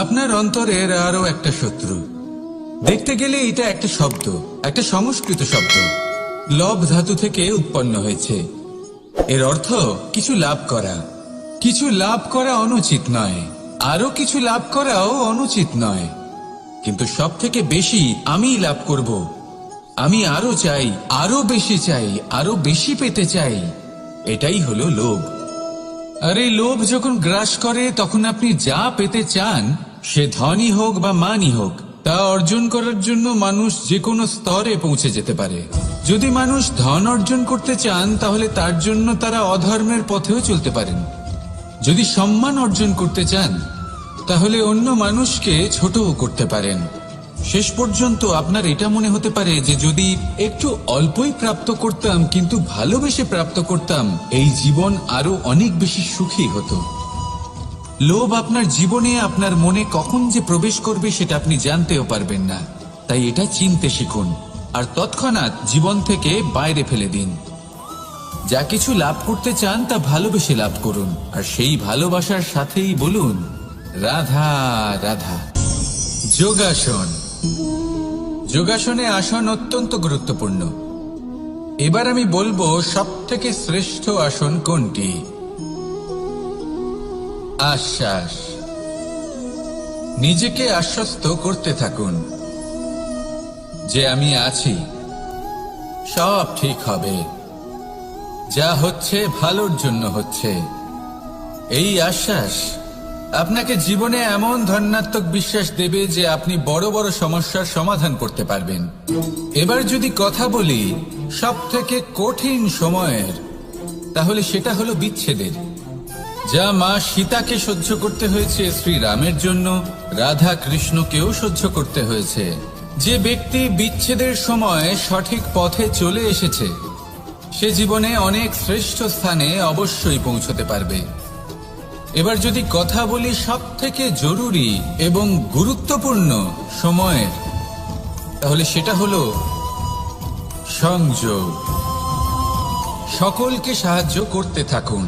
আপনার অন্তরের আরো একটা শত্রু। দেখতে গেলে এটা একটা শব্দ, একটা সংস্কৃত শব্দ, লব ধাতু থেকে উৎপন্ন হয়েছে। এর অর্থ কিছু লাভ করা। কিছু লাভ করা অনুচিত নয়, আরো কিছু লাভ করাও অনুচিত নয়, কিন্তু সব থেকে বেশি আমি লাভ করব, আমি আরো চাই, আরো বেশি চাই, আরো বেশি পেতে চাই, এটাই হলো লোভ। আর এই লোভ যখন গ্রাস করে তখন আপনি যা পেতে চান, সে ধনই হোক বা মানই হোক, তা অর্জন করার জন্য মানুষ যে কোনো স্তরে পৌঁছে যেতে পারে। যদি মানুষ ধন অর্জন করতে চান তাহলে তার জন্য তারা অধর্মের পথেও চলতে পারেন। যদি সম্মান অর্জন করতে চান তাহলে অন্য মানুষকে ছোটও করতে পারেন। শেষ পর্যন্ত আপনার এটা মনে হতে পারে যে যদি একটু অল্পই প্রাপ্ত করতাম কিন্তু ভালোবেসে প্রাপ্ত করতাম, এই জীবন আরো অনেক বেশি সুখী হতো। লোভ আপনার জীবনে, আপনার মনে কখন যে প্রবেশ করবে সেটা আপনি জানতেও পারবেন না। তাই এটা চিনতে শিখুন আর তৎক্ষণাৎ জীবন থেকে বাইরে ফেলে দিন। যা কিছু লাভ করতে চান তা ভালোবেসে লাভ করুন, আর সেই ভালোবাসার সাথেই বলুন রাধা রাধা। যোগাসন। যোগাসনে আসন অত্যন্ত গুরুত্বপূর্ণ। এবার আমি বলবো সবথেকে শ্রেষ্ঠ আসন কোনটি। আশ্বাস। নিজেকে আশ্বস্ত করতে থাকুন যে আমি আছি, সব ঠিক হবে, যা হচ্ছে ভালোর জন্য হচ্ছে। এই আশ্বাস আপনাকে জীবনে এমন ধনাত্মক বিশ্বাস দেবে যে আপনি বড় বড় সমস্যার সমাধান করতে পারবেন। এবার যদি কথা বলি সব থেকে কঠিন সময়ের, তাহলে সেটা হলো বিচ্ছেদের। যা মা সীতাকে সহ্য করতে হয়েছে শ্রীরামের জন্য, রাধা কৃষ্ণকেও সহ্য করতে হয়েছে। যে ব্যক্তি বিচ্ছেদের সময় সঠিক পথে চলে এসেছে সে জীবনে অনেক শ্রেষ্ঠ স্থানে অবশ্যই পৌঁছতে পারবে। এবার যদি কথা বলি সব থেকে জরুরি এবং গুরুত্বপূর্ণ সময়ের, তাহলে সেটা হলো সংযোগ। সকলকে সাহায্য করতে থাকুন।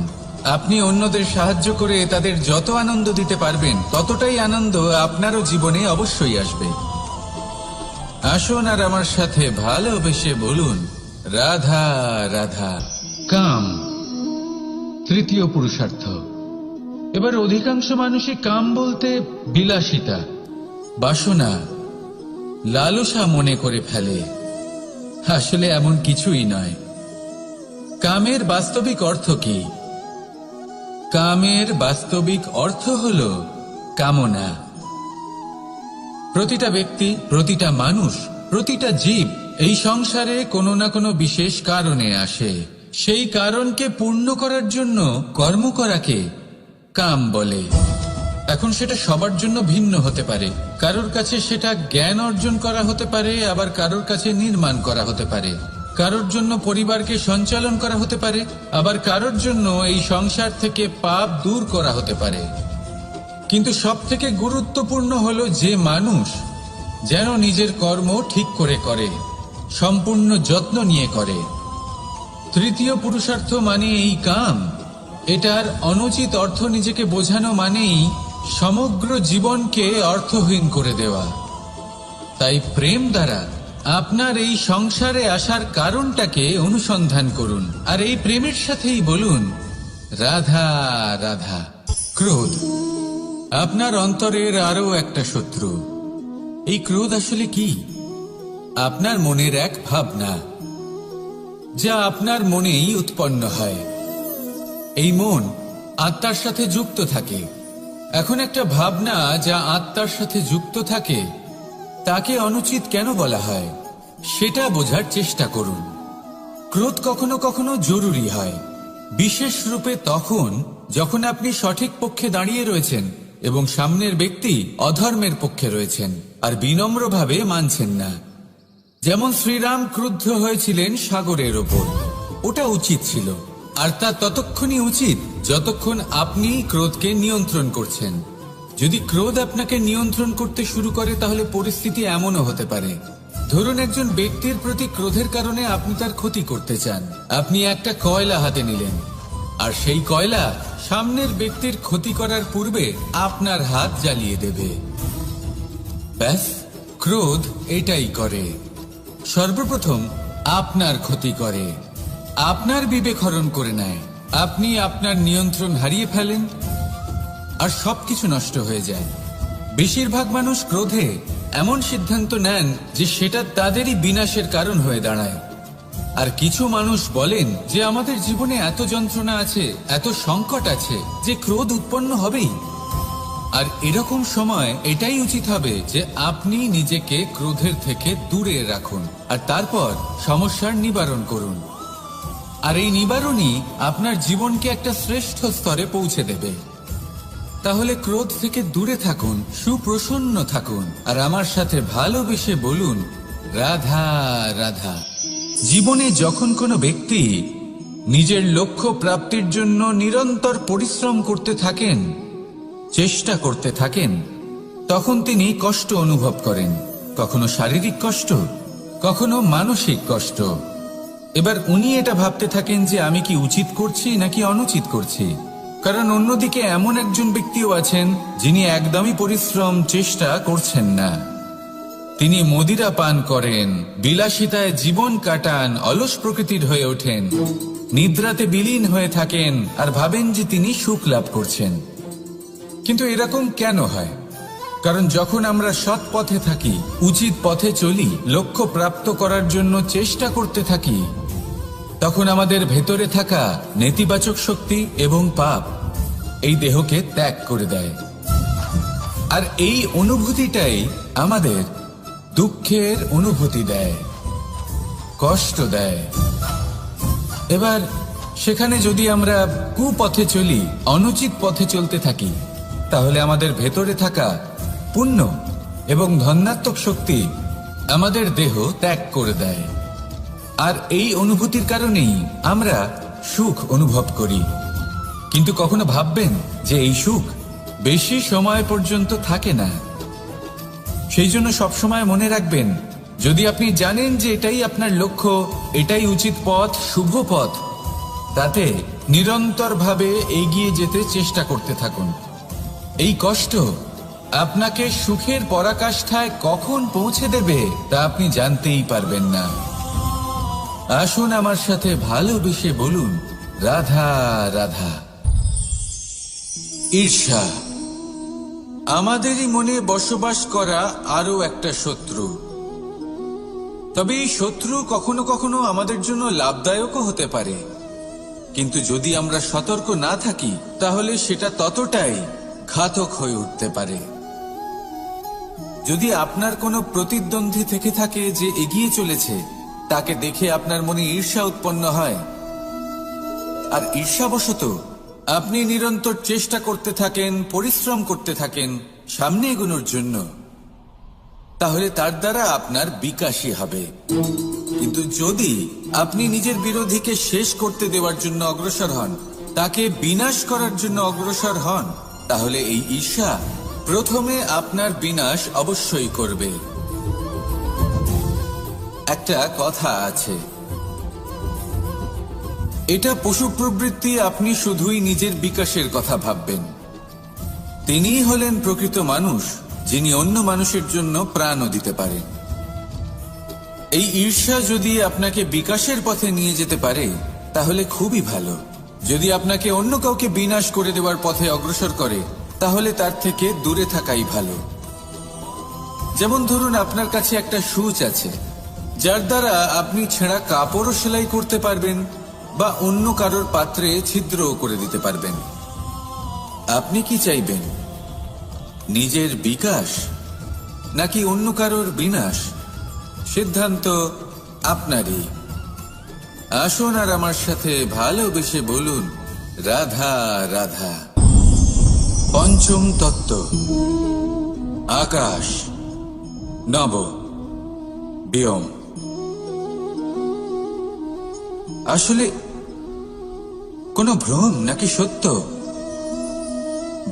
আপনি অন্যদের সাহায্য করে তাদের যত আনন্দ দিতে পারবেন ততটাই আনন্দ আপনারও জীবনে অবশ্যই আসবে। আসুন আর আমার সাথে ভালোবেসে বলুন রাধা রাধা। কাম তৃতীয় পুরুষার্থ। এবার অধিকাংশ মানুষই কাম বলতে বিলাসিতা, বাসনা, লালসা মনে করে ফেলে। আসলে এমন কিছুই নয়। কামের বাস্তবিক অর্থ কি? কামের বাস্তবিক অর্থ হল কামনা। প্রতিটা ব্যক্তি, প্রতিটা মানুষ, প্রতিটা জীব এই সংসারে কোনো না কোনো বিশেষ কারণে আসে। সেই কারণকে পূর্ণ করার জন্য কর্ম করাকে কাম বলে। এখন সেটা সবার জন্য ভিন্ন হতে পারে। কারোর কাছে সেটা জ্ঞান অর্জন করা হতে পারে, আবার কারোর কাছে নির্মাণ করা হতে পারে। কারোর জন্য পরিবারকে সঞ্চালন করা হতে পারে, আবার কারোর জন্য এই সংসার থেকে পাপ দূর করা হতে পারে। কিন্তু সব থেকে গুরুত্বপূর্ণ হলো যে মানুষ যেন নিজের কর্ম ঠিক করে করে, সম্পূর্ণ যত্ন নিয়ে করে। তৃতীয় পুরুষার্থ মানে এই কাম। এটার অনুচিত অর্থ নিজেকে বোঝানো মানেই সমগ্র জীবনকে অর্থহীন করে দেওয়া। তাই প্রেম দ্বারা আপনার এই সংসারে আসার কারণটাকে অনুসন্ধান করুন, আর এই প্রেমের সাথেই বলুন রাধা রাধা। ক্রোধ আপনার অন্তরের আরো একটা শত্রু। এই ক্রোধ আসলে কি? আপনার মনের এক ভাবনা, যা আপনার মনেই উৎপন্ন হয়। এই মন আত্মার সাথে যুক্ত থাকে। এখন একটা ভাবনা যা আত্মার সাথে যুক্ত থাকে তাকে অনুচিত কেন বলা হয় সেটা বোঝার চেষ্টা করুন। ক্রোধ কখনো কখনো জরুরি হয়, বিশেষ রূপে তখন যখন আপনি সঠিক পক্ষে দাঁড়িয়ে রয়েছেন এবং সামনের ব্যক্তি অধর্মের পক্ষে রয়েছেন আর বিনম্রভাবে মানছেন না। যেমন শ্রীরাম ক্রুদ্ধ হয়েছিলেন সাগরের ওপর। ওটা উচিত ছিল, আর তা ততক্ষণই উচিত যতক্ষণ আপনি ক্রোধকে নিয়ন্ত্রণ করছেন। যদি ক্রোধ আপনাকে নিয়ন্ত্রণ করতে শুরু করে তাহলে পরিস্থিতি এমনও হতে পারে, ধরুন একজন ব্যক্তির প্রতি ক্রোধের কারণে আপনি তার ক্ষতি করতে চান। আপনি একটা কয়লা হাতে নিলেন আর সেই কয়লা সামনের ব্যক্তির ক্ষতি করার পূর্বে আপনার হাত জ্বালিয়ে দেবে। ব্যাস, ক্রোধ এটাই করে। সর্বপ্রথম আপনার ক্ষতি করে, আপনার বিবেক হরণ করে নেয়, আপনি আপনার নিয়ন্ত্রণ হারিয়ে ফেলেন আর সবকিছু নষ্ট হয়ে যায়। বেশিরভাগ মানুষ ক্রোধে এমন সিদ্ধান্ত নেন যে সেটা তাদেরই বিনাশের কারণ হয়ে দাঁড়ায়। আর কিছু মানুষ বলেন যে আমাদের জীবনে এত যন্ত্রণা আছে, এত সংকট আছে যে ক্রোধ উৎপন্ন হবেই। আর এরকম সময় এটাই উচিত হবে যে আপনি নিজেকে ক্রোধের থেকে দূরে রাখুন আর তারপর সমস্যার নিবারণ করুন। আর এই নিবারণই আপনার জীবনকে একটা শ্রেষ্ঠ স্তরে পৌঁছে দেবে। তাহলে ক্রোধ থেকে দূরে থাকুন, সুপ্রসন্ন থাকুন আর আমার সাথে ভালোবেসে বলুন, রাধা রাধা। জীবনে যখন কোনো ব্যক্তি নিজের লক্ষ্য প্রাপ্তির জন্য নিরন্তর পরিশ্রম করতে থাকেন, চেষ্টা করতে থাকেন, তখন তিনি কষ্ট অনুভব করেন, কখনো শারীরিক কষ্ট, কখনো মানসিক কষ্ট। এবার উনি এটা ভাবতে থাকেন যে আমি কি উচিত করছি নাকি অনুচিত করছি। কারণ অন্যদিকে এমন একজন ব্যক্তিও আছেন যিনি একদমই পরিশ্রম চেষ্টা করছেন না। তিনি মদিরা পান করেন, বিলাসিতায় জীবন কাটান, অলস প্রকৃতির হয়ে ওঠেন, নিদ্রাতে বিলীন হয়ে থাকেন আর ভাবেন যে তিনি সুখ লাভ করছেন। কিন্তু এরকম কেন হয়? কারণ যখন আমরা সৎ পথে থাকি, উচিত পথে চলি, লক্ষ্য প্রাপ্ত করার জন্য চেষ্টা করতে থাকি, তখন আমাদের ভেতরে থাকা নেতিবাচক শক্তি এবং পাপ এই দেহকে ত্যাগ করে দেয়। আর এই অনুভূতিটাই আমাদের দুঃখের অনুভূতি দেয়, কষ্ট দেয়। এবার সেখানে যদি আমরা কুপথে চলি, অনুচিত পথে চলতে থাকি, তাহলে আমাদের ভেতরে থাকা পুণ্য এবং ধনাত্মক শক্তি আমাদের দেহ ত্যাগ করে দেয়। আর এই অনুভূতির কারণেই আমরা সুখ অনুভব করি। কিন্তু কখনো ভাববেন যে এই সুখ বেশি সময় পর্যন্ত থাকে না। সেই জন্য সবসময় মনে রাখবেন, যদি আপনি জানেন যে এটাই আপনার লক্ষ্য, এটাই উচিত পথ, শুভ পথ, তাতে নিরন্তরভাবে এগিয়ে যেতে চেষ্টা করতে থাকুন। এই কষ্ট আপনাকে সুখের পরাকাষ্ঠায় কখন পৌঁছে দেবে তা আপনি জানতেই পারবেন না। আসুন আমার সাথে ভালোবেসে বলুন, রাধা রাধা। ঈর্ষা আমাদেরই মনে বসবাস করা আরো একটা শত্রু। তবে এই শত্রু কখনো কখনো আমাদের জন্য লাভদায়কও হতে পারে। কিন্তু যদি আমরা সতর্ক না থাকি, তাহলে সেটা ততটাই ঘাতক হয়ে উঠতে পারে। যদি আপনার কোনো প্রতিদ্বন্দ্বী থেকে থাকে যে এগিয়ে চলেছে, তাকে দেখে আপনার মনে ঈর্ষা উৎপন্ন হয়, আর ঈর্ষাবশত আপনি নিরন্তর চেষ্টা করতে থাকেন, পরিশ্রম করতে থাকেন সামনে এগোনোর জন্য, তাহলে তার দ্বারা আপনার বিকাশই হবে। কিন্তু যদি আপনি নিজের বিরোধীকে শেষ করতে দেওয়ার জন্য অগ্রসর হন, তাকে বিনাশ করার জন্য অগ্রসর হন, তাহলে এই ঈর্ষা প্রথমে আপনার বিনাশ অবশ্যই করবে। একটা কথা আছে, এটা পশু প্রবৃত্তি, আপনি শুধুই নিজের বিকাশের কথা ভাববেন। তিনিই হলেন প্রকৃত মানুষ, যিনি অন্য মানুষের জন্য প্রাণও দিতে পারেন। এই ঈর্ষা যদি আপনাকে বিকাশের পথে নিয়ে যেতে পারে, তাহলে খুবই ভালো। যদি আপনাকে অন্য কাউকে বিনাশ করে দেওয়ার পথে অগ্রসর করে, তাহলে তার থেকে দূরে থাকাই ভালো। যেমন ধরুন, আপনার কাছে একটা সূচ আছে, যার দ্বারা আপনি ছেঁড়া কাপড়ও সেলাই করতে পারবেন বা অন্য কারোর পাত্রে ছিদ্রও করে দিতে পারবেন। আপনি কি চাইবেন, নিজের বিকাশ নাকি অন্য কারোর বিনাশ? সিদ্ধান্ত আপনারই। আসুন আর আমার সাথে ভালোবেসে বলুন, রাধা রাধা। পঞ্চম তত্ত্ব, আকাশ, নব, ব্যোম। আসলে কোনো ভ্রম নাকি সত্য?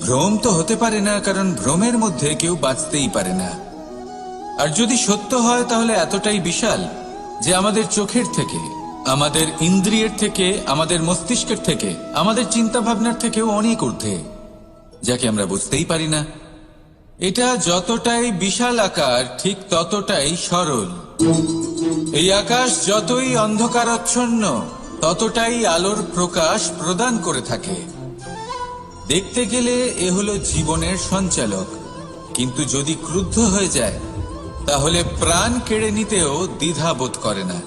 ভ্রম তো হতে পারে না, কারণ ভ্রমের মধ্যে কেউ বাঁচতেই পারে না। আর যদি সত্য হয়, তাহলে এতটাই বিশাল যে আমাদের চোখের থেকে আমাদের ইন্দ্রিয়ের থেকে, আমাদের মস্তিষ্কের থেকে, আমাদের চিন্তা ভাবনার থেকেও অনেক ঊর্ধ্বে, যাকে আমরা বুঝতেই পারি না। এটা যতটাই বিশাল আকার ঠিক ততটাই সরল। এই আকাশ যতই অন্ধকারাচ্ছন্ন ততটাই আলোর প্রকাশ প্রদান করে থাকে। দেখতে গেলে এ হলো জীবনের সঞ্চালক, কিন্তু যদি ক্রুদ্ধ হয়ে যায় তাহলে প্রাণ কেড়ে নিতেও দ্বিধাবোধ করে না।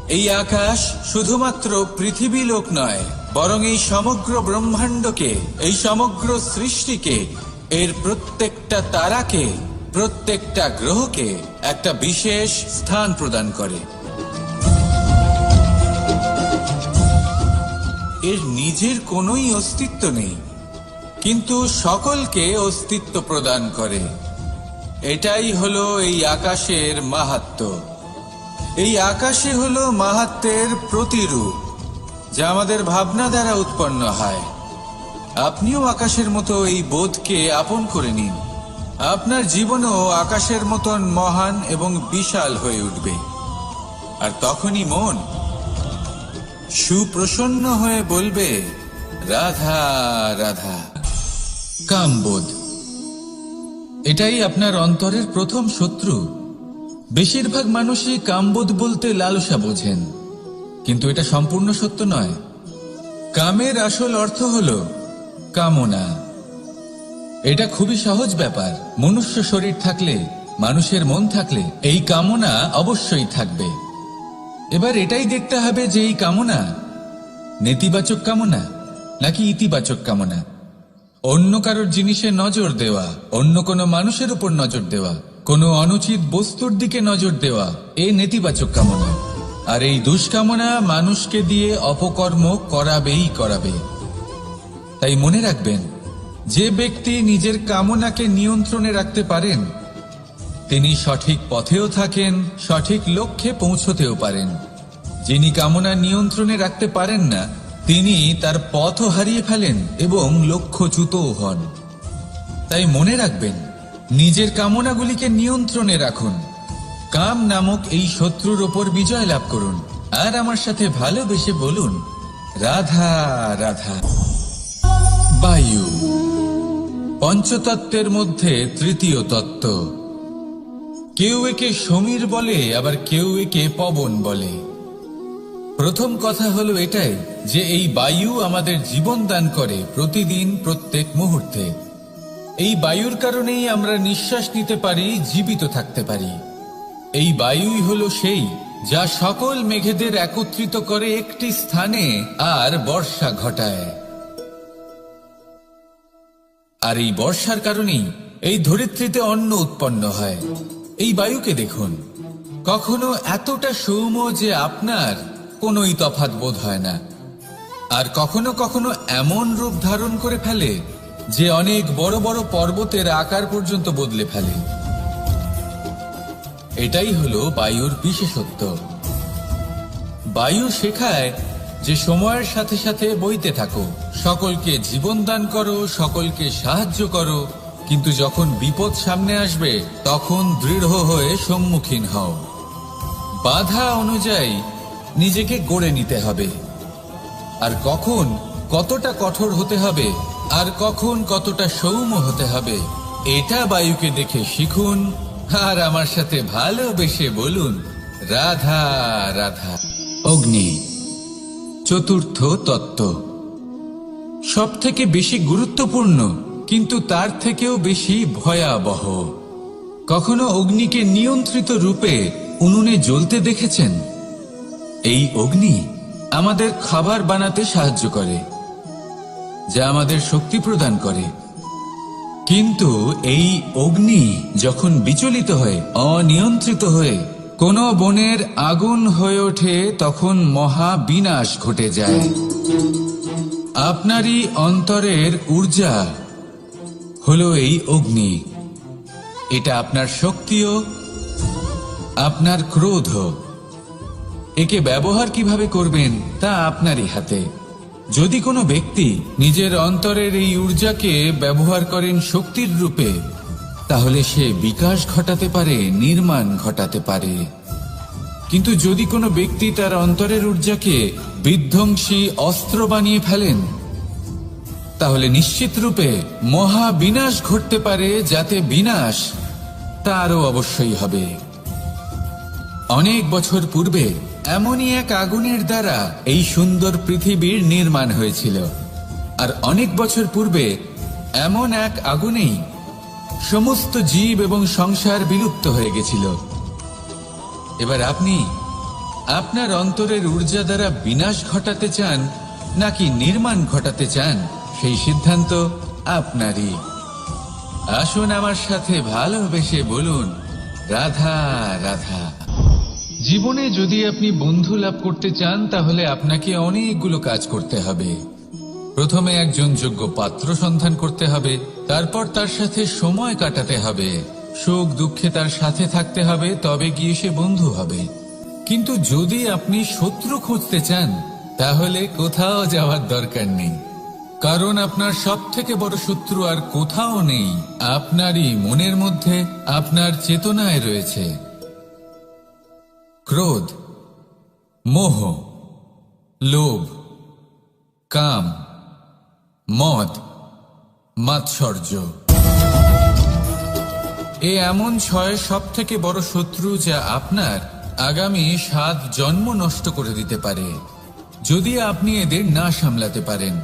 এই আকাশ শুধুমাত্র পৃথিবী লোক নয়, বরং এই সমগ্র ব্রহ্মাণ্ডকে, এই সমগ্র সৃষ্টিকে, এর প্রত্যেকটা তারাকে, প্রত্যেকটা গ্রহকে একটা বিশেষ স্থান প্রদান করে। এর নিজের কোনোই অস্তিত্ব নেই, কিন্তু সকলকে অস্তিত্ব প্রদান করে। এটাই হলো এই আকাশের মাহাত্ম্য। এই আকাশে হলো মাহাত্ম্যের প্রতিরূপ, যা আমাদের ভাবনা দ্বারা উৎপন্ন হয়। আপনিও আকাশের মতো এই বোধকে আপন করে নিন। আপনার জীবনও আকাশের মতন মহান এবং বিশাল হয়ে উঠবে। আর তখনই মন সুপ্রসন্ন হয়ে বলবে, রাধা রাধা। কামবোধ, এটাই আপনার অন্তরের প্রথম শত্রু। বেশিরভাগ মানুষই কামবোধ বলতে লালসা বোঝেন, কিন্তু এটা সম্পূর্ণ সত্য নয়। কামের আসল অর্থ হলো কামনা। এটা খুবই সহজ ব্যাপার। মনুষ্য শরীর থাকলে, মানুষের মন থাকলে এই কামনা অবশ্যই থাকবে। এবার এটাই দেখতে হবে যে এই কামনা নেতিবাচক কামনা নাকি ইতিবাচক কামনা। অন্য কারোর জিনিসে নজর দেওয়া, অন্য কোনো মানুষের উপর নজর দেওয়া, কোনো অনুচিত বস্তুর দিকে নজর দেওয়া, এ নেতিবাচক কামনা। আর এই দুষ্কামনা মানুষকে দিয়ে অপকর্ম করাবেই করাবে। তাই মনে রাখবেন, যে ব্যক্তি নিজের কামনাকে নিয়ন্ত্রণে রাখতে পারেন তিনি সঠিক পথেও থাকেন, সঠিক লক্ষ্যে পৌঁছতেও পারেন। যিনি কামনা নিয়ন্ত্রণে রাখতে পারেন না তিনি তার পথও হারিয়ে ফেলেন এবং লক্ষ্যচ্যুতও হন। তাই মনে রাখবেন, নিজের কামনাগুলিকে নিয়ন্ত্রণে রাখুন। কাম নামক এই শত্রুর ওপর বিজয় লাভ করুন। আর আমার সাথে ভালোবেসে বলুন, রাধা রাধা। বায়ু পঞ্চতত্ত্বের মধ্যে তৃতীয় তত্ত্ব। কেউ একে সমীর বলে, আবার কেউ একে পবন বলে। প্রথম কথা হলো এটাই যে এই বায়ু আমাদের জীবন দান করে প্রতিদিন, প্রত্যেক মুহূর্তে। এই বায়ুর কারণেই আমরা নিঃশ্বাস নিতে পারি, জীবিত থাকতে পারি। এই বায়ুই হলো সেই যা সকল মেঘেদের একত্রিত করে একটি স্থানে আর বর্ষা ঘটায়। আর এই বর্ষার কারণেই এই ধরিত্রীতে অন্ন উৎপন্ন হয়। এই বায়ুকে দেখুন, কখনো এতটা সৌম্য যে আপনার কোনোই তফাৎ বোধ হয় না, আর কখনো কখনো এমন রূপ ধারণ করে ফেলে যে অনেক বড় বড় পর্বতের আকার পর্যন্ত বদলে ফেলে। এটাই হলো বায়ুর বিশেষত্ব। বায়ু শেখায় যে সময়ের সাথে সাথে বইতে থাকো, সকলকে জীবন দান করো, সকলকে সাহায্য করো, কিন্তু যখন বিপদ সামনে আসবে তখন দৃঢ় হয়ে সম্মুখীন হও। বাধা অনুযায়ী নিজেকে গড়ে নিতে হবে। আর কখন কতটা কঠোর হতে হবে আর কখন কতটা সৌম্য হতে হবে, এটা বায়ুকে দেখে শিখুন। আর আমার সাথে ভালোবেসে বলুন, রাধা রাধা। অগ্নি চতুর্থ তত্ত্ব, সব থেকে বেশি গুরুত্বপূর্ণ কিন্তু তার থেকেও বেশি ভয়াবহ। কখনো অগ্নিকে নিয়ন্ত্রিত রূপে উনুনে জ্বলতে দেখেছেন? এই অগ্নি আমাদের খাবার বানাতে সাহায্য করে, যা আমাদের শক্তি প্রদান করে। কিন্তু এই অগ্নি যখন বিচলিত হয়ে, অনিয়ন্ত্রিত হয়ে কোন বনের আগুন হয়ে ওঠে তখন মহা বিনাশ ঘটে যায়। আপনারই অন্তরের ঊর্জা হলো এই অগ্নি। এটা আপনার শক্তিও, আপনার ক্রোধ। একে ব্যবহার কিভাবে করবেন তা আপনারই হাতে। যদি কোনো ব্যক্তি নিজের অন্তরের এই ঊর্জাকে ব্যবহার করেন শক্তির রূপে, তাহলে সে বিকাশ ঘটাতে পারে, নির্মাণ ঘটাতে পারে। কিন্তু যদি কোনো ব্যক্তি তার অন্তরের ঊর্জাকে বিধ্বংসী অস্ত্র বানিয়ে ফেলেন, তাহলে নিশ্চিত রূপে মহা বিনাশ ঘটতে পারে, যাতে বিনাশ তারও অবশ্যই হবে। অনেক বছর পূর্বে এমনই এক আগুনের দ্বারা এই সুন্দর পৃথিবীর নির্মাণ হয়েছিল, আর অনেক বছর পূর্বে এমন এক আগুনেই সমস্ত জীব এবং সংসার বিলুপ্ত হয়ে গেছিল। এবার আপনি আপনার অন্তরের ঊর্জা দ্বারা বিনাশ ঘটাতে চান নাকি নির্মাণ ঘটাতে চান, সেই সিদ্ধান্ত আপনারই। আসুন আমার সাথে ভালোবেসে বলুন, রাধা রাধা। জীবনে যদি আপনি বন্ধু লাভ করতে চান, তাহলে আপনাকে অনেকগুলো কাজ করতে হবে। প্রথমে একজন যোগ্য পাত্র সন্ধান করতে হবে, তারপর তার সাথে সময় কাটাতে হবে, সুখ দুঃখে তার সাথে থাকতে হবে, তবে গিয়ে সে বন্ধু হবে। কিন্তু যদি আপনি শত্রু খুঁজতে চান, তাহলে কোথাও যাওয়ার দরকার নেই, কারণ আপনার সব থেকে বড় শত্রু আর কোথাও নেই, আপনারই মনের মধ্যে, আপনার চেতনায় রয়েছে। ক্রোধ, মোহ, লোভ, কাম, মদ, মাৎসর্য, এ এমন 6 সব থেকে বড় শত্রু, যা আপনার আগামী 7 জন্ম নষ্ট করে দিতে পারে, যদি আপনি এদের না সামলাতে পারেন।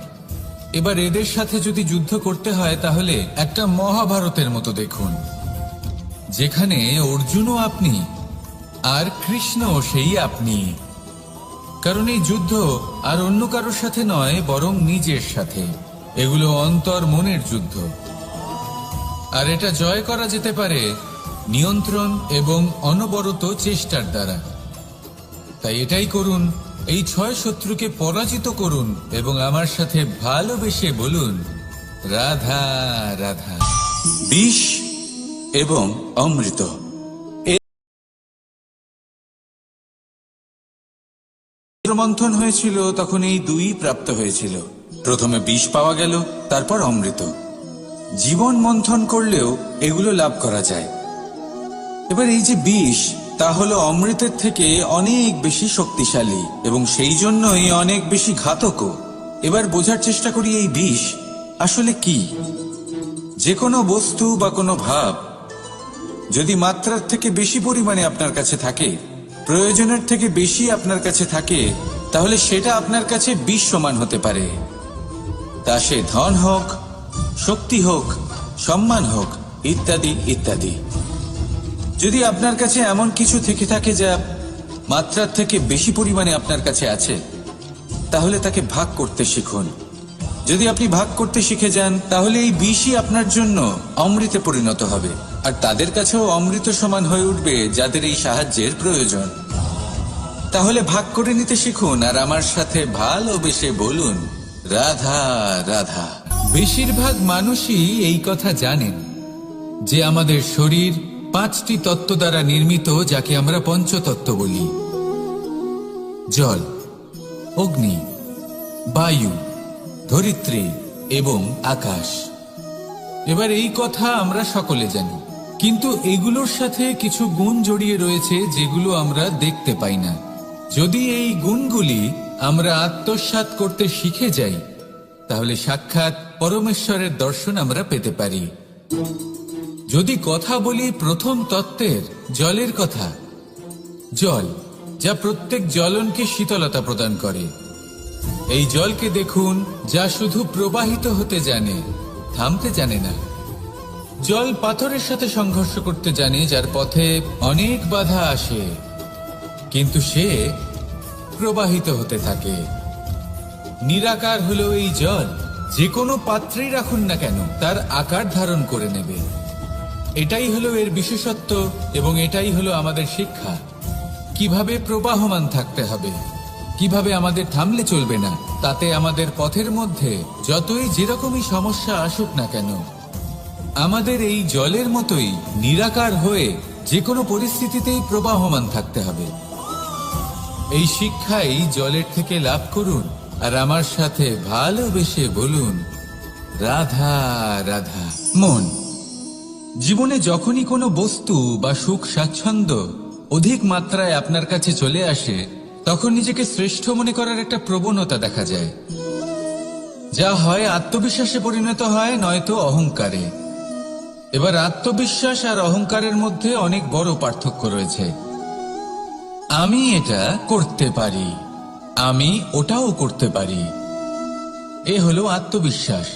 এবার এদের সাথে যদি যুদ্ধ করতে হয়, তাহলে একটা মহাভারতের মতো দেখুন, যেখানে অর্জুনও আপনি আর কৃষ্ণও সেই আপনি। কারণ এই যুদ্ধ আর অন্য কারোর সাথে নয়, বরং নিজের সাথে। এগুলো অন্তর মনের যুদ্ধ, আর এটা জয় করা যেতে পারে নিয়ন্ত্রণ এবং অনবরত চেষ্টার দ্বারা। তাই এটাই করুন, এই 6 শত্রুকে পরাজিত করুন এবং আমার সাথে ভালোবেসে বলুন, রাধা রাধা। বিষ এবং অমৃত। মন্থন হয়েছিল, তখন এই দুই প্রাপ্ত হয়েছিল। প্রথমে বিষ পাওয়া গেল, তারপর অমৃত। জীবন মন্থন করলেও এগুলো লাভ করা যায়। এবার এই যে বিষ, তা হলো অমৃতের থেকে অনেক বেশি শক্তিশালী এবং সেই জন্যই অনেক বেশি ঘাতকও। এবার বোঝার চেষ্টা করি এই বিষ আসলে কি। যে কোনো বস্তু বা কোনো ভাব যদি মাত্রার থেকে বেশি পরিমাণে আপনার কাছে থাকে, প্রয়োজনের থেকে বেশি আপনার কাছে থাকে, তাহলে সেটা আপনার কাছে বিষ সমান হতে পারে। তা সে ধন হোক, শক্তি হোক, সম্মান হোক, ইত্যাদি ইত্যাদি। যদি আপনার কাছে এমন কিছু থেকে থাকে যা মাত্রার থেকে বেশি পরিমাণে আপনার কাছে আছে, তাহলে তাকে ভাগ করতে শিখুন। যদি আপনি ভাগ করতে শিখে যান, তাহলে এই বিষই আপনার জন্য অমৃতে পরিণত হবে, আর তাদের কাছেও অমৃত সমান হয়ে উঠবে যাদের এই সাহায্যের প্রয়োজন। তাহলে ভাগ করে নিতে শিখুন আর আমার সাথে ভালোবেসে বলুন, রাধা রাধা। বেশিরভাগ মানুষই এই কথা জানেন যে আমাদের শরীর 5টি তত্ত্ব দ্বারা নির্মিত, যাকে আমরা পঞ্চতত্ত্ব বলি: জল, অগ্নি, বায়ু, ধরিত্রী এবং আকাশ। এবার এই কথা আমরা সকলে জানি, কিন্তু এগুলোর সাথে কিছু গুণ জড়িয়ে রয়েছে যেগুলো আমরা দেখতে পাই না। যদি এই গুণগুলি আমরা আত্মসাৎ করতে শিখে যাই, তাহলে সাক্ষাৎ পরমেশ্বরের দর্শন আমরা পেতে পারি। যদি কথা বলি প্রথম তত্ত্বের, জলের কথা, জল যা প্রত্যেক জ্বলনকে শীতলতা প্রদান করে। এই জলকে দেখুন, যা শুধু প্রবাহিত হতে জানে, থামতে জানে না। জল পাথরের সাথে সংঘর্ষ করতে জানে, যার পথে অনেক বাধা আসে, কিন্তু সে প্রবাহিত হতে থাকে। নিরাকার হলো এই জল, যে কোনো পাত্রেই রাখুন না কেন তার আকার ধারণ করে নেবে। এটাই হলো এর বিশেষত্ব এবং এটাই হলো আমাদের শিক্ষা। কিভাবে প্রবাহমান থাকতে হবে, কিভাবে আমাদের থামলে চলবে না, তাতে আমাদের পথের মধ্যে যতই যেরকমই সমস্যা আসুক না কেন, আমাদের এই জলের মতোই নিরাকার হয়ে যে কোনো পরিস্থিতিতেই প্রবাহমান থাকতে হবে। এই শিক্ষাই জলের থেকে লাভ করুন আর আমার সাথে ভালোবেসে বলুন, রাধা রাধা। মন, জীবনে যখনই কোনো বস্তু বা সুখ স্বাচ্ছন্দ্য অধিক মাত্রায় আপনার কাছে চলে আসে, তখন নিজেকে শ্রেষ্ঠ মনে করার একটা প্রবণতা দেখা যায়, যা হয় আত্মবিশ্বাসে পরিণত হয়, নয়তো অহংকারে। এবার আত্মবিশ্বাস আর অহংকারের মধ্যে অনেক বড় পার্থক্য রয়েছে। আমি এটা করতে পারি, আমি ওটাও করতে পারি, এ হলো আত্মবিশ্বাস।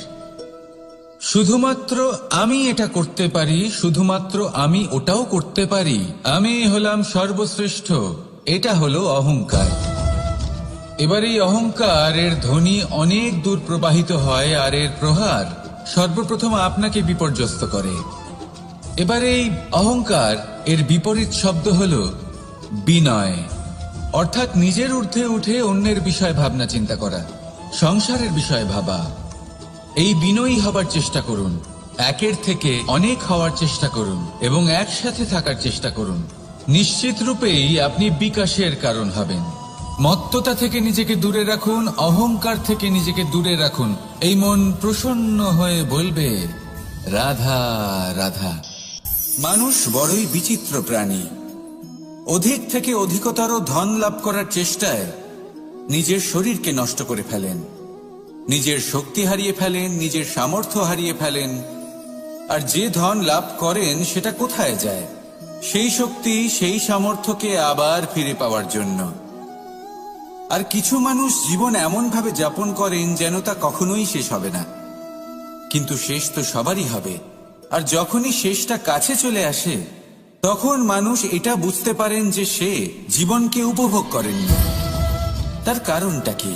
শুধুমাত্র আমি এটা করতে পারি, শুধুমাত্র আমি ওটাও করতে পারি, আমি হলাম সর্বশ্রেষ্ঠ, এটা হলো অহংকার। এবার এই অহংকার এর ধ্বনি অনেক দূর প্রবাহিত হয়, আর এর প্রহার সর্বপ্রথম আপনাকে বিপর্যস্ত করে। এবার এই অহংকার এর বিপরীত শব্দ হলো বিনয়, অর্থাৎ নিজের ঊর্ধ্বে উঠে অন্যের বিষয় ভাবনা চিন্তা করা, সংসারের বিষয় ভাবা। এই বিনয়ী হবার চেষ্টা করুন, একের থেকে অনেক হওয়ার চেষ্টা করুন এবং একসাথে থাকার চেষ্টা করুন। নিশ্চিত রূপেই আপনি বিকাশের কারণ হবেন। মত্ততা থেকে নিজেকে দূরে রাখুন, অহংকার থেকে নিজেকে দূরে রাখুন। এই মন প্রসন্ন হয়ে বলবে, রাধা রাধা। মানুষ বড়ই বিচিত্র প্রাণী। অধিক থেকে অধিকতর ধন লাভ করার চেষ্টায় নিজের শরীরকে নষ্ট করে ফেলেন, নিজের শক্তি হারিয়ে ফেলেন, নিজের সামর্থ্য হারিয়ে ফেলেন। আর যে ধন লাভ করেন সেটা কোথায় যায়? সেই শক্তি, সেই সামর্থ্যকে আবার ফিরে পাওয়ার জন্য। আর কিছু মানুষ জীবন এমন ভাবে যাপন করেন যেন তা কখনোই শেষ হবে না, কিন্তু শেষ তো সবারই হবে। আর যখনই শেষটা কাছে চলে আসে, তখন মানুষ এটা বুঝতে পারেন যে সে জীবনকে উপভোগ করেননি। তার কারণটা কি?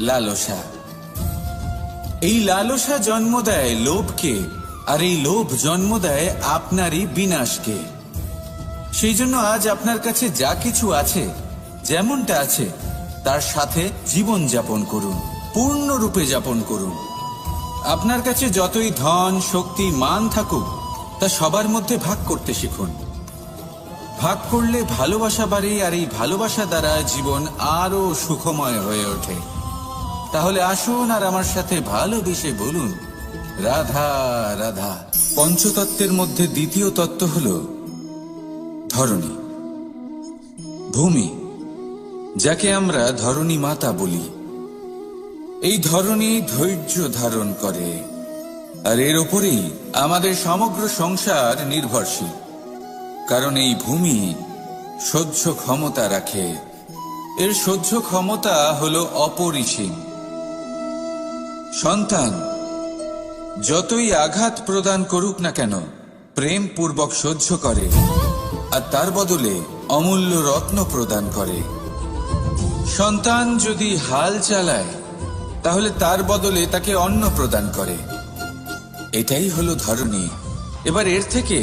লালসা। এই লালসা জন্ম দেয় লোভকে, আর এই লোভ জন্ম দেয় আপনারই বিনাশকে। সেই জন্য আজ আপনার কাছে যা কিছু আছে, যেমনটা আছে, তার সাথে জীবন যাপন করুন, পূর্ণরূপে যাপন করুন। আপনার কাছে যতই ধন, শক্তি, মান থাকুক, তা সবার মধ্যে ভাগ করতে শিখুন। ভাগ করলে ভালোবাসা বাড়ে, আর এই ভালোবাসা দ্বারা জীবন আরো সুখময় হয়ে ওঠে। তাহলে আসুন আর আমার সাথে ভালোবেসে বলুন, রাধা রাধা। পঞ্চতত্ত্বের মধ্যে দ্বিতীয় তত্ত্ব হল ধরণী, ভূমি, যাকে আমরা ধরণী মাতা বলি। এই ধরণী ধৈর্য ধারণ করে, আর এর ওপরেই আমাদের সমগ্র সংসার নির্ভরশীল। কারণ এই ভূমি সহ্য ক্ষমতা রাখে, এর সহ্য ক্ষমতা হলো অপরিসীম। সন্তান যতই আঘাত প্রদান করুক না কেন, প্রেম পূর্বক সহ্য করে, আর তার বদলে অমূল্য রত্ন প্রদান করে। সন্তান যদি হাল চালায়, তাহলে তার বদলে তাকে অন্ন প্রদান করে। এটাই হলো ধরণী। এবার এর থেকে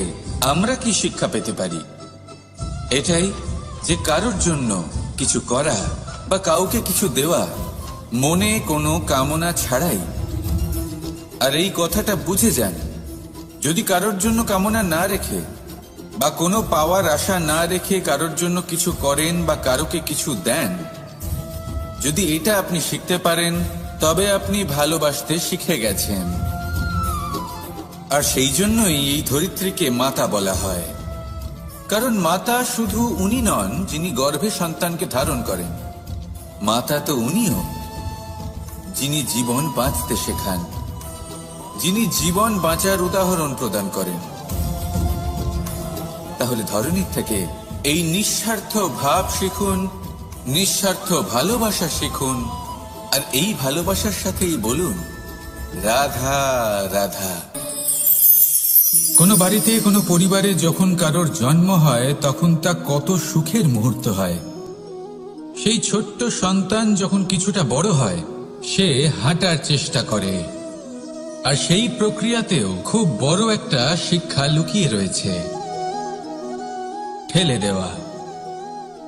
আমরা কি শিক্ষা পেতে পারি? এটাই যে কারোর জন্য কিছু করা বা কাউকে কিছু দেওয়া মনে কোনো কামনা ছাড়াই। আর এই কথাটা বুঝে যান, যদি কারোর জন্য কামনা না রেখে বা কোনো পাওয়ার আশা না রেখে কারোর জন্য কিছু করেন বা কারোকে কিছু দেন, যদি এটা আপনি শিখতে পারেন, তবে আপনি ভালোবাসতে শিখে গেছেন। আর সেই জন্যই এই ধরিত্রীকে মাতা বলা হয়। কারণ মাতা শুধু উনি নন যিনি গর্ভে সন্তানকে ধারণ করেন, মাতা তো উনিও যিনি জীবন বাঁচতে শেখান, যিনি জীবন বাঁচার উদাহরণ প্রদান করেন। তাহলে ধরণীর থেকে এই নিঃস্বার্থ ভাব শিখুন, নিঃস্বার্থ ভালোবাসা শিখুন, আর এই ভালোবাসার সাথেই বলুন, রাধা রাধা। কোনো বাড়িতে, কোনো পরিবারে যখন কারোর জন্ম হয়, তখন তা কত সুখের মুহূর্ত হয়। সেই ছোট্ট সন্তান যখন কিছুটা বড় হয়, সে হাঁটার চেষ্টা করে, আর সেই প্রক্রিয়াতেও খুব বড় একটা শিক্ষা লুকিয়ে রয়েছে, ঠেলে দেওয়া।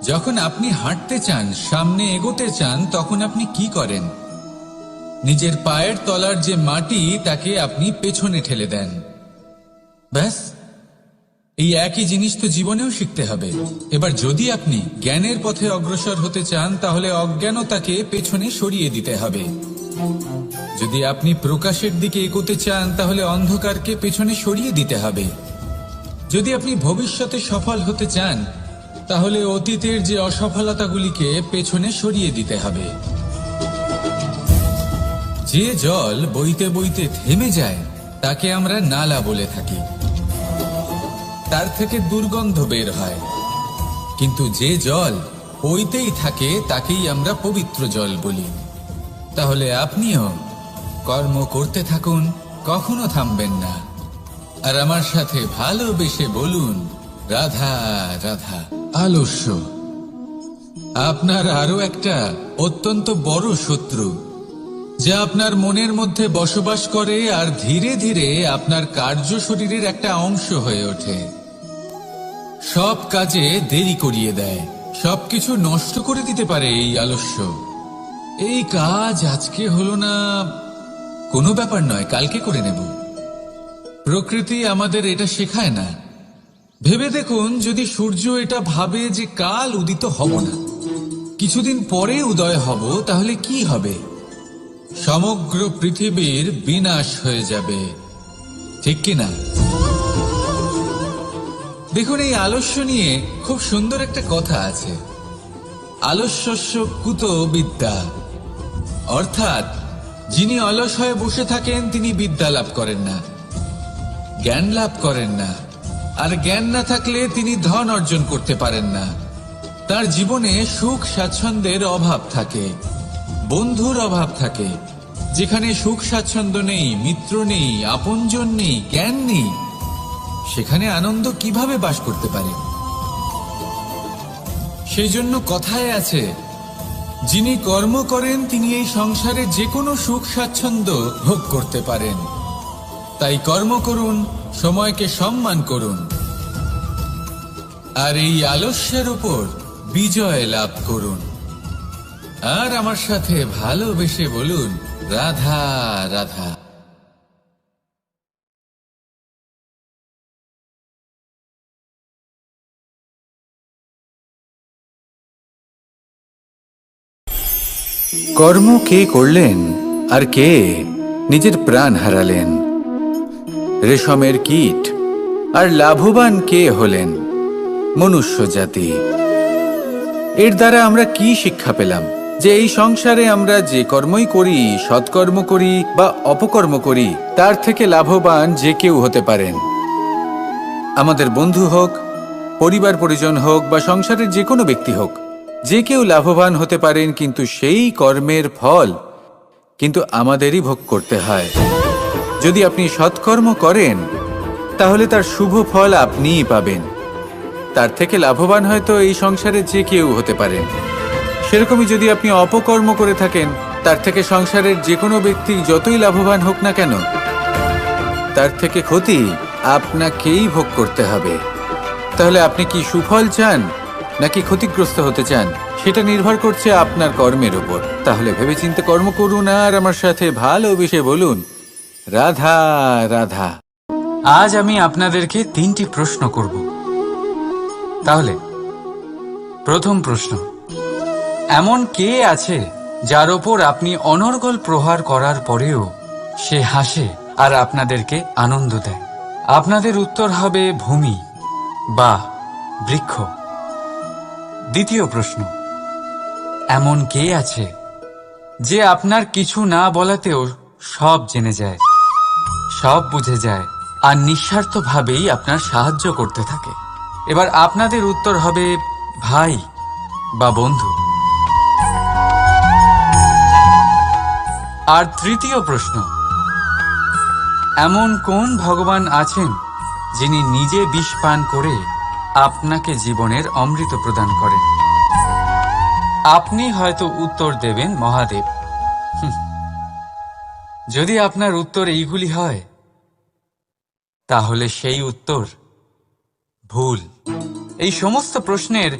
যখন আপনি হাঁটতে চান, সামনে এগোতে চান, তখন আপনি কি করেন? নিজের পায়ের তলার যে মাটি, তাকে আপনি পেছনে ঠেলে দেন। ব্যাস, এই একই জিনিস তো জীবনেও শিখতে হবে। এবার যদি আপনি জ্ঞানের পথে অগ্রসর হতে চান, তাহলে অজ্ঞানতাকে পেছনে সরিয়ে দিতে হবে। যদি আপনি প্রকাশের দিকে এগোতে চান, তাহলে অন্ধকারকে পেছনে সরিয়ে দিতে হবে। যদি আপনি ভবিষ্যতে সফল হতে চান তাহলে অতীতের যে অসফলতাগুলিকে পেছনে সরিয়ে দিতে হবে। যে জল বইতে বইতে থেমে যায় তাকে আমরা নালা বলে থাকি, তার থেকে দুর্গন্ধ বের হয়। কিন্তু যে জল বইতেই থাকে তাকেই আমরা পবিত্র জল বলি। তাহলে আপনিও কর্ম করতে থাকুন, কখনো থামবেন না। আর আমার সাথে ভালোবেসে বলুন, রাধা রাধা। আলস্য আপনার আরো একটা অত্যন্ত বড় শত্রু, যা আপনার মনের মধ্যে বসবাস করে আর ধীরে ধীরে আপনার কার্য শরীরের একটা অংশ হয়ে ওঠে। সব কাজে দেরি করিয়ে দেয়, সবকিছু নষ্ট করে দিতে পারে এই আলস্য। এই কাজ আজকে হলো না, কোনো ব্যাপার নয়, কালকে করে নেব। প্রকৃতি আমাদের এটা শেখায় না। ভেবে দেখুন, যদি সূর্য এটা ভাবে যে কাল উদিত হব না, কিছুদিন পরে উদয় হব, তাহলে কি হবে? সমগ্র পৃথিবীর বিনাশ হয়ে যাবে, ঠিক কিনা? দেখুন, এই আলস্য নিয়ে খুব সুন্দর একটা কথা আছে, আলস্যস্য কুত বিদ্যা। অর্থাৎ যিনি অলস হয়ে বসে থাকেন তিনি বিদ্যা লাভ করেন না, জ্ঞান লাভ করেন না। আর জ্ঞান না থাকলে তিনি ধন অর্জন করতে পারেন না। তার জীবনে সুখ স্বাচ্ছন্দ্যের অভাব থাকে, বন্ধুর অভাব থাকে। যেখানে সুখ স্বাচ্ছন্দ্য নেই, মিত্র নেই, আপনজন নেই, জ্ঞান নেই, সেখানে আনন্দ কিভাবে বাস করতে পারে? সেই জন্য কথায় আছে, যিনি কর্ম করেন তিনি এই সংসারে যে কোনো সুখ স্বাচ্ছন্দ্য ভোগ করতে পারেন। তাই কর্ম করুন, সময়কে সম্মান করুন, আর এই আলস্যের উপর বিজয় লাভ করুন। আর আমার সাথে ভালোবেসে বলুন, রাধা রাধা। কর্ম কে করলেন আর কে নিজের প্রাণ হারালেন? রেশমের কীট। আর লাভবান কে হলেন? মনুষ্য জাতি। এর দ্বারা আমরা কি শিক্ষা পেলাম? যে এই সংসারে আমরা যে কর্মই করি, সৎকর্ম করি বা অপকর্ম করি, তার থেকে লাভবান যে কেউ হতে পারেন। আমাদের বন্ধু হোক, পরিবার পরিজন হোক বা সংসারের যে কোনো ব্যক্তি হোক, যে কেউ লাভবান হতে পারেন, কিন্তু সেই কর্মের ফল কিন্তু আমাদেরই ভোগ করতে হয়। যদি আপনি সৎকর্ম করেন তাহলে তার শুভ ফল আপনিই পাবেন। তার থেকে লাভবান হয়তো এই সংসারে যে কেউ হতে পারেন। সেরকমই যদি আপনি অপকর্ম করে থাকেন, তার থেকে সংসারের যে কোনো ব্যক্তি যতই লাভবান হোক না কেন, তার থেকে ক্ষতি আপনাকেই ভোগ করতে হবে। তাহলে আপনি কি সুফল চান নাকি ক্ষতিগ্রস্ত হতে চান, সেটা নির্ভর করছে আপনার কর্মের উপর। তাহলে ভেবেচিন্তে কর্ম করুন আর আমার সাথে ভালোবেসে বলুন, রাধা রাধা। আজ আমি আপনাদেরকে 3টি প্রশ্ন করব। তাহলে প্রথম প্রশ্ন, এমন কে আছে যার ওপর আপনি অনর্গল প্রহার করার পরেও সে হাসে আর আপনাদেরকে আনন্দ দেয়? আপনাদের উত্তর হবে ভূমি বা বৃক্ষ। দ্বিতীয় প্রশ্ন, এমন কে আছে যে আপনার কিছু না বলাতেও সব জেনে যায়, সব বুঝে যায় আর নিঃস্বার্থভাবেই আপনার সাহায্য করতে থাকে? এবার আপনাদের উত্তর হবে ভাই বা বন্ধু। আর তৃতীয় প্রশ্ন, এমন কোন ভগবান আছেন যিনি নিজে বিষ পান করে আপনাকে জীবনের অমৃত প্রদান করেন? আপনি হয়তো উত্তর দেবেন মহাদেব। যদি আপনার উত্তর এইগুলি হয়, তাহলে সেই উত্তর ভুল। এই সমস্ত প্রশ্নের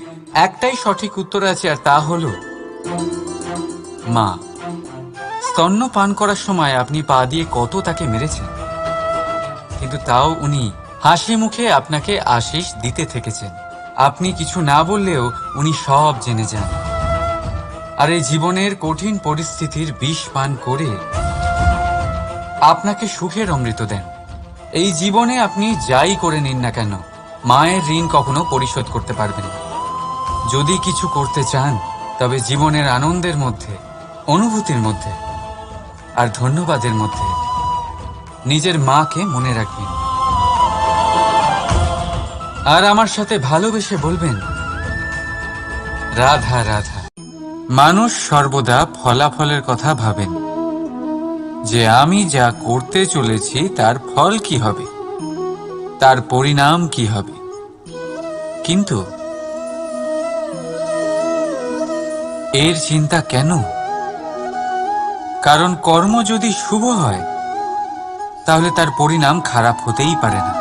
একটাই সঠিক উত্তর আছে, আর তা হল মা। স্তন্য পান করার সময় আপনি পা দিয়ে কত তাকে মেরেছেন, কিন্তু তাও উনি হাসি মুখে আপনাকে আশীষ দিতে থেকেছেন। আপনি কিছু না বললেও উনি সব জেনে যান, আর এই জীবনের কঠিন পরিস্থিতির বিষ পান করে আপনাকে সুখের অমৃত দেন। এই জীবনে আপনি যাই করে নিন না কেন, মায়ের ঋণ কখনো পরিশোধ করতে পারবেন না। যদি কিছু করতে চান তবে জীবনের আনন্দের মধ্যে, অনুভূতির মধ্যে আর ধন্যবাদের মধ্যে নিজের মাকে মনে রাখবেন। আর আমার সাথে ভালোবেসে বলবেন, রাধা রাধা। মানুষ সর্বদা ফলাফলের কথা ভাবেন, যে আমি যা করতে চলেছি তার ফল কি হবে, তার পরিণাম কি হবে। কিন্তু এর চিন্তা কেন? কারণ কর্ম যদি শুভ হয় তাহলে তার পরিণাম খারাপ হতেই পারে না।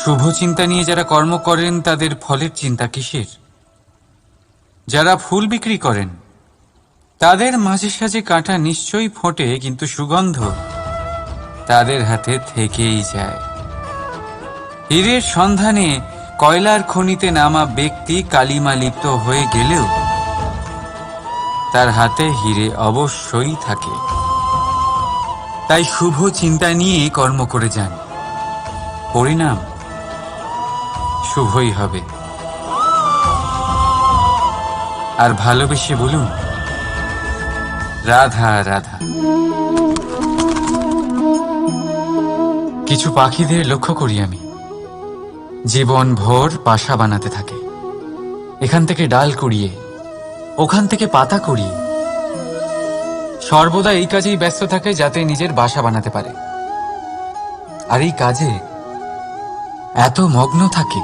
শুভ চিন্তা নিয়ে যারা কর্ম করেন তাদের ফলের চিন্তা কিসের? যারা ফুল বিক্রি করেন তাদের মাঝে সাঝে কাঁটা নিশ্চয়ই ফোটে, কিন্তু সুগন্ধ তাদের হাতে থেকেই যায়। হীরের সন্ধানে কয়লার খনিতে নামা ব্যক্তি কালিমা লিপ্ত হয়ে গেলেও তার হাতে হীরে অবশ্যই থাকে। তাই শুভ চিন্তা নিয়ে কর্ম করে যান, পরিণাম শুভই হবে। আর ভালোবেসে বলুন, রাধা রাধা। কিছু পাখিদের লক্ষ্য করি আমি, জীবন ভোর বাসা বানাতে থাকে। এখান থেকে ডাল কুড়িয়ে, ওখান থেকে পাতা কুড়িয়ে, সর্বদা এই কাজেই ব্যস্ত থাকে যাতে নিজের বাসা বানাতে পারে। আর এই কাজে এত মগ্ন থাকে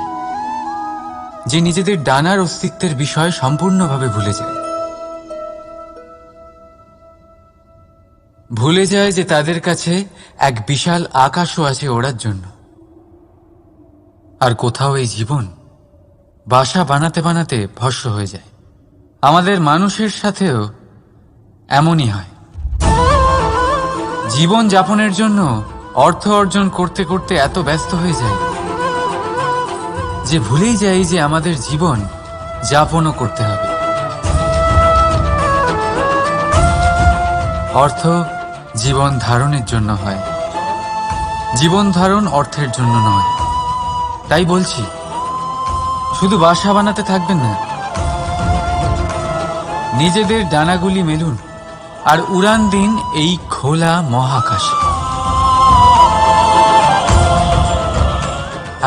যে নিজেদের ডানার অস্তিত্বের বিষয় সম্পূর্ণভাবে ভুলে যায়। ভুলে যায় যে তাদের কাছে এক বিশাল আকাশও আছে ওড়ার জন্য। আর কোথাও এই জীবন বাসা বানাতে বানাতে ভস্ম হয়ে যায়। আমাদের মানুষের সাথেও এমনই হয়। জীবন যাপনের জন্য অর্থ অর্জন করতে করতে এত ব্যস্ত হয়ে যায় যে ভুলেই যাই যে আমাদের জীবন যাপনও করতে হবে। অর্থ জীবন ধারণের জন্য হয়, জীবন ধারণ অর্থের জন্য নয়। তাই বলছি, শুধু বাসা বানাতে থাকবেন না, নিজেদের ডানাগুলি মেলুন আর উড়ান দিন এই খোলা মহাকাশে।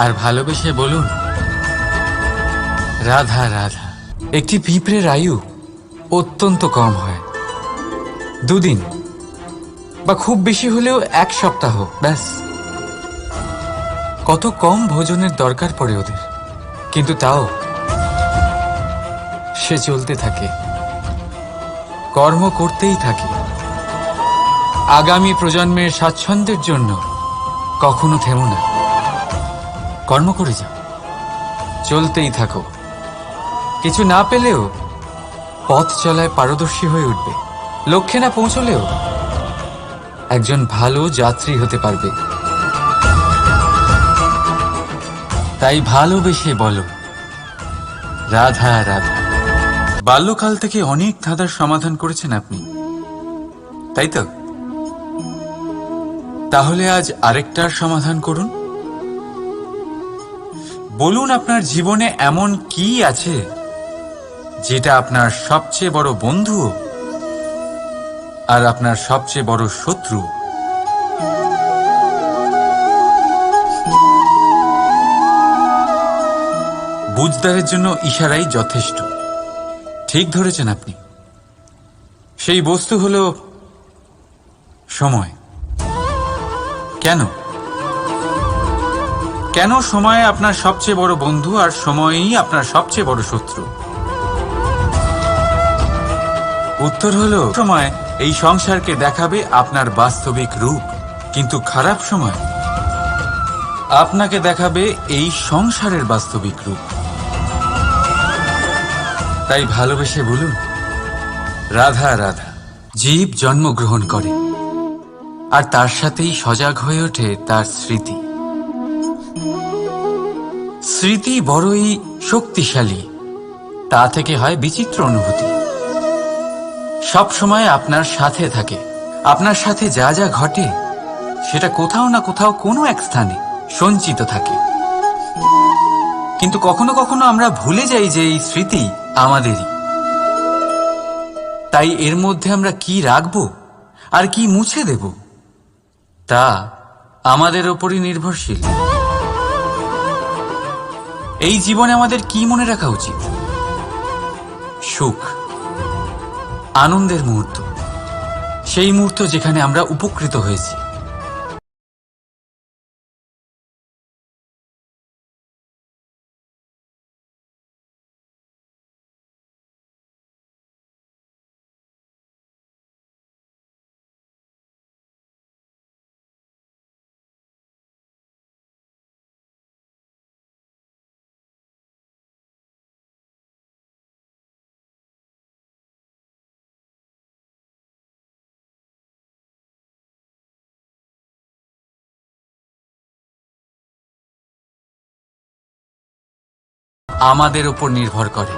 আর ভালোবেসে বলুন, রাধা রাধা। একটি পিঁপড়ের আয়ু অত্যন্ত কম হয়, 2 দিন বা খুব বেশি হলেও 1 সপ্তাহ, ব্যাস। কত কম ভোজনের দরকার পড়ে ওদের, কিন্তু তাও সে চলতে থাকে, কর্ম করতেই থাকে। আগামী প্রজন্মের স্বাচ্ছন্দ্যের জন্য কখনো থেমো না, কর্ম করে যাও, চলতেই থাকো। কিছু না পেলেও পথ চলায় পারদর্শী হয়ে উঠবে। লক্ষ্যে না পৌঁছলেও একজন ভালো যাত্রী হতে পারবে। তাই ভালোবেসে বলো, রাধা রাধা। বাল্যকাল থেকে অনেক ধাঁধার সমাধান করেছেন আপনি, তাই তো? তাহলে আজ আরেকটার সমাধান করুন। বলুন, আপনার জীবনে এমন কি আছে যেটা আপনার সবচেয়ে বড় বন্ধু আর আপনার সবচেয়ে বড় শত্রু? বুঝদারের জন্য ইশারাই যথেষ্ট। ঠিক ধরেছেন আপনি। সেই বস্তু হলো সময়। কেন কেন সময় আপনার সবচেয়ে বড় বন্ধু আর সময়ই আপনার সবচেয়ে বড় শত্রু? উত্তর হলো, সময় এই সংসারকে দেখাবে আপনার বাস্তবিক রূপ, কিন্তু খারাপ সময় আপনাকে দেখাবে এই সংসারের বাস্তবিক রূপ। তাই ভালোবেসে বলুন, রাধা রাধা। জীব জন্মগ্রহণ করে আর তার সাথেই সজাগ হয়ে ওঠে তার স্মৃতি। স্মৃতি বড়ই শক্তিশালী, তা থেকে হয় বিচিত্র অনুভূতি। সব সময় আপনার সাথে থাকে। আপনার সাথে যা যা ঘটে সেটা কোথাও না কোথাও কোনো এক স্থানে সঞ্চিত থাকে। কিন্তু কখনো কখনো আমরা ভুলে যাই যে এই স্মৃতি আমাদেরই। তাই এর মধ্যে আমরা কি রাখবো আর কি মুছে দেব তা আমাদের ওপরই নির্ভরশীল। এই জীবনে আমাদের কি মনে রাখা উচিত? সুখ, আনন্দের মুহূর্ত, সেই মুহূর্ত যেখানে আমরা উপকৃত হয়েছি। আমাদের ওপর নির্ভর করে।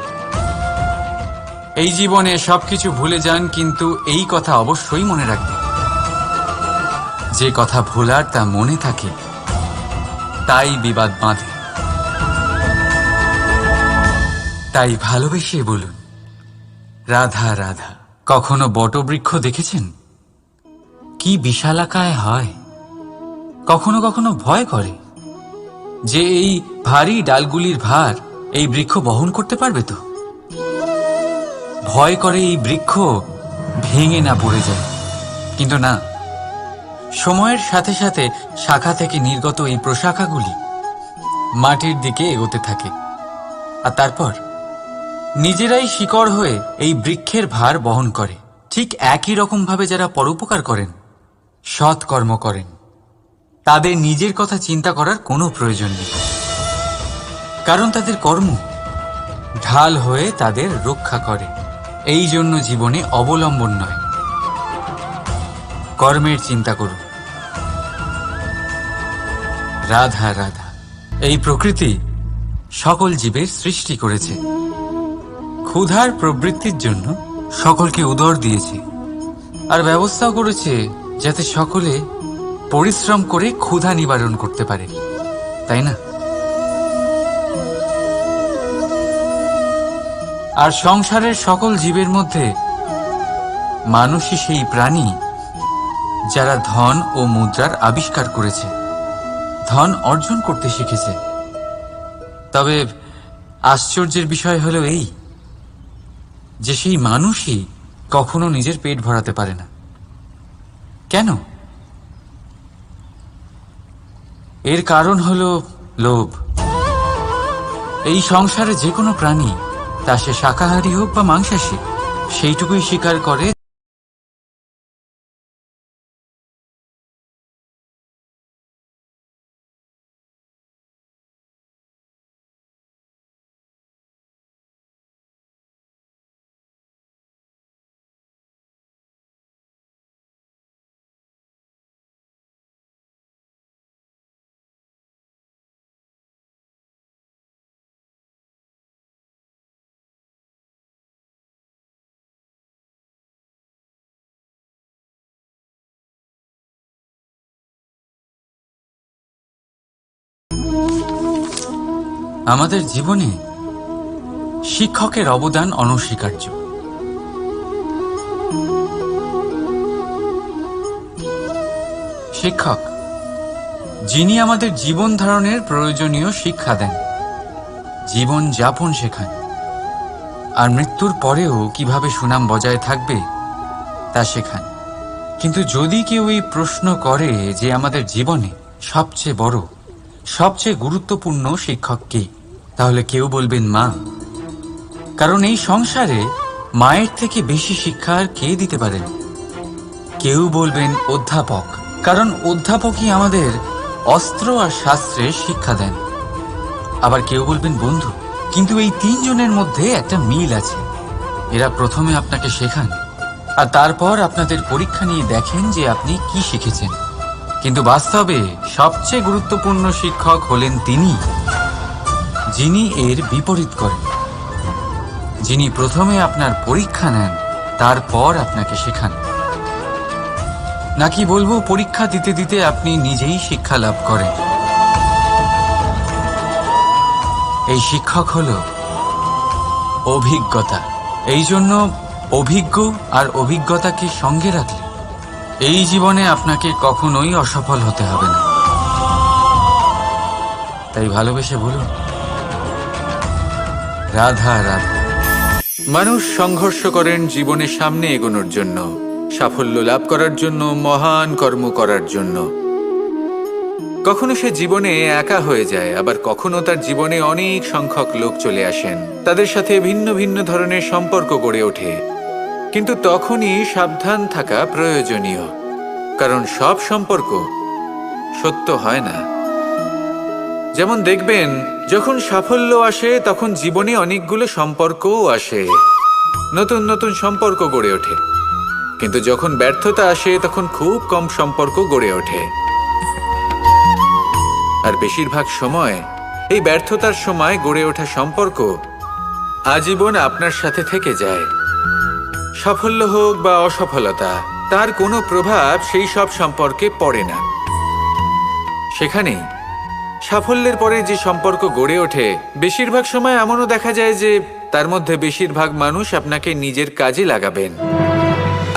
এই জীবনে সবকিছু ভুলে যান, কিন্তু এই কথা অবশ্যই মনে রাখবেন, যে কথা ভোলার তা মনে থাকে তাই বিবাদ বাঁধে। তাই ভালোবেসে বলুন রাধা রাধা। কখনো বটবৃক্ষ দেখেছেন? কি বিশালাকায় হয়। কখনো কখনো ভয় করে যে এই ভারী ডালগুলির ভার এই বৃক্ষ বহন করতে পারবে তো। ভয় করে এই বৃক্ষ ভেঙে না পড়ে যায়। কিন্তু না, সময়ের সাথে সাথে শাখা থেকে নির্গত এই প্রশাখাগুলি মাটির দিকে এগোতে থাকে, আর তারপর নিজেরাই শিকড় হয়ে এই বৃক্ষের ভার বহন করে। ঠিক একই রকম ভাবে যারা পরোপকার করেন, সৎ কর্ম করেন, তাদের নিজের কথা চিন্তা করার কোনো প্রয়োজন নেই, কারণ তাদের কর্ম ঢাল হয়ে তাদের রক্ষা করে। এই জন্য জীবনে অবলম্বন নয়, কর্মের চিন্তা করুন। রাধা রাধা। এই প্রকৃতি সকল জীবের সৃষ্টি করেছে, ক্ষুধার প্রবৃত্তির জন্য সকলকে উদর দিয়েছে, আর ব্যবস্থাও করেছে যাতে সকলে পরিশ্রম করে ক্ষুধা নিবারণ করতে পারে, তাই না? আর সংসারের সকল জীবের মধ্যে মানুষই সেই প্রাণী যারা ধন ও মুদ্রার আবিষ্কার করেছে, ধন অর্জন করতে শিখেছে। তবে আশ্চর্যের বিষয় হলো এই যে সেই মানুষই কখনো নিজের পেট ভরাতে পারে না। কেন? এর কারণ হলো লোভ। এই সংসারে যে কোনো প্রাণী, তা সে শাকাহারী হোক বা মাংসাশী, সেইটুকুই স্বীকার করে আমাদের জীবনে শিক্ষকের অবদান অনস্বীকার্য। শিক্ষক যিনি আমাদের জীবন ধারণের প্রয়োজনীয় শিক্ষা দেন, জীবন যাপন শেখান, আর মৃত্যুর পরেও কিভাবে সুনাম বজায় থাকবে তা শেখান। কিন্তু যদি কেউ এই প্রশ্ন করে যে আমাদের জীবনে সবচেয়ে বড়, সবচেয়ে গুরুত্বপূর্ণ শিক্ষক কে, তাহলে কেউ বলবেন মা। কারণ এই সংসারে মায়ের থেকে বেশি শিক্ষা আর কে দিতে পারেন। কেউ বলবেন অধ্যাপক, কারণ অধ্যাপকই আমাদের অস্ত্র আর শাস্ত্রের শিক্ষা দেন। আবার কেউ বলবেন বন্ধু। কিন্তু এই তিনজনের মধ্যে একটা মিল আছে। এরা প্রথমে আপনাকে শেখান, আর তারপর আপনাদের পরীক্ষা নিয়ে দেখেন যে আপনি কি শিখেছেন। কিন্তু বাস্তবে সবচেয়ে গুরুত্বপূর্ণ শিক্ষক হলেন তিনি, যিনি এর বিপরীত করেন, যিনি প্রথমে আপনার পরীক্ষা নেন, তারপর আপনাকে শেখান। নাকি বলবো পরীক্ষা দিতে দিতে আপনি নিজেই শিক্ষা লাভ করেন। এই শিক্ষক হল অভিজ্ঞতা। এই জন্য অভিজ্ঞ আর অভিজ্ঞতাকে সঙ্গে রাখলে এই জীবনে আপনাকে কখনোই অসফল হতে হবে না। তাই ভালোবেসে বলুন, রাধা রাধা। মানুষ সংঘর্ষ করেন জীবনে সামনে এগোনোর জন্য, সাফল্য লাভ করার জন্য, মহান কর্ম করার জন্য। কখনো সে জীবনে একা হয়ে যায়, আবার কখনো তার জীবনে অনেক সংখ্যক লোক চলে আসেন, তাদের সাথে ভিন্ন ভিন্ন ধরনের সম্পর্ক গড়ে ওঠে। কিন্তু তখনই সাবধান থাকা প্রয়োজনীয়, কারণ সব সম্পর্ক সত্য হয় না। যেমন দেখবেন, যখন সাফল্য আসে তখন জীবনে অনেকগুলো সম্পর্কও আসে, নতুন নতুন সম্পর্ক গড়ে ওঠে। কিন্তু যখন ব্যর্থতা আসে তখন খুব কম সম্পর্ক গড়ে ওঠে। আর বেশিরভাগ সময় এই ব্যর্থতার সময় গড়ে ওঠা সম্পর্ক আজীবন আপনার সাথে থেকে যায়। সাফল্য হোক বা অসফলতা, তার কোনো প্রভাব সেই সব সম্পর্কে পড়ে না। সেখানেই সাফল্যের পরে যে সম্পর্ক গড়ে ওঠে, বেশিরভাগ সময় এমনও দেখা যায় যে তার মধ্যে বেশিরভাগ মানুষ আপনাকে নিজের কাজে লাগাবেন,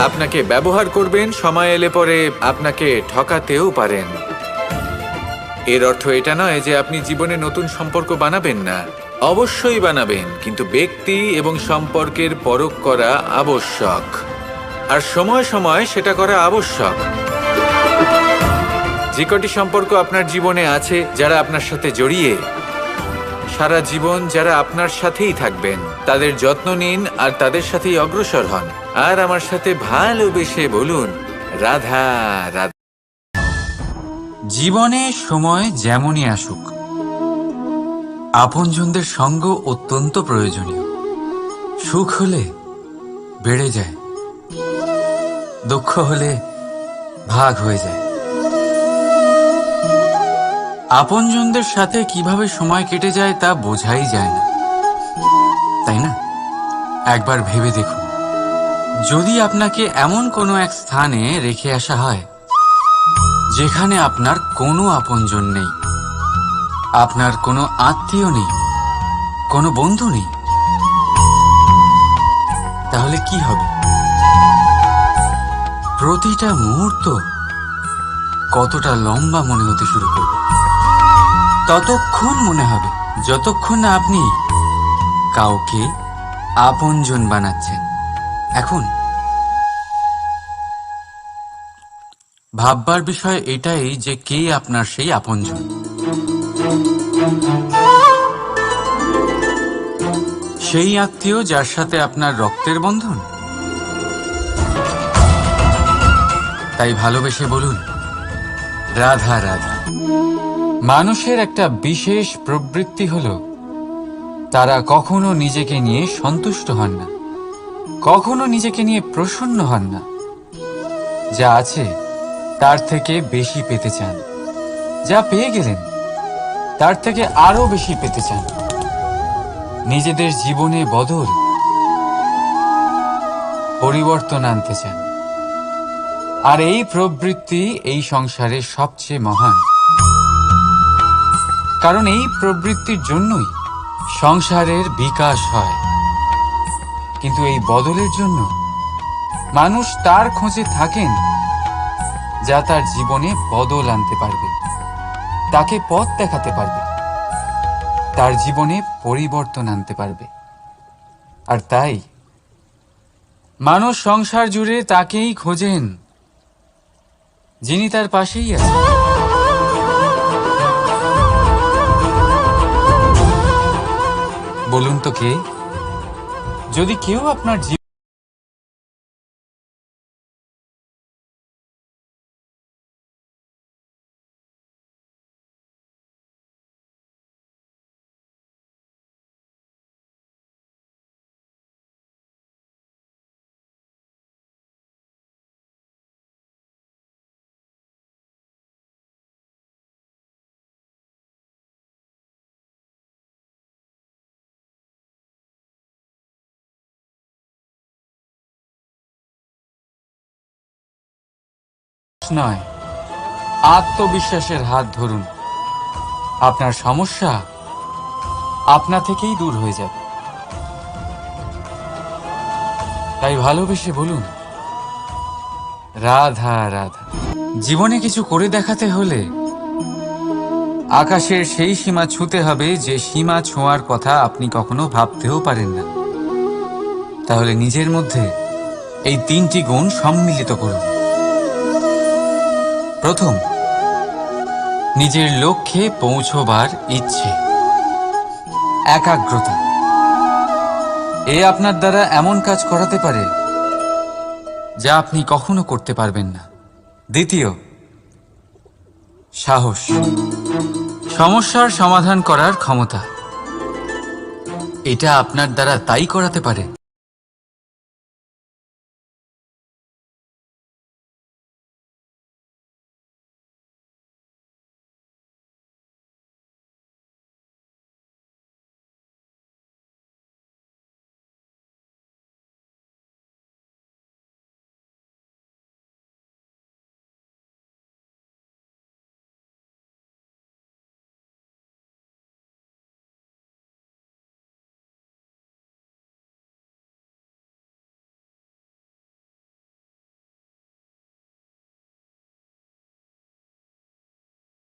আপনাকে ব্যবহার করবেন, সময় এলে পরে আপনাকে ঠকাতেও পারেন। এর অর্থ এটা নয় যে আপনি জীবনে নতুন সম্পর্ক বানাবেন না, অবশ্যই বানাবেন, কিন্তু ব্যক্তি এবং সম্পর্কের পরখ করা আবশ্যক, আর সময় সময় সেটা করা আবশ্যক। যে কটি সম্পর্ক আপনার জীবনে আছে, যারা আপনার সাথে জড়িয়ে সারা জীবন, যারা আপনার সাথেই থাকবেন, তাদের যত্ন নিন আর তাদের সাথেই অগ্রসর হন। আর আমার সাথে ভালোবেসে বলুন, রাধা রাধা। জীবনে সময় যেমনই আসুক, আপনজনদের সঙ্গ অত্যন্ত প্রয়োজনীয়। সুখ হলে বেড়ে যায়, দুঃখ হলে ভাগ হয়ে যায়। আপনজনদের সাথে কিভাবে সময় কেটে যায় তা বোঝাই যায় না, তাই না? একবার ভেবে দেখুন, যদি আপনাকে এমন কোনো এক স্থানে রেখে আসা হয় যেখানে আপনার কোনো আপনজন নেই, আপনার কোনো আত্মীয় নেই, কোনো বন্ধু নেই, তাহলে কি হবে? প্রতিটা মুহূর্ত কতটা লম্বা মনে হতে শুরু করবে। ততক্ষণ মনে হবে যতক্ষণ না আপনি কাউকে আপনজন বানাচ্ছেন। এখন ভাববার বিষয় এটাই যে কে আপনার সেই আপনজন। সেই আত্মীয় যার সাথে আপনার রক্তের বন্ধন। তাই ভালোবেসে বলুন, রাধা রাধা। মানুষের একটা বিশেষ প্রবৃত্তি হলো, তারা কখনো নিজেকে নিয়ে সন্তুষ্ট হন না, কখনো নিজেকে নিয়ে প্রসন্ন হন না। যা আছে তার থেকে বেশি পেতে চান, যা পেয়ে গেলেন তার থেকে আরো বেশি পেতে চান। নিজেদের জীবনে বদল, পরিবর্তন আনতে চান। আর এই প্রবৃত্তি এই সংসারে সবচেয়ে মহান, কারণ এই প্রবৃত্তির জন্যই সংসারের বিকাশ হয়। কিন্তু এই বদলের জন্য মানুষ তার খোঁজে থাকেন যা তার জীবনে বদল আনতে পারবে, তাকে পথ দেখাতে পারবে, তার জীবনে পরিবর্তন আনতে পারবে। আর তাই মানুষ সংসার জুড়ে তাকেই খোঁজেন যিনি তার পাশেই আছেন। বলুন তো কে? যদি কেউ আপনার নয়, আত্মবিশ্বাসের হাত ধরুন। আপনার সমস্যা আপনা থেকেই দূর হয়ে যাবে। তাই ভালোবেসে বলুন, রাধা রাধা। জীবনে কিছু করে দেখাতে হলে আকাশের সেই সীমা ছুঁতে হবে যে সীমা ছোঁয়ার কথা আপনি কখনো ভাবতেও পারেন না। তাহলে নিজের মধ্যে এই 3টি গুণ সম্মিলিত করুন। প্রথম, নিজের লক্ষ্যে পৌঁছবার ইচ্ছে, একাগ্রতা। এ আপনার দ্বারা এমন কাজ করাতে পারে যা আপনি কখনো করতে পারবেন না। দ্বিতীয়, সাহস, সমস্যার সমাধান করার ক্ষমতা। এটা আপনার দ্বারা তাই করাতে পারে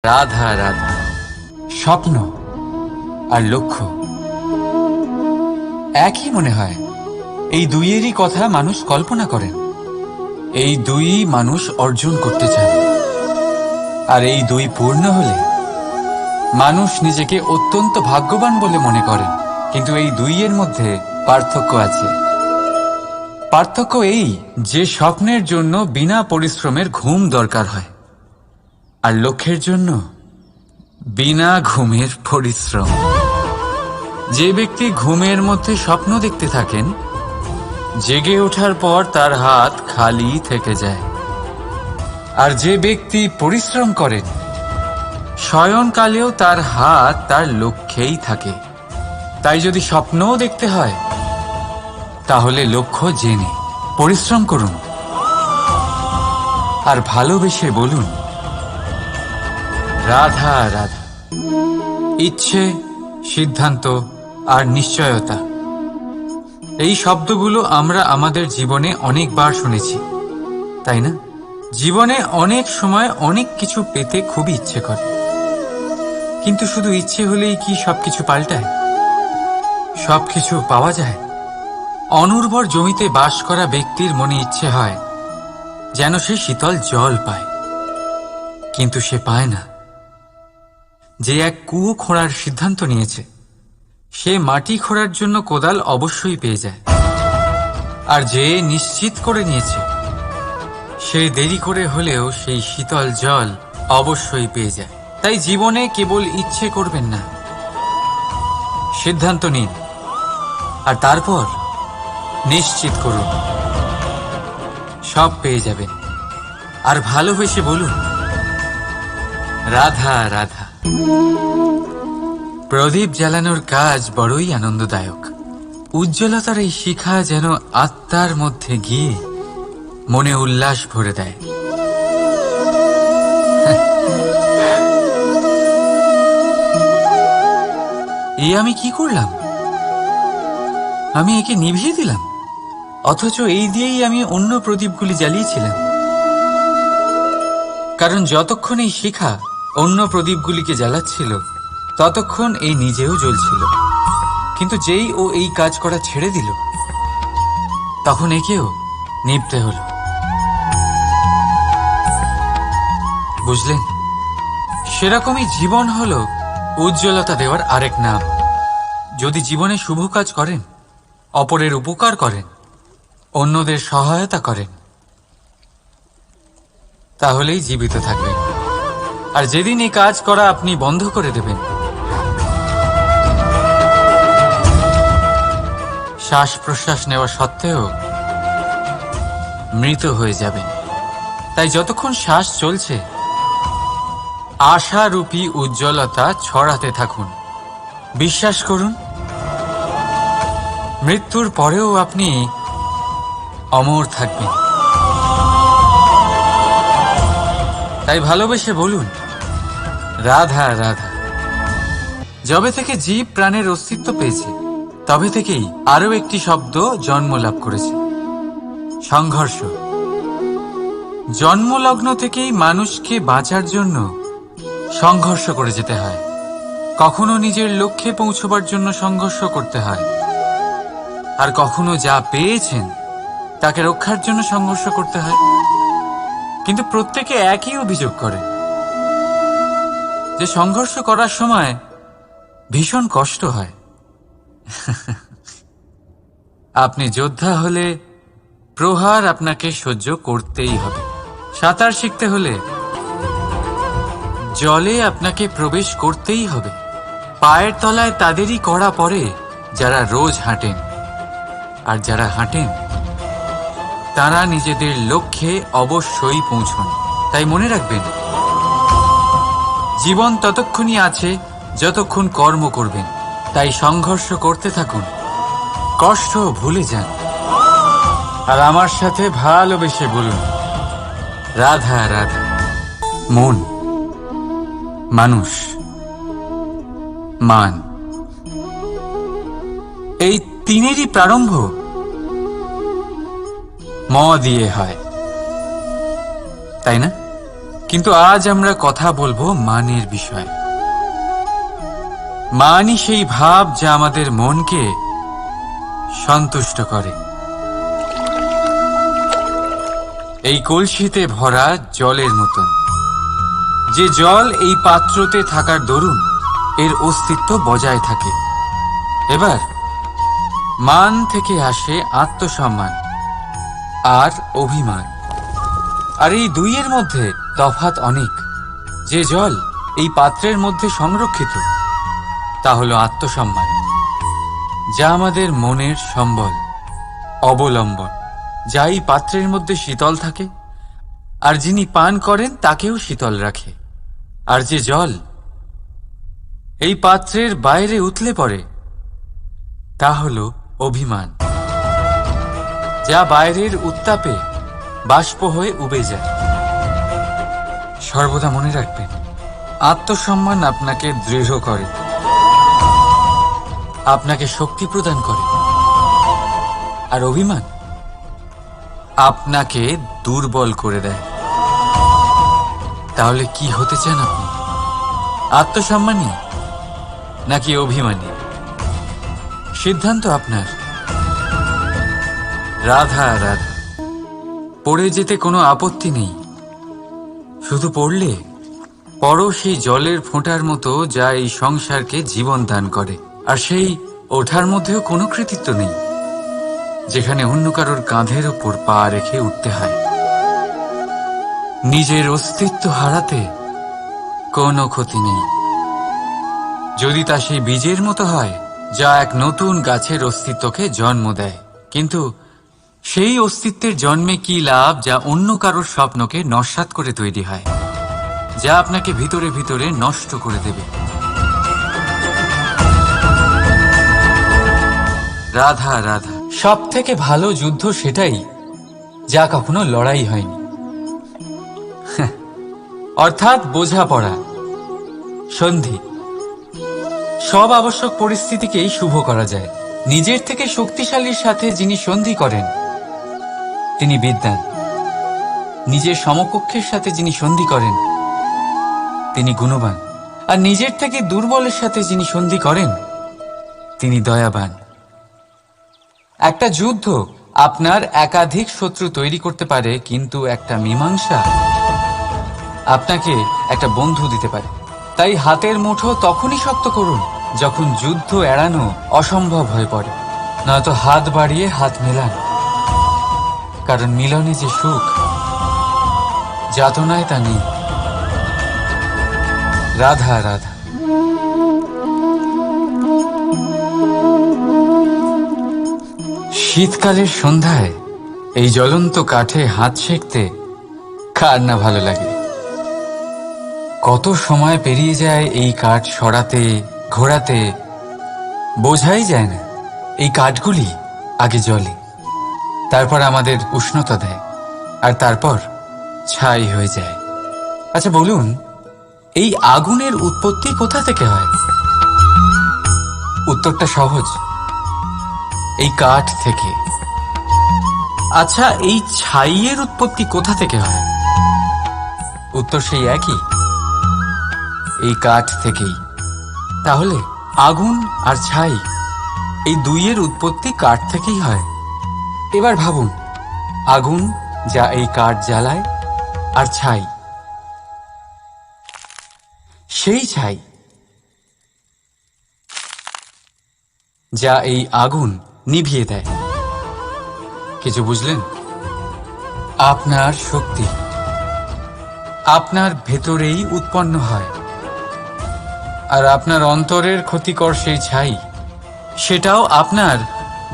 রাধা রাধা। স্বপ্ন আর লক্ষ্য একই মনে হয়। এই দুইয়েরই কথা মানুষ কল্পনা করেন। এই দুই মানুষ অর্জন করতে চান। আর এই দুই পূর্ণ হলে মানুষ নিজেকে অত্যন্ত ভাগ্যবান বলে মনে করেন। কিন্তু এই দুইয়ের মধ্যে পার্থক্য আছে। পার্থক্য এই যে স্বপ্নের জন্য বিনা পরিশ্রমের ঘুম দরকার হয়, আর লক্ষ্যের জন্য বিনা ঘুমের পরিশ্রম। যে ব্যক্তি ঘুমের মধ্যে স্বপ্ন দেখতে থাকেন, জেগে ওঠার পর তার হাত খালি থেকে যায়। আর যে ব্যক্তি পরিশ্রম করেন, শয়নকালেও তার হাত তার লক্ষ্যেই থাকে। তাই যদি স্বপ্নও দেখতে হয়, তাহলে লক্ষ্য জেনে পরিশ্রম করুন আর ভালোবেসে বলুন, রাধা রাধা। ইচ্ছে, সিদ্ধান্ত আর নিশ্চয়তা, এই শব্দগুলো আমরা আমাদের জীবনে অনেকবার শুনেছি, তাই না? জীবনে অনেক সময় অনেক কিছু পেতে খুবই ইচ্ছে করে, কিন্তু শুধু ইচ্ছে হলেই কি সবকিছু পাল্টায়? সবকিছু পাওয়া যায়? অনুর্বর জমিতে বাস করা ব্যক্তির মনে ইচ্ছে হয় যেন সে শীতল জল পায়, কিন্তু সে পায় না। যে এক কুয়ো খোঁড়ার সিদ্ধান্ত নিয়েছে, সে মাটি খোঁড়ার জন্য কোদাল অবশ্যই পেয়ে যায়। আর যে নিশ্চিত করে নিয়েছে, সে দেরি করে হলেও সেই শীতল জল অবশ্যই পেয়ে যায়। তাই জীবনে কেবল ইচ্ছে করবেন না, সিদ্ধান্ত নিন আর তারপর নিশ্চিত করুন, সব পেয়ে যাবেন। আর ভালোবেসে বলুন, রাধা রাধা। প্রদীপ জ্বালানোর কাজ বড়ই আনন্দদায়ক। উজ্জ্বলতার এই শিখা যেন আত্মার মধ্যে গিয়ে মনে উল্লাস ভরে দেয়। আমি কি করলাম? আমি একে নিভিয়ে দিলাম, অথচ এই দিয়েই আমি অন্য প্রদীপগুলি জ্বালিয়েছিলাম। কারণ যতক্ষণ এই শিখা অন্য প্রদীপগুলিকে জ্বালাচ্ছিল, ততক্ষণ এই নিজেও জ্বলছিল। কিন্তু যেই ও এই কাজ করা ছেড়ে দিল, তখন একেও নিভতে হলো। বুঝলেন? সেরকমই জীবন হলো উজ্জ্বলতা দেওয়ার আরেক নাম। যদি জীবনে শুভ কাজ করেন, অপরের উপকার করেন, অন্যদের সহায়তা করেন, তাহলেই জীবিত থাকবেন। আর যেদিন এই কাজ করা আপনি বন্ধ করে দেবেন, শ্বাস প্রশ্বাস নেওয়া সত্ত্বেও মৃত হয়ে যাবেন। তাই যতক্ষণ শ্বাস চলছে, আশারূপী উজ্জ্বলতা ছড়াতে থাকুন। বিশ্বাস করুন, মৃত্যুর পরেও আপনি অমর থাকবেন। তাই ভালোবেসে বলুন, রাধা রাধা। যবে থেকে জীব প্রাণের অস্তিত্ব পেয়েছে তবে থেকেই আরো একটি শব্দ জন্ম লাভ করেছে, সংঘর্ষ। জন্মলগ্ন থেকেই মানুষকে বাঁচার জন্য সংঘর্ষ করে যেতে হয়। কখনো নিজের লক্ষ্যে পৌঁছবার জন্য সংঘর্ষ করতে হয়, আর কখনো যা পেয়েছেন তাকে রক্ষার জন্য সংঘর্ষ করতে হয়। কিন্তু প্রত্যেকে একই অভিযোগ করে যে সংঘর্ষ করার সময় ভীষণ কষ্ট হয়। আপনি যোদ্ধা হলে প্রহার আপনাকে সহ্য করতেই হবে। সাঁতার শিখতে হলে জলে আপনাকে প্রবেশ করতেই হবে। পায়ের তলায় তাদেরই কড়া পড়ে যারা রোজ হাঁটেন, আর যারা হাঁটেন তারা নিজেদের লক্ষ্যে অবশ্যই পৌঁছন। তাই মনে রাখবেন, জীবন ততক্ষণই আছে যতক্ষণ কর্ম করবেন। তাই সংঘর্ষ করতে থাকুন, কষ্ট ভুলে যান, আর আমার সাথে ভালোবেসে বলুন, রাধা রাধা। মন, মানুষ, মান, এই তিনেরই প্রারম্ভ ম দিয়ে হয়, তাই না? কিন্তু আজ আমরা কথা বলবো মানের বিষয়ে। মানই সেই ভাব যা আমাদের মনকে সন্তুষ্ট করে। এই কলসিতে ভরা জলের মতন, যে জল এই পাত্রতে থাকার দরুন এর অস্তিত্ব বজায় থাকে। এবার মান থেকে আসে আত্মসম্মান আর অভিমান, আর এই দুইয়ের মধ্যে তফাৎ অনেক। যে জল এই পাত্রের মধ্যে সংরক্ষিত তা হলো আত্মসম্মান, যা আমাদের মনের সম্বল, অবলম্বন, যা এই পাত্রের মধ্যে শীতল থাকে আর যিনি পান করেন তাকেও শীতল রাখে। আর যে জল এই পাত্রের বাইরে উতলে পড়ে তা হলো অভিমান, যা বাইরের উত্তাপে বাষ্প হয়ে উবে যায়। সর্বদা মনে রাখবেন, আত্মসম্মান আপনাকে দৃঢ় করে, আপনাকে শক্তি প্রদান করে, আর অভিমান আপনাকে দুর্বল করে দেয়। তাহলে কি হতে চান আপনি? আত্মসম্মানী নাকি অভিমানী? সিদ্ধান্ত আপনার। রাধা রাধা। পড়ে যেতে কোনো আপত্তি নেই, শুধু পড়লে পড়ো সেই জলের ফোঁটার মতো যা এই সংসারকে জীবন দান করে। আর সেই ওঠার মধ্যেও কোনো কৃতিত্ব নেই, যেখানে অন্য কারোর কাঁধের ওপর পা রেখে উঠতে হয়। নিজের অস্তিত্ব হারাতে কোনো ক্ষতি নেই, যদি তা সেই বীজের মতো হয় যা এক নতুন গাছের অস্তিত্বকে জন্ম দেয়। কিন্তু সেই অস্তিত্বের জন্মে কি লাভ যা অন্য কারোর স্বপ্নকে নস্যাৎ করে তৈরি হয়, যা আপনাকে ভিতরে ভিতরে নষ্ট করে দেবে। রাধা রাধা। সব থেকে ভালো যুদ্ধ সেটাই যা কখনো লড়াই হয়নি, অর্থাৎ বোঝাপড়া, সন্ধি। সব আবশ্যক পরিস্থিতিকেই শুভ করা যায়। নিজের থেকে শক্তিশালীর সাথে যিনি সন্ধি করেন তিনি বিদ্বান। নিজের সমকক্ষের সাথে যিনি সন্ধি করেন তিনি গুণবান। আর নিজের থেকে দুর্বলের সাথে যিনি সন্ধি করেন তিনি দয়াবান। একটা যুদ্ধ আপনার একাধিক শত্রু তৈরি করতে পারে, কিন্তু একটা মীমাংসা আপনাকে একটা বন্ধু দিতে পারে। তাই হাতের মুঠো তখনই শক্ত করুন যখন যুদ্ধ এড়ানো অসম্ভব হয়ে পড়ে, নয়তো হাত বাড়িয়ে হাত মেলান, কারণ মিলনে যে সুখ, যাতনায় তা নেই। রাধা রাধা। শীতকালের সন্ধ্যায় এই জ্বলন্ত কাঠে হাত সেঁকতে কার না ভালো লাগে। কত সময় পেরিয়ে যায় এই কাঠ সরাতে, ঘোরাতে, বোঝাই যায় না। এই কাঠগুলি আগে জ্বলে, তারপর আমাদের উষ্ণতা দেয়, আর তারপর ছাই হয়ে যায়। আচ্ছা বলুন, এই আগুনের উৎপত্তি কোথা থেকে হয়? উত্তরটা সহজ, এই কাঠ থেকে। আচ্ছা, এই ছাইয়ের উৎপত্তি কোথা থেকে হয়? উত্তর সেই একই, এই কাঠ থেকেই। তাহলে আগুন আর ছাই, এই দুইয়ের উৎপত্তি কাঠ থেকেই হয়। এবার ভাবুন, আগুন যা এই কাঠ জ্বালায়, আর ছাই সেই ছাই যা এই আগুন নিভিয়ে দেয়। কিছু বুঝলেন? আপনার শক্তি আপনার ভেতরেই উৎপন্ন হয়, আর আপনার অন্তরের ক্ষতিকর সেই ছাই, সেটাও আপনার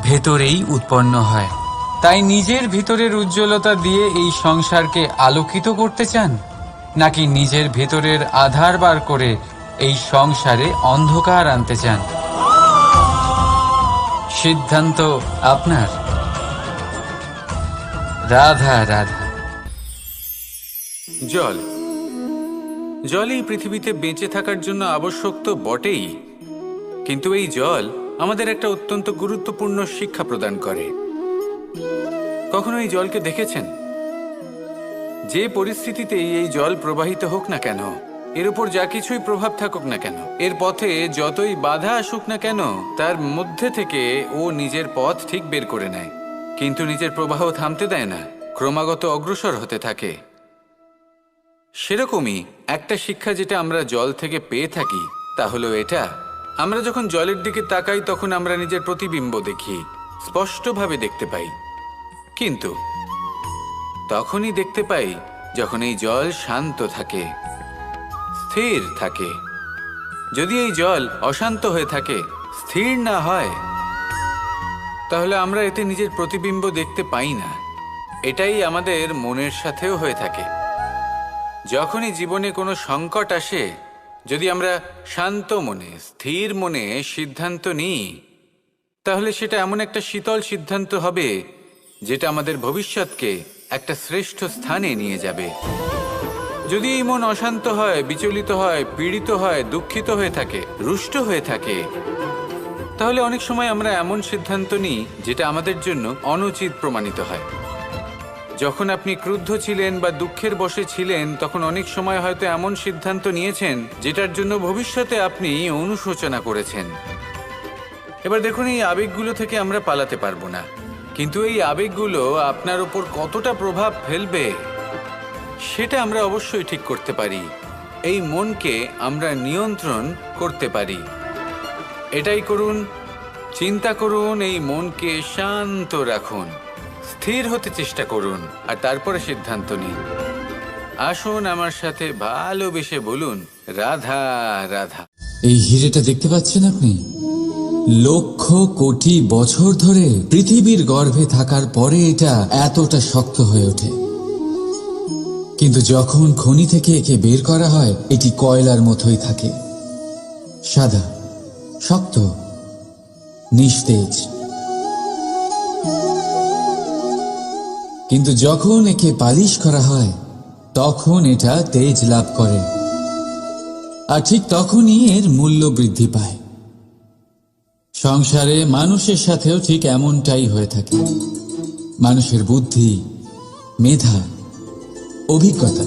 ভেতরেই উৎপন্ন হয়। তাই নিজের ভিতরের উজ্জ্বলতা দিয়ে এই সংসারকে আলোকিত করতে চান, নাকি নিজের ভেতরের আধার বার করে এই সংসারে অন্ধকার আনতে চান? সিদ্ধান্ত আপনার। রাধা রাধা। জল জলই পৃথিবীতে বেঁচে থাকার জন্য আবশ্যক তো বটেই, কিন্তু এই জল আমাদের একটা অত্যন্ত গুরুত্বপূর্ণ শিক্ষা প্রদান করে। কখনো এই জলকে দেখেছেন? যে পরিস্থিতিতেই এই জল প্রবাহিত হোক না কেন, এর উপর যা কিছুই প্রভাব থাকুক না কেন, এর পথে যতই বাধা আসুক না কেন, তার মধ্যে থেকে ও নিজের পথ ঠিক বের করে নেয়, কিন্তু নিজের প্রবাহ থামতে দেয় না, ক্রমাগত অগ্রসর হতে থাকে। সেরকমই একটা শিক্ষা যেটা আমরা জল থেকে পেয়ে থাকি, তা হলো এটা: আমরা যখন জলের দিকে তাকাই তখন আমরা নিজের প্রতিবিম্ব দেখি, স্পষ্টভাবে দেখতে পাই। কিন্তু তখনই দেখতে পাই যখন এই জল শান্ত থাকে, স্থির থাকে। যদি এই জল অশান্ত হয়ে থাকে, স্থির না হয়, তাহলে আমরা এতে নিজের প্রতিবিম্ব দেখতে পাই না। এটাই আমাদের মনের সাথেও হয়ে থাকে। যখনই জীবনে কোনো সংকট আসে, যদি আমরা শান্ত মনে, স্থির মনে সিদ্ধান্ত নিই, তাহলে সেটা এমন একটা শীতল সিদ্ধান্ত হবে যেটা আমাদের ভবিষ্যৎকে একটা শ্রেষ্ঠ স্থানে নিয়ে যাবে। যদি এই মন অশান্ত হয়, বিচলিত হয়, পীড়িত হয়, দুঃখিত হয়ে থাকে, রুষ্ট হয়ে থাকে, তাহলে অনেক সময় আমরা এমন সিদ্ধান্ত নিই যেটা আমাদের জন্য অনুচিত প্রমাণিত হয়। যখন আপনি ক্রুদ্ধ ছিলেন বা দুঃখের বশে ছিলেন, তখন অনেক সময় হয়তো এমন সিদ্ধান্ত নিয়েছেন যেটার জন্য ভবিষ্যতে আপনি অনুশোচনা করেছেন। এবার দেখুন, এই আবেগগুলো থেকে আমরা পালাতে পারবো না, কিন্তু এই আবেগগুলো আপনার উপর কতটা প্রভাব ফেলবে সেটা আমরা অবশ্যই ঠিক করতে পারি। এই মনকে আমরা নিয়ন্ত্রণ করতে পারি। এটাই করুন, চিন্তা করুন, এই মনকে শান্ত রাখুন, স্থির হতে চেষ্টা করুন, আর তারপরে সিদ্ধান্ত নিন। আসুন আমার সাথে ভালোবেসে বলুন, রাধা রাধা। এই হিরেটা দেখতে পাচ্ছেন আপনি? লক্ষ কোটি বছর ধরে পৃথিবীর গর্ভে থাকার পরে এটা এতটা শক্ত হয়ে ওঠে, কিন্তু যখন খনি থেকে একে বের করা হয়, এটি কয়লার মতোই থাকে, সাদা, শক্ত, নিস্তেজ। কিন্তু যখন একে পালিশ করা হয়, তখন এটা তেজ লাভ করে, আর ঠিক তখনই এর মূল্য বৃদ্ধি পায়। সংসারে মানুষের সাথেও ঠিক এমনটাই হয়ে থাকে। মানুষের বুদ্ধি, মেধা, অভিজ্ঞতা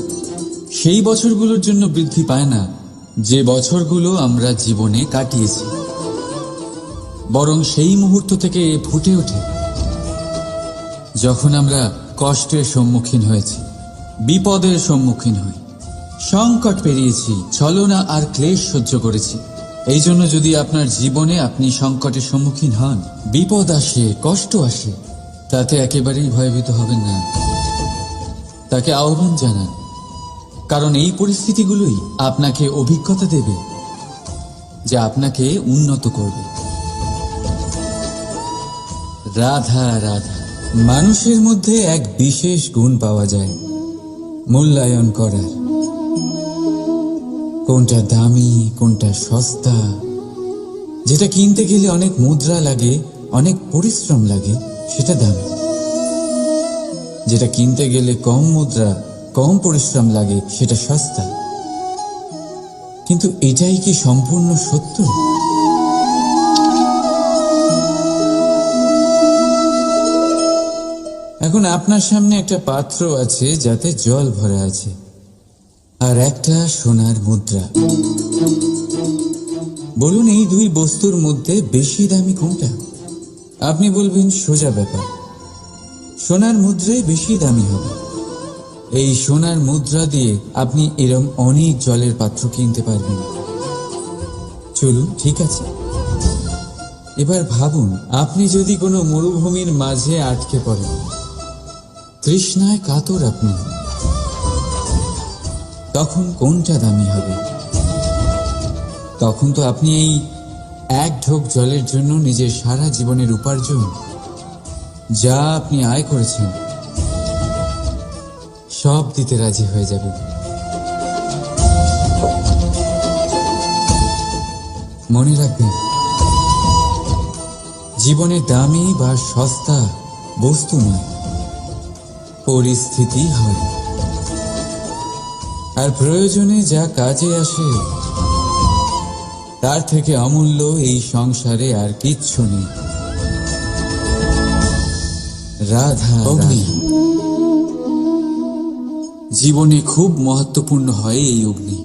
সেই বছরগুলোর জন্য বৃদ্ধি পায় না যে বছরগুলো আমরা জীবনে কাটিয়েছি, বরং সেই মুহূর্ত থেকে ফুটে ওঠে যখন আমরা কষ্টের সম্মুখীন হয়েছি, বিপদের সম্মুখীন হই, সংকট পেরিয়েছি, ছলনা আর ক্লেশ সহ্য করেছি। এই জন্য যদি আপনার জীবনে আপনি সংকটের সম্মুখীন হন, বিপদ আসে, কষ্ট আসে, তাতে একেবারেই ভয়ভীত হবেন না। তাকে আহ্বান জানান, কারণ এই পরিস্থিতিগুলোই আপনাকে অভিজ্ঞতা দেবে, যা আপনাকে উন্নত করবে। রাধা রাধা। মানুষের মধ্যে এক বিশেষ গুণ পাওয়া যায়, মূল্যায়ন করার। কোনটা দামি, কোনটা সস্তা, যেটা কিনতে গেলে অনেক মুদ্রা লাগে, অনেক পরিশ্রম লাগে, সেটা দামি। যেটা কিনতে গেলে কম মুদ্রা, কম পরিশ্রম লাগে, সেটা সস্তা। কিন্তু এটাই কি সম্পূর্ণ সত্য? এখন আপনার সামনে একটা পাত্র আছে যাতে জল ভরা আছে, আর একটা সোনার মুদ্রা। বলুন এই দুই বস্তুর মধ্যে বেশি দামি কোনটা? আপনি বলবেন সোজা ব্যাপার, সোনার মুদ্রাই বেশি দামি হবে। এই সোনার মুদ্রা দিয়ে আপনি এরম অনেক জলের পাত্র কিনতে পারবেন। চলুন, ঠিক আছে। এবার ভাবুন, আপনি যদি কোনো মরুভূমির মাঝে আটকে পড়েন, তৃষ্ণায় কাতর আপনি, তখন কোনটা দামি হবে? তখন তো আপনি এই এক ঢোক জলের জন্য নিজের সারা জীবনের উপার্জন, যা আপনি আয় করেছেন, সব দিতে রাজি হয়ে যাবেন। মনে রাখবেন, জীবনে দামি বা সস্তা বস্তু নয়, পরিস্থিতি হয়। আর প্রয়োজনে যা কাজে আসে তার থেকে অমূল্য এই সংসারে আর কিচ্ছু নেই। রাধা অগ্নি জীবনে খুব মহত্বপূর্ণ হয়। এই অগ্নি,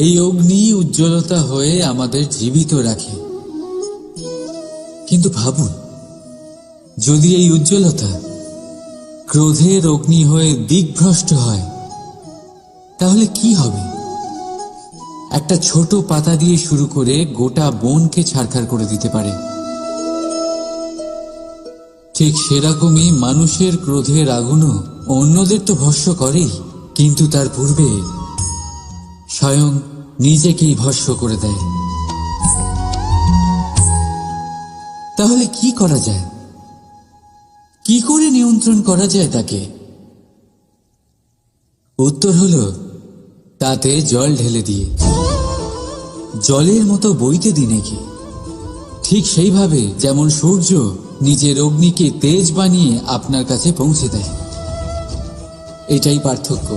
এই অগ্নি উজ্জ্বলতা হয়ে আমাদের জীবিত রাখে। কিন্তু ভাবুন, যদি এই উজ্জ্বলতা ক্রোধের অগ্নি হয়ে দিকভ্রষ্ট হয়, তাহলে কি হবে? একটা ছোট পাতা দিয়ে শুরু করে গোটা বনকে ছারখার করে দিতে পারে। ঠিক সেরকমই মানুষের ক্রোধের আগুনও অন্যদের তো ভস্ম করেই, কিন্তু তার পূর্বে স্বয়ং নিজেকেই ভস্ম করে দেয়। তাহলে কি করা যায়? কি করে নিয়ন্ত্রণ করা যায় তাকে? উত্তর হলো, তাতে জল ঢেলে দিয়ে, জলের মতো বইতে দিন একে। ঠিক সেইভাবে যেমন সূর্য নিজের অগ্নিকে তেজ বানিয়ে আপনার কাছে পৌঁছে দেয়। এটাই পার্থক্য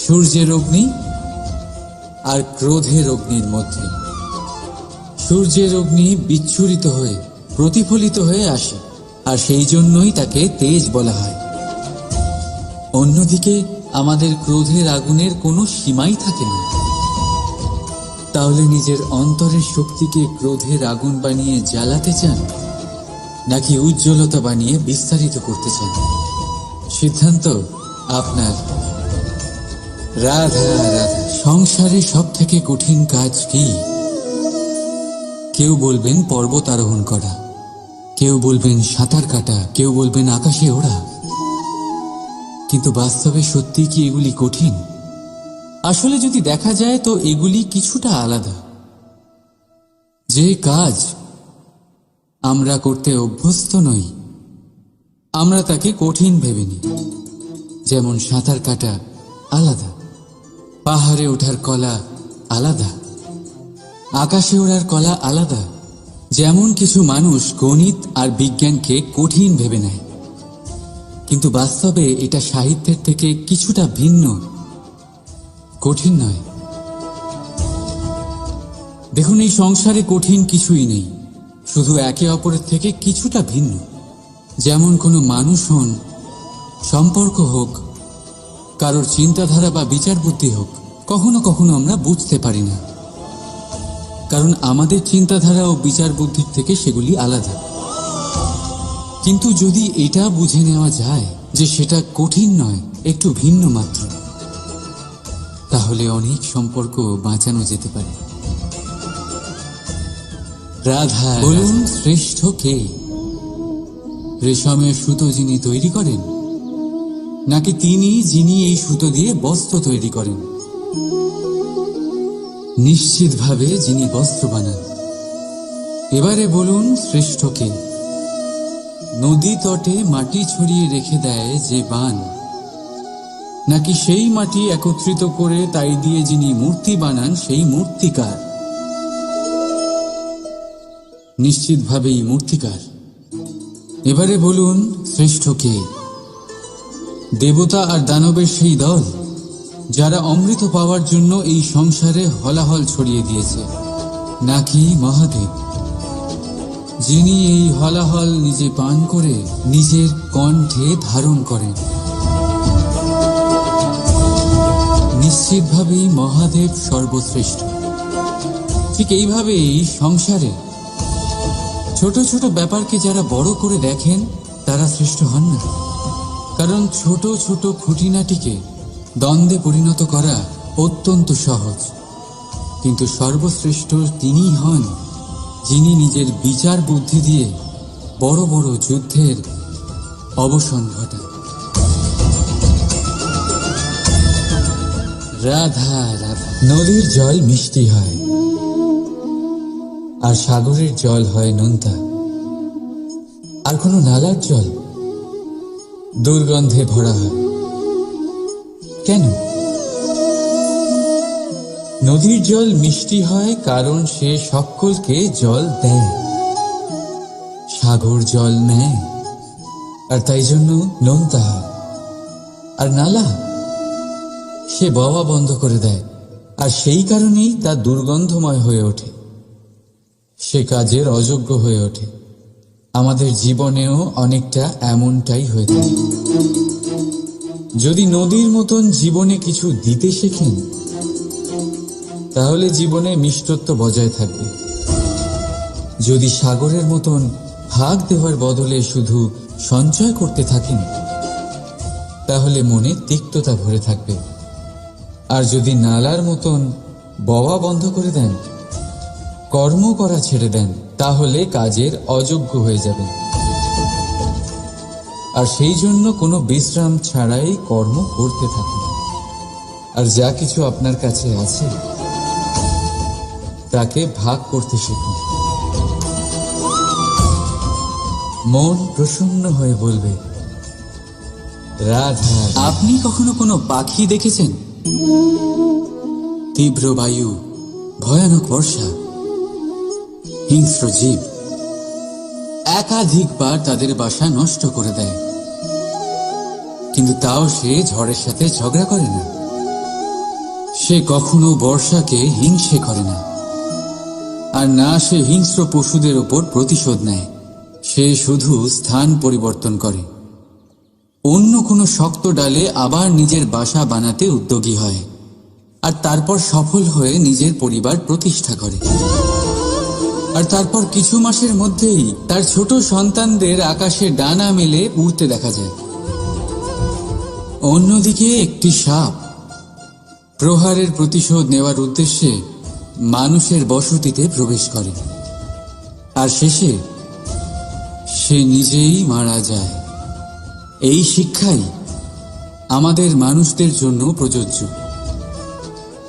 সূর্যের অগ্নি আর ক্রোধের অগ্নির মধ্যে। সূর্যের অগ্নি বিচ্ছুরিত হয়ে প্রতিফলিত হয়ে আসে, আর সেই জন্যই তাকে তেজ বলা হয়। অন্যদিকে আমাদের ক্রোধের আগুনের কোনো সীমাই থাকে না। তাহলে নিজের অন্তরের শক্তিকে ক্রোধের আগুন বানিয়ে জ্বালাতে চান, নাকি উজ্জ্বলতা বানিয়ে বিস্তারিত করতে চান? সিদ্ধান্ত আপনার। রাধা রাধা। সংসারে সব থেকে কঠিন কাজ কি? কেউ বলবেন পর্বত আরোহণ করা, কেউ বলবেন সাঁতার কাটা, কেউ বলবেন আকাশে ওড়া। কিন্তু বাস্তবে সত্যি কি এগুলি কঠিন? আসলে যদি দেখা যায় তো এগুলি কিছুটা আলাদা। যে কাজ আমরা করতে অভ্যস্ত নই, আমরা তাকে কঠিন ভেবে নিই। যেমন সাঁতার কাটা আলাদা, পাহাড়ে ওঠার কলা আলাদা, আকাশে ওড়ার কলা আলাদা। যেমন কিছু মানুষ গণিত আর বিজ্ঞানকে কঠিন ভেবে নেয়, কিন্তু বাস্তবে এটা সাহিত্যের থেকে কিছুটা ভিন্ন, কঠিন নয়। দেখুন, এই সংসারে কঠিন কিছুই নেই, শুধু একে অপরের থেকে কিছুটা ভিন্ন। যেমন কোনো মানুষ হন, সম্পর্ক হোক, কারোর চিন্তাধারা বা বিচার বুদ্ধি হোক, কখনো কখনো আমরা বুঝতে পারি না, কারণ আমাদের চিন্তাধারা ও বিচার বুদ্ধির থেকে সেগুলি আলাদা। কিন্তু যদি এটা বুঝে নেওয়া যায় যে সেটা কঠিন নয়, একটু ভিন্ন মাত্র, তাহলে অনেক সম্পর্ক বাঁচানো যেতে পারে। রাধা বলুন, শ্রেষ্ঠ কে? রেশমের সুতো যিনি তৈরি করেন, নাকি তিনি যিনি এই সুতো দিয়ে বস্ত্র তৈরি করেন? নিশ্চিতভাবে যিনি বস্ত্র বানান। এবারে বলুন, শ্রেষ্ঠ কে? নদী তটে মাটি ছড়িয়ে রেখে দেয় যে বান, নাকি সেই মাটি একত্রিত করে তাই দিয়ে যিনি মূর্তি বানান সেই মূর্তিকার? নিশ্চিতভাবেই মূর্তিকার। এবারে বলুন, শ্রেষ্ঠ কে? দেবতা আর দানবের সেই দল যারা অমৃত পাওয়ার জন্য এই সংসারে হলাহল ছড়িয়ে দিয়েছে, নাকি মহাদেব যিনি এই হলাহল নিজে পান করে নিজের কণ্ঠে ধারণ করেন। নিশ্চিতভাবেই মহাদেব সর্বশ্রেষ্ঠ। ঠিক এইভাবেই সংসারে ছোট ছোট ব্যাপারকে যারা বড় করে দেখেন তারা শ্রেষ্ঠ হন না, কারণ ছোট ছোট খুঁটিনাটিকে দ্বন্দ্বে পরিণত করা অত্যন্ত সহজ। কিন্তু সর্বশ্রেষ্ঠ তিনিই হন যিনি নিজের বিচার বুদ্ধি দিয়ে বড় বড় যুদ্ধের অবসান ঘটান। রাধা রাধা। নদীর জল মিষ্টি হয় আর সাগরের জল হয় নোনতা, আর কোনো নালার জল দুর্গন্ধে ভরা হয়। কেন? নদীর জল মিষ্টি হয় কারণ সে সকলকে জল দেয়, সাগর জল নেয় আর তাই জন্য নোনতা হয়। আর নালা সে বওয়া বন্ধ করে দেয় আর সেই কারণেই তা দুর্গন্ধময় হয়ে ওঠে, সে কাজের অযোগ্য হয়ে ওঠে। আমাদের জীবনেও অনেকটা এমনটাই হয়ে থাকে। যদি নদীর মতন জীবনে কিছু দিতে শেখেন তাহলে জীবনে মিষ্টত্ব বজায় থাকবে। যদি সাগরের মতন ভাগ দেওয়ার বদলে শুধু সঞ্চয় করতে থাকেন তাহলে মনে তিক্ততা ভরে থাকবে। আর যদি নালার মতন বওয়া বন্ধ করে দেন, কর্ম করা ছেড়ে দেন, তাহলে কাজের অযোগ্য হয়ে যাবেন। আর সেই জন্য কোনো বিশ্রাম ছাড়াই কর্ম করতে থাকুন। আর যা কিছু আপনার কাছে আছে তাকে ভাগ করতে শিখুন। মন প্রসন্ন হয়ে বলবে রাধা। আপনি কখনো কোনো পাখি দেখেছেন? তীব্র বায়ু, ভয়ানক বর্ষা, হিংস্র জীব একাধিকবার তাদের বাসা নষ্ট করে দেয়, কিন্তু তাও সে ঝড়ের সাথে ঝগড়া করে না। সে কখনো বর্ষাকে হিংসে করে না, আর না সে হিংস্র পশুদের ওপর প্রতিশোধ নেয়। সে শুধু স্থান পরিবর্তন করে, অন্য কোনো শক্ত ডালে আবার নিজের বাসা বানাতে উদ্যোগী হয়, আর তারপর সফল হয়ে নিজের পরিবার প্রতিষ্ঠা করে। আর তারপর কিছু মাসের মধ্যেই তার ছোট সন্তানদের আকাশে ডানা মেলে উড়তে দেখা যায়। অন্যদিকে একটি সাপ প্রহারের প্রতিশোধ নেওয়ার উদ্দেশ্যে মানুষের বসতিতে প্রবেশ করে, আর শেষে সে নিজেই মারা যায়। এই শিক্ষাই আমাদের মানুষদের জন্য প্রযোজ্য।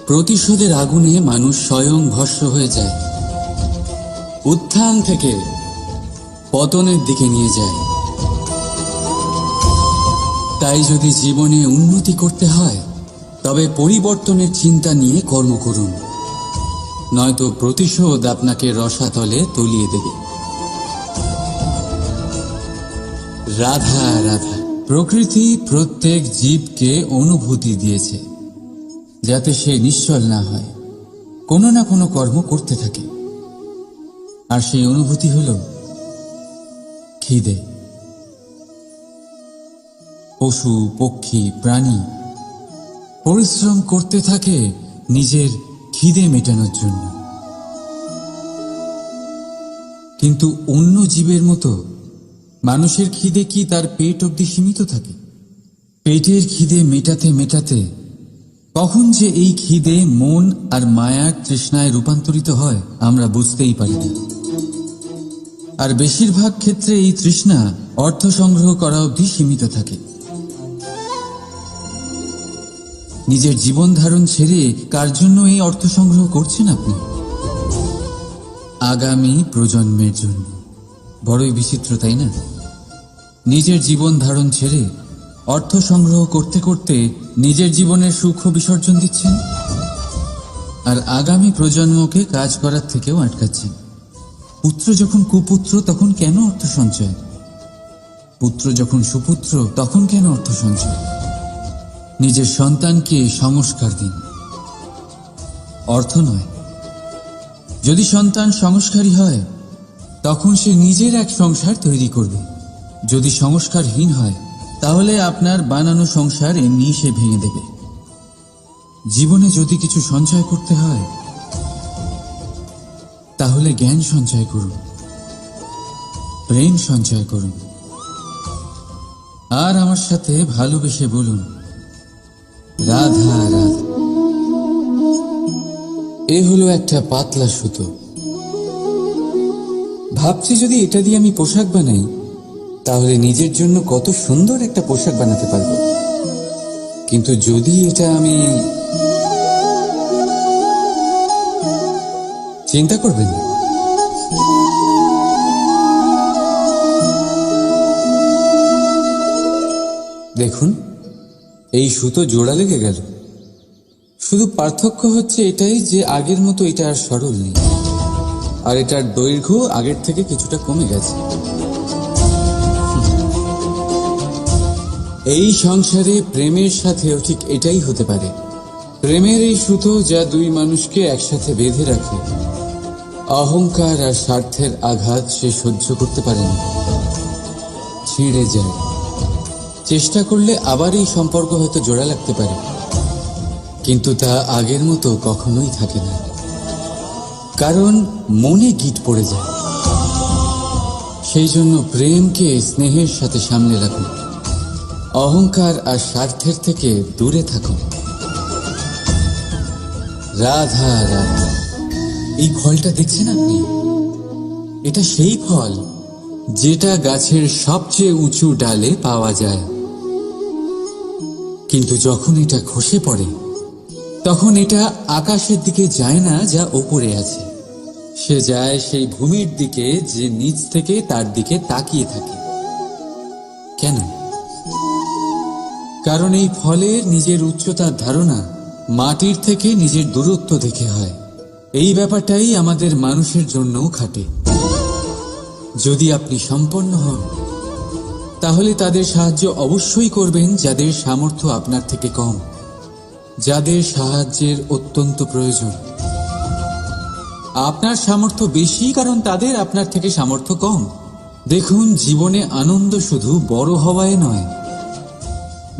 প্রতিশোধের আগুনে মানুষ স্বয়ং ভস্ম হয়ে যায়, উত্থান থেকে পতনের দিকে নিয়ে যায়। তাই যদি জীবনে উন্নতি করতে হয় তবে পরিবর্তনের চিন্তা নিয়ে কর্ম করুন, নয়তো প্রতিশোধ আপনাকে রসাতলে তলিয়ে দেবে। রাধা রাধা। প্রকৃতি প্রত্যেক জীবকে অনুভূতি দিয়েছে যাতে সে নিশ্চল না হয়, কোনো না কোনো কর্ম করতে থাকে। আর সেই অনুভূতি হল খিদে। পশু পক্ষী প্রাণী পরিশ্রম করতে থাকে নিজের খিদে মেটানোর জন্য, কিন্তু অন্য জীবের মতো মানুষের খিদে কি তার পেট অবধি সীমিত থাকে? পেটের খিদে মেটাতে মেটাতে কখন যে এই খিদে মন আর মায়ার তৃষ্ণায় রূপান্তরিত হয় আমরা বুঝতেই পারি না। আর বেশিরভাগ ক্ষেত্রে এই তৃষ্ণা অর্থ সংগ্রহ করা অবধি সীমিত থাকে। নিজের জীবন ধারণ ছেড়ে কার জন্য এই অর্থ সংগ্রহ করছেন আপনি? আগামী প্রজন্মের জন্য। বড়ই বিচিত্র, তাই না? নিজের জীবন ধারণ ছেড়ে অর্থ সংগ্রহ করতে করতে নিজের জীবনের সুখ বিসর্জন দিচ্ছেন, আর আগামী প্রজন্মকে কাজ করার থেকেও আটকাচ্ছেন। পুত্র যখন কুপুত্র তখন কেন অর্থ সঞ্চয়? পুত্র যখন সুপুত্র তখন কেন অর্থ সঞ্চয়? নিজের সন্তানকে সংস্কার দিন, অর্থ নয়। যদি সন্তান সংস্কারী হয় তখন সে নিজের এক সংসার তৈরি করবে। যদি সংস্কারহীন হয় তাহলে আপনার বানানো সংসার এমনি সে ভেঙে দেবে। জীবনে যদি কিছু সঞ্চয় করতে হয় তাহলে জ্ঞান সঞ্চয় করুন, প্রেম সঞ্চয় করুন, আর আমার সাথে ভালোবেসে বলুন রাধা রাধা। এ হলো একটা পাতলা সুতো। ভাবছি যদি এটা দিয়ে আমি পোশাক বানাই তাহলে নিজের জন্য কত সুন্দর একটা পোশাক বানাতে পারবো। কিন্তু যদি এটা আমি চিন্তা করবেন না, দেখুন এই সুতো জোড়া লেগে গেল। শুধু পার্থক্য হচ্ছে এটাই যে আগের মতো এটা আর সরল নেই, আর এটার দৈর্ঘ্য আগের থেকে কিছুটা কমে গেছে। এই সংসারে প্রেমের সাথেও ঠিক এটাই হতে পারে। প্রেমের এই সুতো যা দুই মানুষকে একসাথে বেঁধে রাখে, অহংকার আর স্বার্থের আঘাত সে সহ্য করতে পারে না, ছিঁড়ে যায়। চেষ্টা করলে আবার এই সম্পর্ক হয়তো জোড়া লাগতে পারে, কিন্তু তা আগের মতো কখনোই থাকে না, কারণ মনে গিট পড়ে যায়। সেই জন্য প্রেমকে স্নেহের সাথে সামলে রাখুন, অহংকার আর স্বার্থের থেকে দূরে থাকুন। রাধা রাধা। এই ফলটা দেখছেন আপনি? এটা সেই ফল যেটা গাছের সবচেয়ে উঁচু ডালে পাওয়া যায়, কিন্তু যখন এটা খসে পড়ে তখন এটা আকাশের দিকে যায় না যা ওপরে আছে, সে যায় সেই ভূমির দিকে যে নিচ থেকে তার দিকে তাকিয়ে থাকে। কেন? কারণ এই ফলের নিজের উচ্চতার ধারণা মাটির থেকে নিজের দূরত্ব দেখে হয়। এই ব্যাপারটাই আমাদের মানুষের জন্যও খাটে। যদি আপনি সম্পন্ন হন তাহলে তাদের সাহায্য অবশ্যই করবেন যাদের সামর্থ্য আপনার থেকে কম, যাদের সাহায্যের অত্যন্ত প্রয়োজন। আপনার সামর্থ্য বেশি কারণ তাদের আপনার থেকে সামর্থ্য কম। দেখুন, জীবনে আনন্দ শুধু বড় হওয়ায় নয়,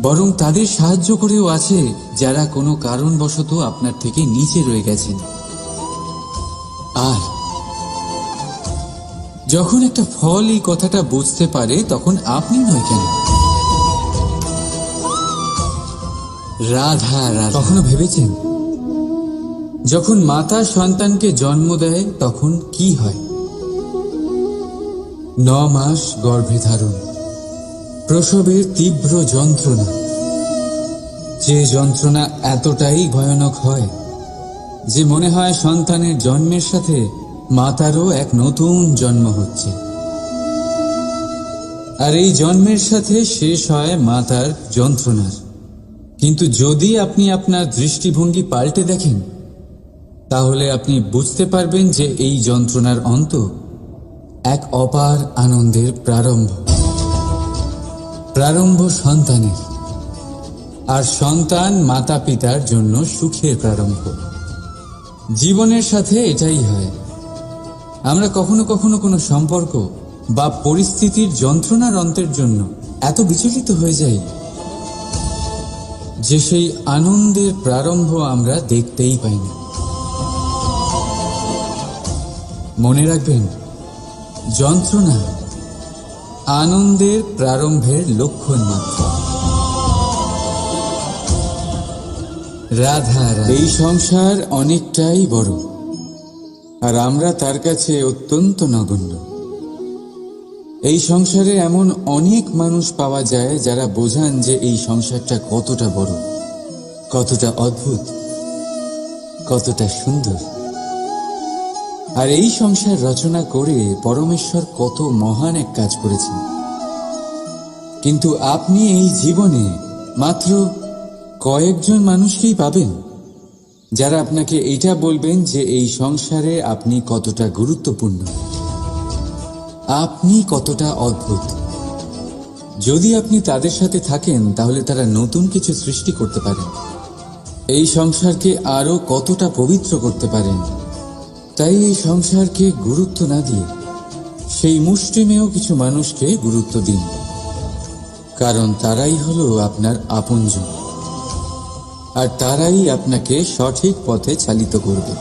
বরং তাদের সাহায্য করেও আছে যারা কোনো কারণবশত আপনার থেকে নিচে রয়ে গেছেন। আর যখন একটা ফল এই কথাটা বুঝতে পারে তখন আপনি নয় কেন? রাধা রাধা। কখনো ভেবেছেন যখন মাতা সন্তানকে জন্ম দেয় তখন কি হয়? 9 মাস গর্ভে ধারণ, প্রসবের তীব্র যন্ত্রণা, যে যন্ত্রণা এতটাই ভয়ানক হয় যে মনে হয় সন্তানের জন্মের সাথে মাতারও এক নতুন জন্ম হচ্ছে। আর এই জন্মের সাথে শেষ হয় মাতার যন্ত্রণার। কিন্তু যদি আপনি আপনার দৃষ্টিভঙ্গি পাল্টে দেখেন তাহলে আপনি বুঝতে পারবেন যে এই যন্ত্রণার অন্ত এক অপার আনন্দের প্রারম্ভ সন্তানের, আর সন্তান মাতা পিতার জন্য সুখের প্রারম্ভ। জীবনের সাথে এটাই হয়। আমরা কখনো কখনো কোনো সম্পর্ক বা পরিস্থিতির যন্ত্রণার অন্তের জন্য এত বিচলিত হয়ে যাই যে সেই আনন্দের প্রারম্ভ আমরা দেখতেই পাই না। মনে রাখবেন, যন্ত্রণা আনন্দের প্রারম্ভের লক্ষণ মাত্র। রাধা রাধা। এই সংসার অনেকটাই বড় আর আমরা তার কাছে অত্যন্ত নগণ্য। এই সংসারে এমন অনেক মানুষ পাওয়া যায় যারা বোঝান যে এই সংসারটা কতটা বড়, কতটা অদ্ভুত, কতটা সুন্দর। আর এই সংসার রচনা করে পরমেশ্বর কত মহান এক কাজ করেছেন। কিন্তু আপনি এই জীবনে মাত্র কয়েকজন মানুষকেই পাবেন যারা আপনাকে এটা বলবেন যে এই সংসারে আপনি কতটা গুরুত্বপূর্ণ, আপনি কতটা অদ্ভুত। যদি আপনি তাদের সাথে থাকেন তাহলে তারা নতুন কিছু সৃষ্টি করতে পারেন, এই সংসারকে আরো কতটা পবিত্র করতে পারেন। তাই এই সংসারকে গুরুত্ব না দিয়ে সেই মুষ্টিমেয় কিছু মানুষকে গুরুত্ব দিন, কারণ তারাই হলো আপনার আপনজন, আর তারাই আপনাকে সঠিক পথে চালিত করবে।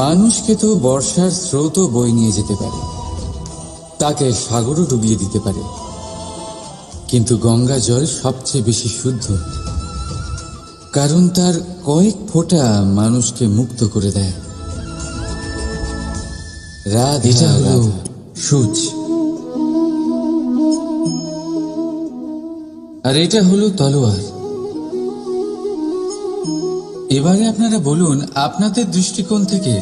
মানুষকে তো বর্ষার স্রোতও বয়ে নিয়ে যেতে পারে, তাকে সাগরও ডুবিয়ে দিতে পারে, কিন্তু গঙ্গা জল সবচেয়ে বেশি শুদ্ধ, কারণ তার কয়েক ফোঁটা মানুষকে মুক্ত করে দেয়। এটা হলো সূচ, আর এটা হলো তলোয়ার। এবারে আপনারা বলুন, আপনাদের দৃষ্টিকোণ থেকে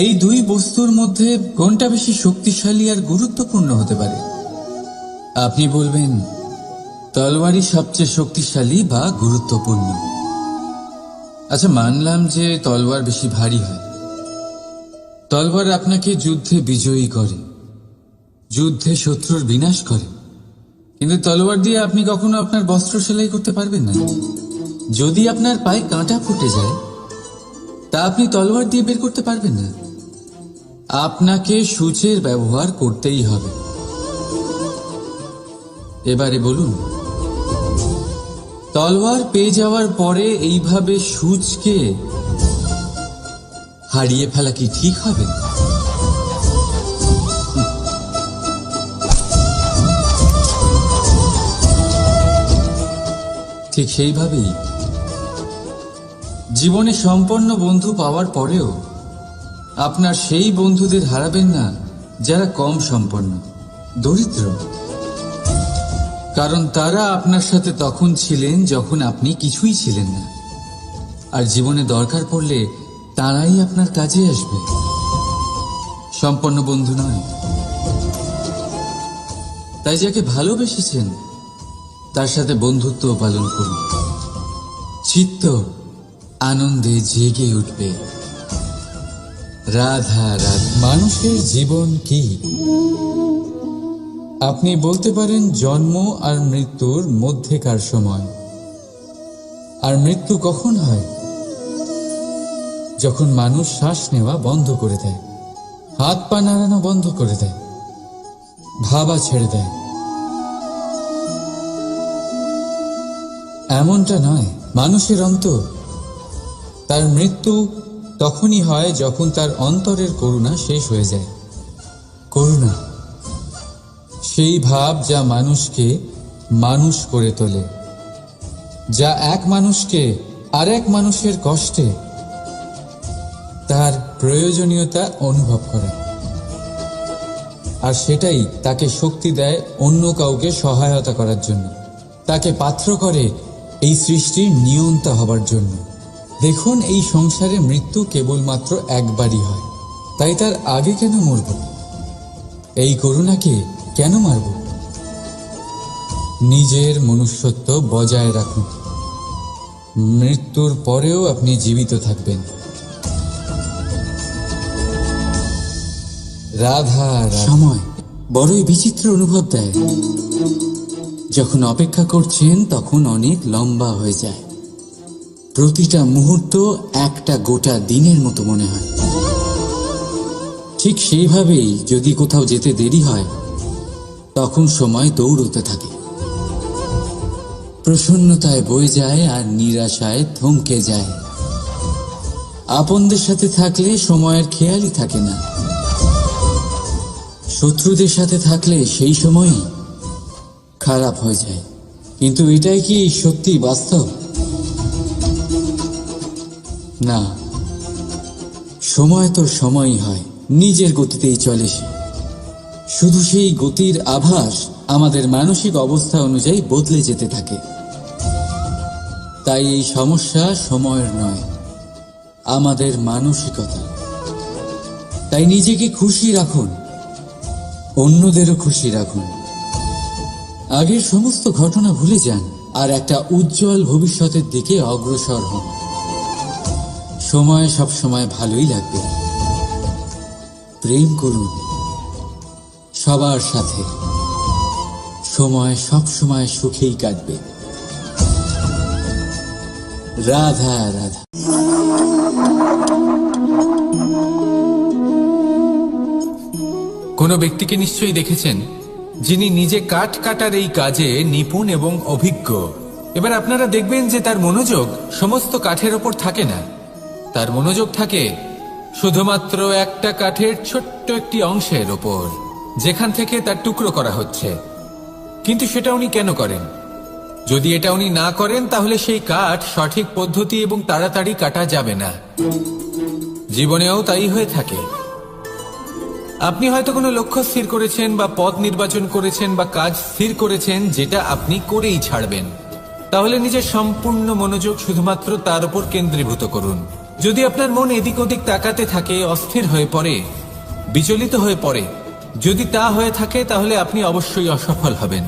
এই দুই বস্তুর মধ্যে কোনটা বেশি শক্তিশালী আর গুরুত্বপূর্ণ হতে পারে? আপনি বলবেন তলোয়ারই সবচেয়ে শক্তিশালী বা গুরুত্বপূর্ণ। আচ্ছা, মানলাম যে তলোয়ার বেশি ভারী হয়। তলোয়ার আপনাকে যুদ্ধে বিজয়ী করে, যুদ্ধে শত্রুর বিনাশ করে, কিন্তু তলোয়ার দিয়ে আপনি কখনো আপনার বস্ত্র সেলাই করতে পারবেন না। যদি আপনার পায়ে কাঁটা ফুটে যায়, তা আপনি তলোয়ার দিয়ে বের করতে পারবেন না। আপনাকে সূচের ব্যবহার করতেই হবে। এবারে বলুন, তলোয়ার পেয়ে যাওয়ার পরে এইভাবে সূচকে হারিয়ে ফেলা কি ঠিক হবে? ঠিক সেইভাবেই জীবনে সম্পন্ন বন্ধু পাওয়ার পরেও আপনার সেই বন্ধুদের হারাবেন না যারা কম সম্পন্ন, দরিদ্র, কারণ তারা আপনার সাথে তখন ছিলেন যখন আপনি কিছুই ছিলেন না, আর জীবনে দরকার পড়লে তারাই আপনার কাজে আসবে, সম্পন্ন বন্ধু নয়। তাই যাকে ভালোবেসেছেন তার সাথে বন্ধুত্ব পালন করুন, চিত্ত আনন্দে জেগে উঠবে। রাধা রাধা। মানুষের জীবন কি? আপনি বলতে পারেন জন্ম আর মৃত্যুর মধ্যেকার সময়। আর মৃত্যু কখন হয়? যখন মানুষ শ্বাস নেওয়া বন্ধ করে দেয়, হাত পা নাড়ানো বন্ধ করে দেয়, ভাবা ছেড়ে দেয়। এমনটা নয়, মানুষের অন্তর। তার মৃত্যু তখনই হয় যখন তার অন্তরের করুণা শেষ হয়ে যায়। করুণা সেই ভাব যা মানুষকে মানুষ করে তোলে, যা এক মানুষকে আরেক মানুষের কষ্টে তার প্রয়োজনীয়তা অনুভব করে, আর সেটাই তাকে শক্তি দেয় অন্য কাউকে সহায়তা করার জন্য, তাকে পাত্র করে এই সৃষ্টির নিয়ন্তা হবার জন্য। দেখুন, এই সংসারে মৃত্যু কেবলমাত্র একবারই হয়, তাই তার আগে কেন মরব? এই করুণাকে কেন মারব? নিজের মনুষ্যত্ব বজায় রাখুন, মৃত্যুর পরেও আপনি জীবিত থাকবেন। রাধা রাধা। সময় বড়ই বিচিত্র অনুভব দেয়। যখন অপেক্ষা করছেন তখন অনেক লম্বা হয়ে যায়। প্রতিটা মুহূর্ত একটা গোটা দিনের মতো মনে হয়। ঠিক সেইভাবেই যদি কোথাও যেতে দেরি হয়, তখন সময় দৌড়তে থাকে, প্রসন্নতায় বয়ে যায় আর নিরাশায় থমকে যায়। আপনদের সাথে থাকলে সময়ের খেয়ালই থাকে না, শত্রুদের সাথে থাকলে সেই সময়ই খারাপ হয়ে যায়। কিন্তু এটাই কি সত্যি বাস্তব? না, সময় তো সময়ই হয়, নিজের গতিতেই চলে সে। শুধু সেই গতির আভাস আমাদের মানসিক অবস্থা অনুযায়ী বদলে যেতে থাকে। তাই এই সমস্যা সময়ের নয়, আমাদের মানসিকতা। তাই নিজেকে খুশি রাখুন, অন্যদেরও খুশি রাখুন। আগের সমস্ত ঘটনা ভুলে যান আর একটা উজ্জ্বল ভবিষ্যতের দিকে অগ্রসর হন। সময় সব সময় ভালোই লাগবে। প্রেম করুন সবার সাথে, সময় সব সময় সুখেই কাটবে। রাধা রাধা। কোনো ব্যক্তিকে নিশ্চয়ই দেখেছেন যিনি নিজে কাঠ কাটার এই কাজে নিপুণ এবং অভিজ্ঞ। এবার আপনারা দেখবেন যে তার মনোযোগ সমস্ত কাঠের ওপর থাকে না, তার মনোযোগ থাকে শুধুমাত্র একটা কাঠের ছোট্ট একটি অংশের ওপর, যেখান থেকে তার টুকরো করা হচ্ছে। কিন্তু সেটা উনি কেন করেন? যদি এটা উনি না করেন তাহলে সেই কাঠ সঠিক পদ্ধতি এবং তাড়াতাড়ি কাটা যাবে না। জীবনেও তাই হয়ে থাকে। আপনি হয়তো কোনো লক্ষ্য স্থির করেছেন বা পথ নির্বাচন করেছেন বা কাজ স্থির করেছেন যেটা আপনি করেই ছাড়বেন। তাহলে নিজের সম্পূর্ণ মনোযোগ শুধুমাত্র তার উপর কেন্দ্রীভূত করুন। যদি আপনার মন এদিক ওদিক তাকাতে থাকে, অস্থির হয়ে পড়ে, বিচলিত হয়ে পড়ে, যদি তা হয়ে থাকে তাহলে আপনি অবশ্যই অসফল হবেন।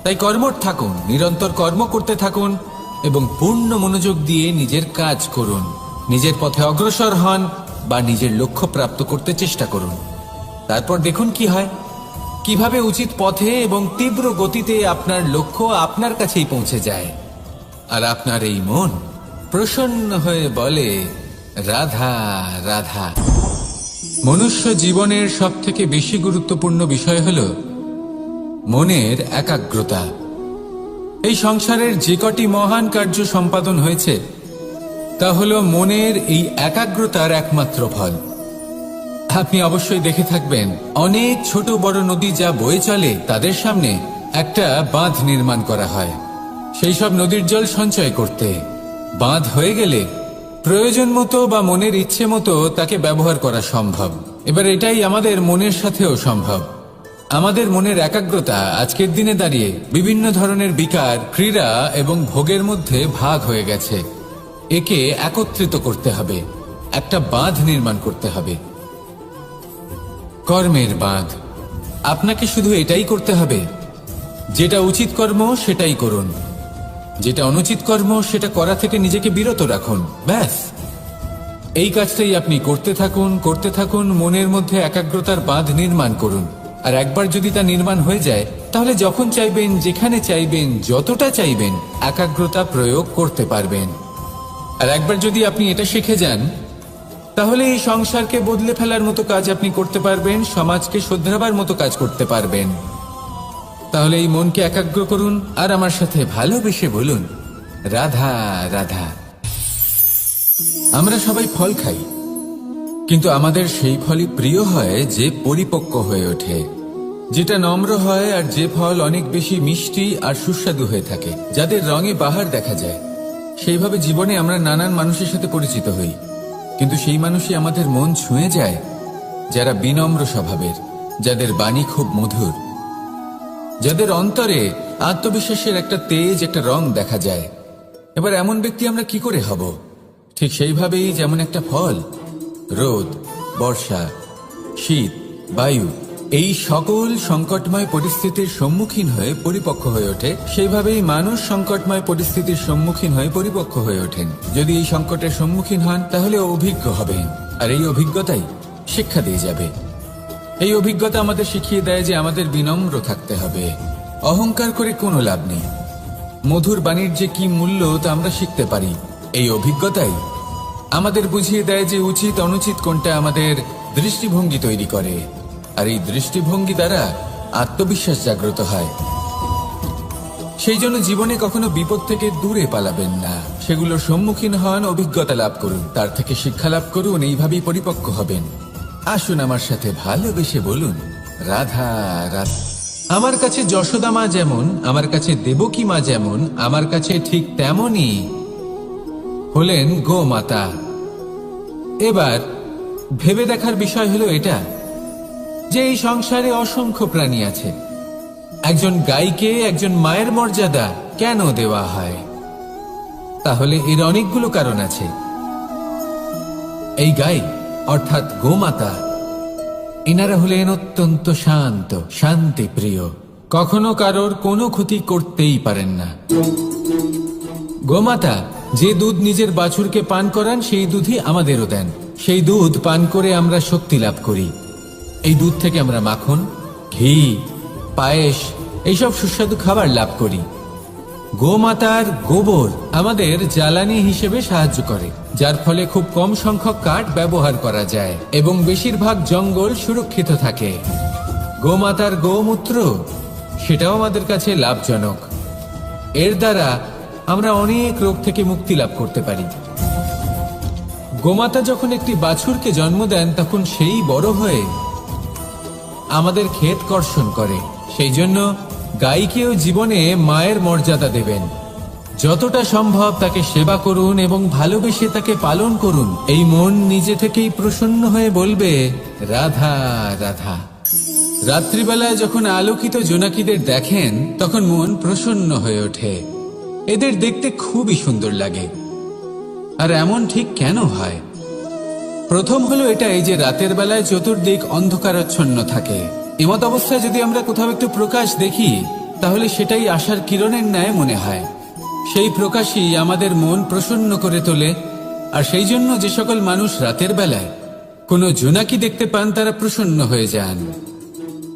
তাই কর্মঠ থাকুন, নিরন্তর কর্ম করতে থাকুন এবং পূর্ণ মনোযোগ দিয়ে নিজের কাজ করুন। নিজের পথে অগ্রসর হন বা নিজের লক্ষ্য প্রাপ্ত করতে চেষ্টা করুন। তারপর দেখুন কি হয়, কিভাবে উচিত পথে এবং তীব্র গতিতে আপনার লক্ষ্য আপনার কাছেই পৌঁছে যায়। আর আপনার এই মন প্রসন্ন হয়ে বলে, রাধা রাধা। মনুষ্য জীবনের সবথেকে বেশি গুরুত্বপূর্ণ বিষয় হল মনের একাগ্রতা। এই সংসারের যে কটি মহান কার্য সম্পাদন হয়েছে তা হল মনের এই একাগ্রতার একমাত্র ফল। আপনি অবশ্যই দেখে থাকবেন অনেক ছোট বড় নদী যা বয়ে চলে তাদের সামনে একটা বাঁধ নির্মাণ করা হয় সেই সব নদীর জল সঞ্চয় করতে। বাঁধ হয়ে গেলে প্রয়োজন মতো বা মনের ইচ্ছে মতো তাকে ব্যবহার করা সম্ভব। এবার এটাই আমাদের মনের সাথেও সম্ভব। আমাদের মনের একাগ্রতা আজকের দিনে দাঁড়িয়ে বিভিন্ন ধরনের বিকার, ক্রীড়া এবং ভোগের মধ্যে ভাগ হয়ে গেছে। একে একত্রিত করতে হবে, একটা বাঁধ নির্মাণ করতে হবে, কর্মের বাঁধ। আপনাকে শুধু এটাই করতে হবে, যেটা উচিত কর্ম সেটাই করুন, যেটা অনুচিত কর্ম সেটা করা থেকে নিজেকে বিরত রাখুন। ব্যাস, এই কাজটাই আপনি করতে থাকুন, করতে থাকুন। মনের মধ্যে একাগ্রতার বাঁধ নির্মাণ করুন। আর একবার যদি তা নির্মাণ হয়ে যায় তাহলে যখন চাইবেন, যেখানে চাইবেন, যতটা চাইবেন একাগ্রতা প্রয়োগ করতে পারবেন। আর একবার যদি আপনি এটা শিখে যান তাহলে এই সংসারকে বদলে ফেলার মতো কাজ আপনি করতে পারবেন, সমাজকে শোধরাবার মতো কাজ করতে পারবেন। তাহলে এই মনকে একাগ্র করুন আর আমার সাথে ভালোবেসে বলুন, রাধা রাধা। আমরা সবাই ফল খাই, কিন্তু আমাদের সেই ফলই প্রিয় হয় যে পরিপক্ক হয়ে ওঠে, যেটা নম্র হয়, আর যে ফল অনেক বেশি মিষ্টি আর সুস্বাদু হয়ে থাকে, যাদের রঙে বাহার দেখা যায়। সেইভাবে জীবনে আমরা নানান মানুষের সাথে পরিচিত হই, কিন্তু সেই মানুষই আমাদের মন ছুঁয়ে যায় যারা বিনম্র স্বভাবের, যাদের বাণী খুব মধুর, যাদের অন্তরে আত্মবিশ্বাসের একটা তেজ, একটা রং দেখা যায়। এবার এমন ব্যক্তি আমরা কি করে হব? ঠিক সেইভাবেই যেমন একটা ফল রোদ, বর্ষা, শীত, বায়ু এই সকল সংকটময় পরিস্থিতির সম্মুখীন হয়ে পরিপক্ক হয়ে ওঠে, সেইভাবেই মানুষ সংকটময় পরিস্থিতির সম্মুখীন হয়ে পরিপক্ক হয়ে ওঠেন। যদি এই সংকটের সম্মুখীন হন তাহলে অভিজ্ঞ হবেন, আর এই অভিজ্ঞতাই শিক্ষা দিয়ে যাবে। এই অভিজ্ঞতা আমাদের শিখিয়ে দেয় যে আমাদের বিনম্র থাকতে হবে। অহংকার করে কোনো লাভ নেই। মধুর বাণীর যে কি মূল্য তা আমরা শিখতে পারি। এই অভিজ্ঞতাই আমাদের বুঝিয়ে দেয় যে উচিত অনুচিত কোনটা, আমাদের দৃষ্টিভঙ্গি তৈরি করে, আর এই দৃষ্টিভঙ্গি দ্বারা আত্মবিশ্বাস জাগ্রত হয়। সেই জন্য জীবনে কখনো বিপদ থেকে দূরে পালাবেন না, সেগুলোর সম্মুখীন হন, অভিজ্ঞতা লাভ করুন, তার থেকে শিক্ষা লাভ করুন, এইভাবেই পরিপক্ক হবেন। আসুন আমার সাথে ভালোবেসে বলুন, রাধা রাধা। আমার কাছে যশোদা মা যেমন, আমার কাছে দেবকী মা যেমন, আমার কাছে ঠিক তেমনই হলেন গোমাতা। এবার ভেবে দেখার বিষয় হলো এটা যে এই সংসারে অসংখ্য প্রাণী আছে। একজন গাইকে একজন মায়ের মর্যাদা কেন দেওয়া হয়? তাহলে এর অনেকগুলো কারণ আছে। এই গাই অর্থাৎ গোমাতা, এনারা হলেন অত্যন্ত শান্ত, শান্তি প্রিয়, কখনো কারোর কোনো ক্ষতি করতেই পারেন না। গোমাতা যে দুধ নিজের বাছুরকে পান করান সেই দুধই আমাদেরও দেন। সেই দুধ পান করে আমরা শক্তি লাভ করি। এই দুধ থেকে আমরা মাখন, ঘি, পায়েস এইসব সুস্বাদু খাবার লাভ করি। গোমাতার গোবর আমাদের জ্বালানি হিসেবে সাহায্য করে, যার ফলে খুব কম সংখ্যক কাঠ ব্যবহার করা যায় এবং বেশিরভাগ জঙ্গল সুরক্ষিত থাকে। গোমাতার গোমূত্র, সেটাও আমাদের কাছে লাভজনক। এর দ্বারা আমরা অনেক রোগ থেকে মুক্তি লাভ করতে পারি। গোমাতা যখন একটি বাছুরকে জন্ম দেন, তখন সেই বড় হয়ে আমাদের ক্ষেত কর্ষণ করে। সেই জন্য গাইকেও জীবনে মায়ের মর্যাদা দেবেন। যতটা সম্ভব তাকে সেবা করুন এবং ভালোবেসে তাকে পালন করুন। এই মন নিজে থেকেই প্রসন্ন হয়ে বলবে, রাধা রাধা। রাত্রিবেলায় যখন আলোকিত জোনাকিদের দেখেন, তখন মন প্রসন্ন হয়ে ওঠে। এদের দেখতে খুবই সুন্দর লাগে। আর এমন ঠিক কেন হয়? প্রথম হলো এটাই যে রাতের বেলায় চতুর্দিক অন্ধকারাচ্ছন্ন থাকে। এমত অবস্থায় যদি আমরা কোথাও একটু প্রকাশ দেখি, তাহলে সেটাই আশার কিরণের ন্যায় মনে হয়। সেই প্রকাশই আমাদের মন প্রসন্ন করে তোলে। আর সেই জন্য যে সকল মানুষ রাতের বেলায় কোনো জোনাকি দেখতে পান, তারা প্রসন্ন হয়ে যান।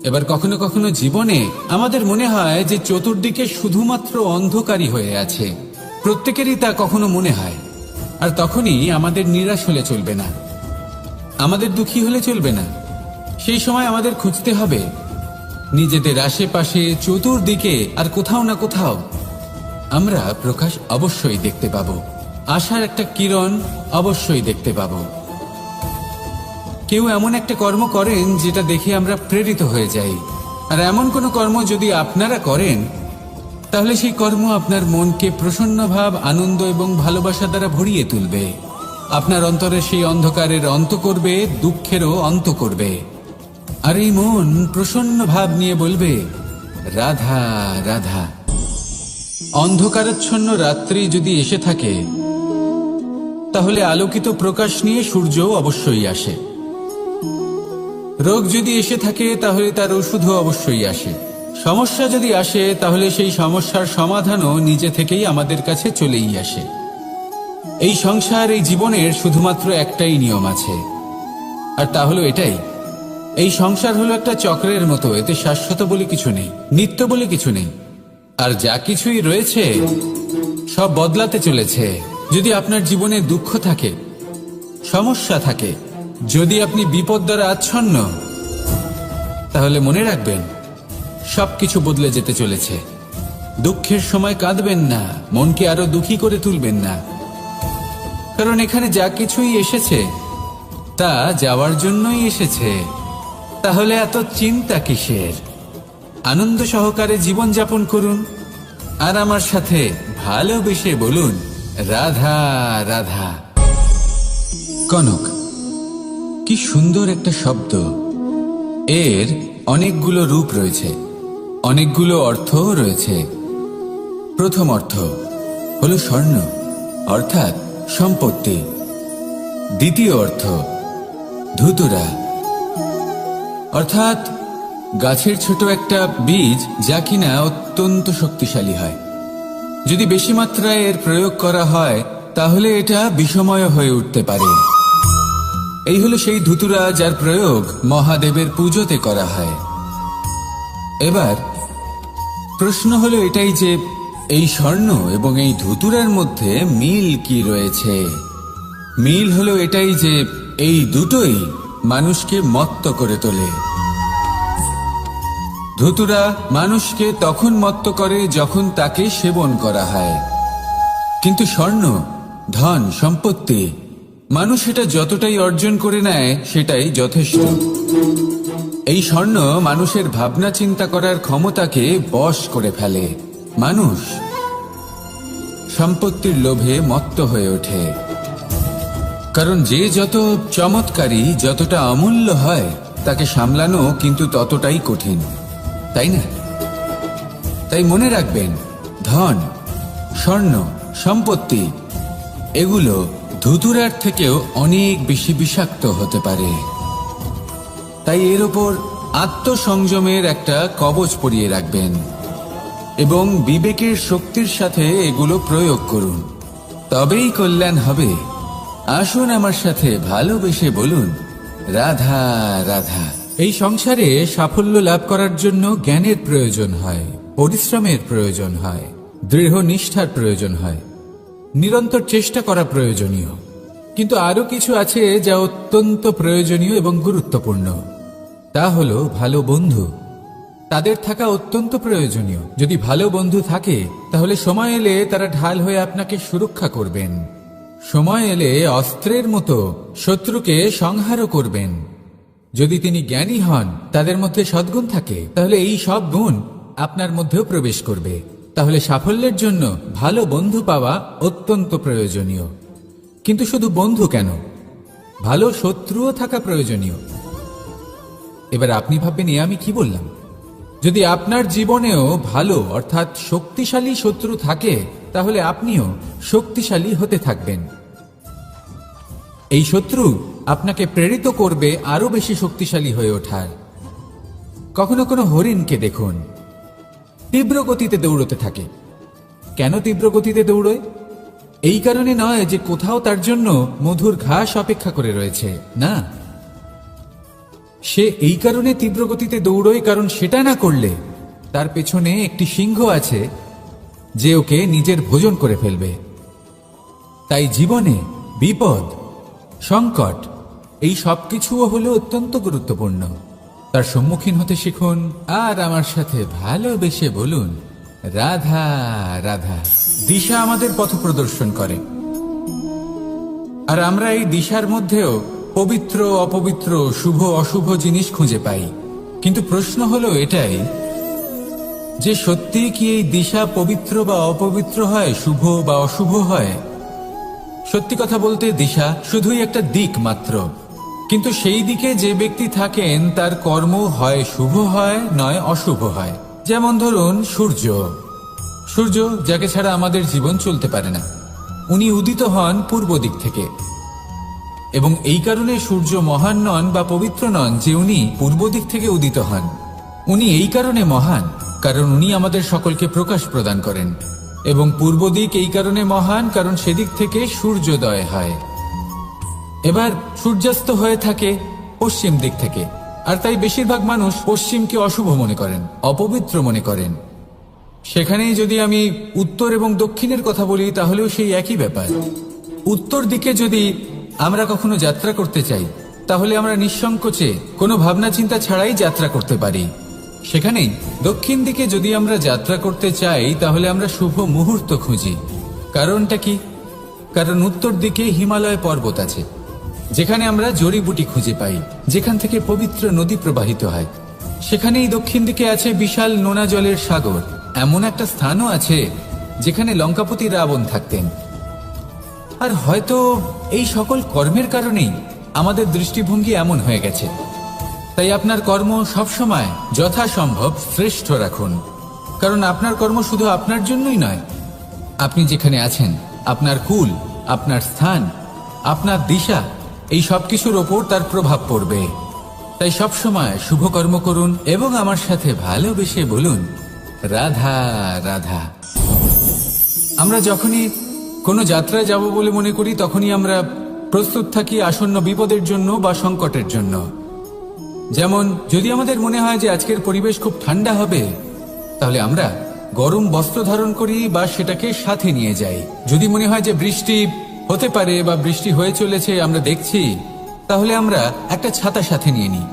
এবার কখনো কখনো জীবনে আমাদের মনে হয় যে চতুর্দিকে শুধুমাত্র অন্ধকারই হয়ে আছে। প্রত্যেকেরই তা কখনো মনে হয়। আর তখনই আমাদের নিরাশ হলে চলবে না, আমাদের দুঃখী হলে চলবে না। সেই সময় আমাদের খুঁজতে হবে নিজেদের আশেপাশে, চতুর্দিকে আর কোথাও না কোথাও আমরা প্রকাশ অবশ্যই দেখতে পাবো। আশার একটা কিরণ অবশ্যই দেখতে পাবো। কেউ এমন একটা কর্ম করেন যেটা দেখে আমরা প্রেরিত হয়ে যাই। আর এমন কোনো কর্ম যদি আপনারা করেন, তাহলে সেই কর্ম আপনার মনকে প্রসন্ন ভাব, আনন্দ এবং ভালোবাসা দ্বারা ভরিয়ে তুলবে। আপনার অন্তরে সেই অন্ধকারের অন্ত করবে, দুঃখেরও অন্ত করবে। আর এই মন প্রসন্ন ভাব নিয়ে বলবে, রাধা রাধা। অন্ধকারাচ্ছন্ন রাত্রি যদি এসে থাকে, তাহলে আলোকিত প্রকাশ নিয়ে সূর্যও অবশ্যই আসে। রোগ যদি এসে থাকে, তাহলে তার ওষুধও অবশ্যই আসে। সমস্যা যদি আসে, তাহলে সেই সমস্যার সমাধানও নিজে থেকেই আমাদের কাছে চলেই আসে। এই সংসার, এই জীবনের শুধুমাত্র একটাই নিয়ম আছে, আর তা হলো এটাই। এই সংসার হলো একটা চক্রের মতো। এতে শাশ্বত বলে কিছু নেই, নিত্য বলে কিছু নেই। আর যা কিছুই রয়েছে সব বদলাতে চলেছে। যদি আপনার জীবনে দুঃখ থাকে, সমস্যা থাকে, যদি আপনি বিপদ দ্বারা আচ্ছন্ন, তাহলে মনে রাখবেন সবকিছু বদলে যেতে চলেছে। দুঃখের সময় কাঁদবেন না, মনকে আরো দুঃখী করে তুলবেন না। কারণ এখানে যা কিছুই এসেছে তা যাওয়ার জন্যই এসেছে। তাহলে এত চিন্তা কিসের? আনন্দ সহকারে জীবন যাপন করুন, আর আমার সাথে ভালোবেসে বলুন, রাধা রাধা। কনক, কি সুন্দর একটা শব্দ। এর অনেকগুলো রূপ রয়েছে, অনেকগুলো অর্থও রয়েছে। প্রথম অর্থ হলো স্বর্ণ, অর্থাৎ সম্পত্তি। দ্বিতীয় অর্থ ধুতুরা, অর্থাৎ গাছের ছোট একটা বীজ, যা কিনা অত্যন্ত শক্তিশালী হয়। যদি বেশি মাত্রায় এর প্রয়োগ করা হয়, তাহলে এটা বিষময় হয়ে উঠতে পারে। এই হলো সেই ধুতুরা যার প্রয়োগ মহাদেবের পুজোতে করা হয়। এবার প্রশ্ন হলো এটাই যে এই স্বর্ণ এবং এই ধুতুরার মধ্যে মিল কি রয়েছে? মিল হলো এটাই যে এই দুটোই মানুষকে মত্ত করে তোলে। ধুতুরা মানুষকে তখন মত্ত করে যখন তাকে সেবন করা হয়, কিন্তু স্বর্ণ, ধন, সম্পত্তি, মানুষ এটা যতটাই অর্জন করে নেয় সেটাই যথেষ্ট। এই স্বর্ণ মানুষের ভাবনা চিন্তা করার ক্ষমতাকে বশ করে ফেলে। মানুষ সম্পত্তির লোভে মত্ত হয়ে ওঠে। কারণ যে যত চমৎকারী, যতটা অমূল্য হয়, তাকে সামলানো কিন্তু ততটাই কঠিন, তাই না? তাই মনে রাখবেন, ধন, স্বর্ণ, সম্পত্তি এগুলো ধুতুরার থেকেও অনেক বেশি বিষাক্ত হতে পারে। তাই এর ওপর আত্মসংযমের একটা কবচ পরিয়ে রাখবেন এবং বিবেকের শক্তির সাথে এগুলো প্রয়োগ করুন, তবেই কল্যাণ হবে। আসুন আমার সাথে ভালোবেসে বলুন, রাধা রাধা। এই সংসারে সাফল্য লাভ করার জন্য জ্ঞানের প্রয়োজন হয়, পরিশ্রমের প্রয়োজন হয়, দৃঢ় নিষ্ঠার প্রয়োজন হয়, নিরন্তর চেষ্টা করা প্রয়োজনীয়। কিন্তু আরো কিছু আছে যা অত্যন্ত প্রয়োজনীয় এবং গুরুত্বপূর্ণ। তা হলো ভালো বন্ধু। তাদের থাকা অত্যন্ত প্রয়োজনীয়। যদি ভালো বন্ধু থাকে তাহলে সময় এলে তারা ঢাল হয়ে আপনাকে সুরক্ষা করবেন। সময় এলে অস্ত্রের মতো শত্রুকে সংহারও করবেন। যদি তিনি জ্ঞানী হন, তাদের মধ্যে সদ্গুণ থাকে, তাহলে এই সব গুণ আপনার মধ্যেও প্রবেশ করবে। তাহলে সাফল্যের জন্য ভালো বন্ধু পাওয়া অত্যন্ত প্রয়োজনীয়। কিন্তু শুধু বন্ধু কেন, ভালো শত্রুও থাকা প্রয়োজনীয়। এবার আপনি ভাববেন, আমি কি বললাম? যদি আপনার জীবনেও ভালো অর্থাৎ শক্তিশালী শত্রু থাকে, তাহলে আপনিও শক্তিশালী হতে থাকবেন। এই শত্রু আপনাকে প্রেরিত করবে আরো বেশি শক্তিশালী হয়ে ওঠার। কখনো কোনো হরিণকে দেখুন, তীব্র গতিতে দৌড়তে থাকে। কেন তীব্র গতিতে দৌড়য়? এই কারণে নয় যে কোথাও তার জন্য মধুর ঘাস অপেক্ষা করে রয়েছে, না। সে এই কারণে তীব্র গতিতে দৌড়য় কারণ সেটা না করলে তার পেছনে একটি সিংহ আছে যে ওকে নিজের ভোজন করে ফেলবে। তাই জীবনে বিপদ, সংকট, এই সবকিছুও হলো অত্যন্ত গুরুত্বপূর্ণ। তার সম্মুখীন হতে শিখুন আর আমার সাথে ভালোবেসে বলুন, রাধা রাধা। দিশা আমাদের পথ প্রদর্শন করে, আর আমরা এই দিশার মধ্যেও পবিত্র অপবিত্র, শুভ অশুভ জিনিস খুঁজে পাই। কিন্তু প্রশ্ন হলো এটাই যে সত্যি কি এই দিশা পবিত্র বা অপবিত্র হয়, শুভ বা অশুভ হয়? সত্যি কথা বলতে দিশা শুধুই একটা দিক মাত্র, কিন্তু সেই দিকে যে ব্যক্তি থাকেন তার কর্ম হয় শুভ হয় নয় অশুভ হয়। যেমন ধরুন সূর্য, যাকে ছাড়া আমাদের জীবন চলতে পারে না, উনি উদিত হন পূর্ব দিক থেকে। এবং এই কারণে সূর্য মহান নন বা পবিত্র নন যে উনি পূর্ব দিক থেকে উদিত হন। উনি এই কারণে মহান কারণ উনি আমাদের সকলকে প্রকাশ প্রদান করেন। এবং পূর্ব দিক এই কারণে মহান কারণ সেদিক থেকে সূর্যোদয় হয়। এবার সূর্যাস্ত হয়ে থাকে পশ্চিম দিক থেকে, আর তাই বেশিরভাগ মানুষ পশ্চিমকে অশুভ মনে করেন, অপবিত্র মনে করেন। সেখানেই যদি আমি উত্তর এবং দক্ষিণের কথা বলি, তাহলেও সেই একই ব্যাপার। উত্তর দিকে যদি আমরা কখনো যাত্রা করতে চাই, তাহলে আমরা নিঃসংকোচে কোনো ভাবনা চিন্তা ছাড়াই যাত্রা করতে পারি। সেখানেই দক্ষিণ দিকে যদি আমরা যাত্রা করতে চাই, তাহলে আমরা শুভ মুহূর্ত খুঁজি। কারণটা কি? কারণ উত্তর দিকে হিমালয় পর্বত আছে, যেখানে আমরা জড়িবুটি খুঁজে পাই, যেখান থেকে পবিত্র নদী প্রবাহিত হয়। সেখানেই দক্ষিণ দিকে আছে বিশাল নোনা জলের সাগর। এমন একটা স্থানও আছে যেখানে লঙ্কাপতি রাবণ থাকতেন। আর হয়তো এই সকল কর্মের কারণেই আমাদের দৃষ্টিভঙ্গি এমন হয়ে গেছে। তাই আপনার কর্ম সবসময় যথাসম্ভব শ্রেষ্ঠ রাখুন, কারণ আপনার কর্ম শুধু আপনার জন্যই নয়। আপনি যেখানে আছেন, আপনার কুল, আপনার স্থান, আপনার দিশা, এই সব কিছুর ওপর তার প্রভাব পড়বে। তাই সবসময় শুভ কর্ম করুন এবং আমার সাথে ভালোবেসে বলুন, রাধা রাধা। আমরা যখনই কোনো যাত্রায় যাব বলে মনে করি, তখনই আমরা প্রস্তুত থাকি আসন্ন বিপদের জন্য বা সংকটের জন্য। যেমন যদি আমাদের মনে হয় যে আজকের পরিবেশ খুব ঠান্ডা হবে, তাহলে আমরা গরম বস্ত্র ধারণ করি বা সেটাকে সাথে নিয়ে যাই। যদি মনে হয় যে বৃষ্টি হতে পারে বা বৃষ্টি হয়ে চলেছে, আমরা দেখছি, তাহলে আমরা একটা ছাতা সাথে নিয়ে নিই।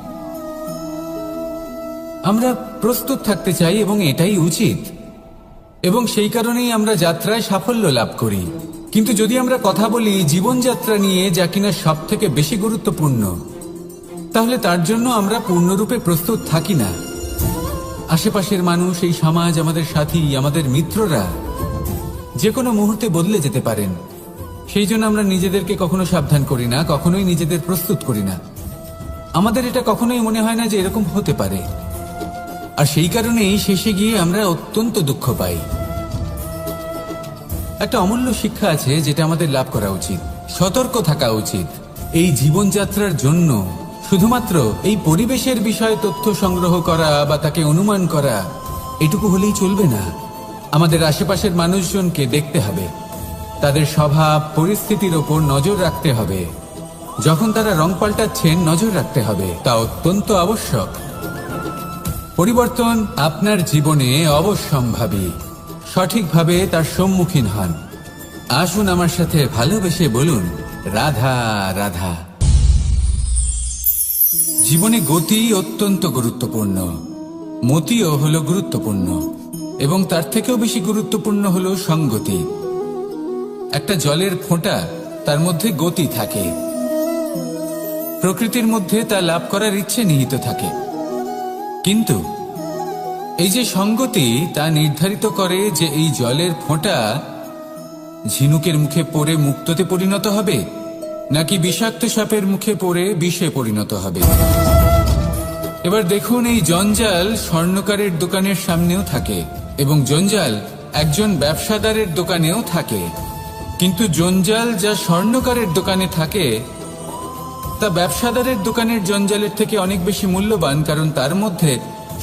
আমরা প্রস্তুত থাকতে চাই এবং এটাই উচিত, এবং সেই কারণেই আমরা যাত্রায় সাফল্য লাভ করি। কিন্তু যদি আমরা কথা বলি জীবনযাত্রা নিয়ে, যা কিনা সব থেকে বেশি গুরুত্বপূর্ণ, তাহলে তার জন্য আমরা পূর্ণরূপে প্রস্তুত থাকি না। আশেপাশের মানুষ, এই সমাজ, আমাদের সাথী, আমাদের মিত্ররা যে কোনো মুহূর্তে বদলে যেতে পারেন। সেই জন্য আমরা নিজেদেরকে কখনো সাবধান করি না, কখনোই নিজেদের প্রস্তুত করি না। আমাদের এটা কখনোই মনে হয় না যে এরকম হতে পারে, আর সেই কারণেই শেষে গিয়ে আমরা অত্যন্ত দুঃখ পাই। একটা অমূল্য শিক্ষা আছে যেটা আমাদের লাভ করা উচিত, সতর্ক থাকা উচিত। এই জীবনযাত্রার জন্য শুধুমাত্র এই পরিবেশের বিষয়ে তথ্য সংগ্রহ করা বা তাকে অনুমান করা, এটুকু হলেই চলবে না। আমাদের আশেপাশের মানুষজনকে দেখতে হবে, তাদের স্বভাব পরিস্থিতির ওপর নজর রাখতে হবে। যখন তারা রং পাল্টাচ্ছেন, নজর রাখতে হবে, তা অত্যন্ত আবশ্যক। পরিবর্তন আপনার জীবনে অবশ্যম্ভাবী, সঠিকভাবে তার সম্মুখীন হন। আসুন আমার সাথে ভালোবেসে বলুন, রাধা রাধা। জীবনে গতি অত্যন্ত গুরুত্বপূর্ণ, মতিও হলো গুরুত্বপূর্ণ, এবং তার থেকেও বেশি গুরুত্বপূর্ণ হলো সঙ্গতি। একটা জলের ফোঁটা, তার মধ্যে গতি থাকে। প্রকৃতির মধ্যে তা লাভ করার ইচ্ছে নিহিত থাকে, কিন্তু এই যে সঙ্গতি তা নির্ধারিত করে যে এই জলের ফোঁটা ঝিনুকের মুখে পড়ে মুক্ততে পরিণত হবে নাকি বিষাক্ত সাপের মুখে পড়ে বিষে পরিণত হবে। এবার দেখুন, এই জঞ্জাল স্বর্ণকারের দোকানের সামনেও থাকে এবং জঞ্জাল একজন ব্যবসাদারের দোকানেও থাকে, কিন্তু জঞ্জাল যা স্বর্ণকারের দোকানে থাকে তা ব্যবসাদারের দোকানের জঞ্জালের থেকে অনেক বেশি মূল্যবান, কারণ তার মধ্যে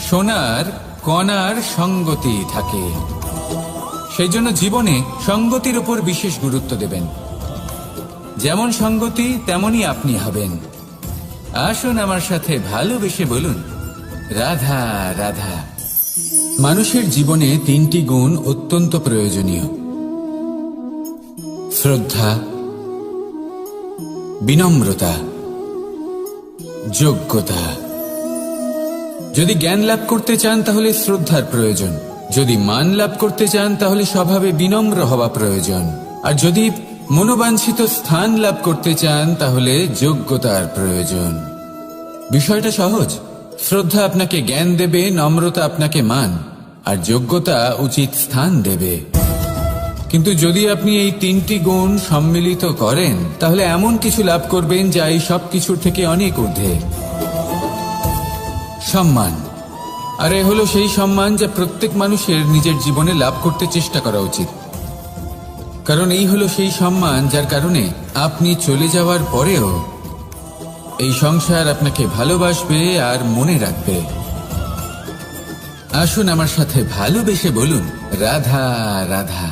সোনার কণার সঙ্গতি থাকে। সেই জন্য জীবনে সঙ্গতির উপর বিশেষ গুরুত্ব দেবেন। যেমন সঙ্গতি তেমনই আপনি হবেন। আসুন আমার সাথে ভালোবেসে বলুন, রাধা রাধা। মানুষের জীবনে 3টি গুণ অত্যন্ত প্রয়োজনীয়: শ্রদ্ধা, বিনম্রতা, যোগ্যতা। যদি জ্ঞান লাভ করতে চান তাহলে শ্রদ্ধার প্রয়োজন, যদি মান লাভ করতে চান তাহলে স্বভাবে বিনম্র হওয়া প্রয়োজন, আর যদি মনোবাঞ্ছিত স্থান লাভ করতে চান তাহলে যোগ্যতার প্রয়োজন। বিষয়টা সহজ। শ্রদ্ধা আপনাকে জ্ঞান দেবে, নম্রতা আপনাকে মান, আর যোগ্যতা উচিত স্থান দেবে। কিন্তু যদি আপনি এই 3টি গুণ সম্মিলিত করেন তাহলে এমন কিছু লাভ করবেন যা এই সব কিছুর থেকে অনেক ঊর্ধ্বে। সম্মান। আর এ হলো সেই সম্মান যা প্রত্যেক মানুষের নিজের জীবনে লাভ করতে চেষ্টা করা উচিত, কারণ এই হলো সেই সম্মান যার কারণে আপনি চলে যাওয়ার পরেও এই সংসার আপনাকে ভালোবাসবে আর মনে রাখবে। আসুন আমার সাথে ভালোবেসে বলুন, রাধা রাধা।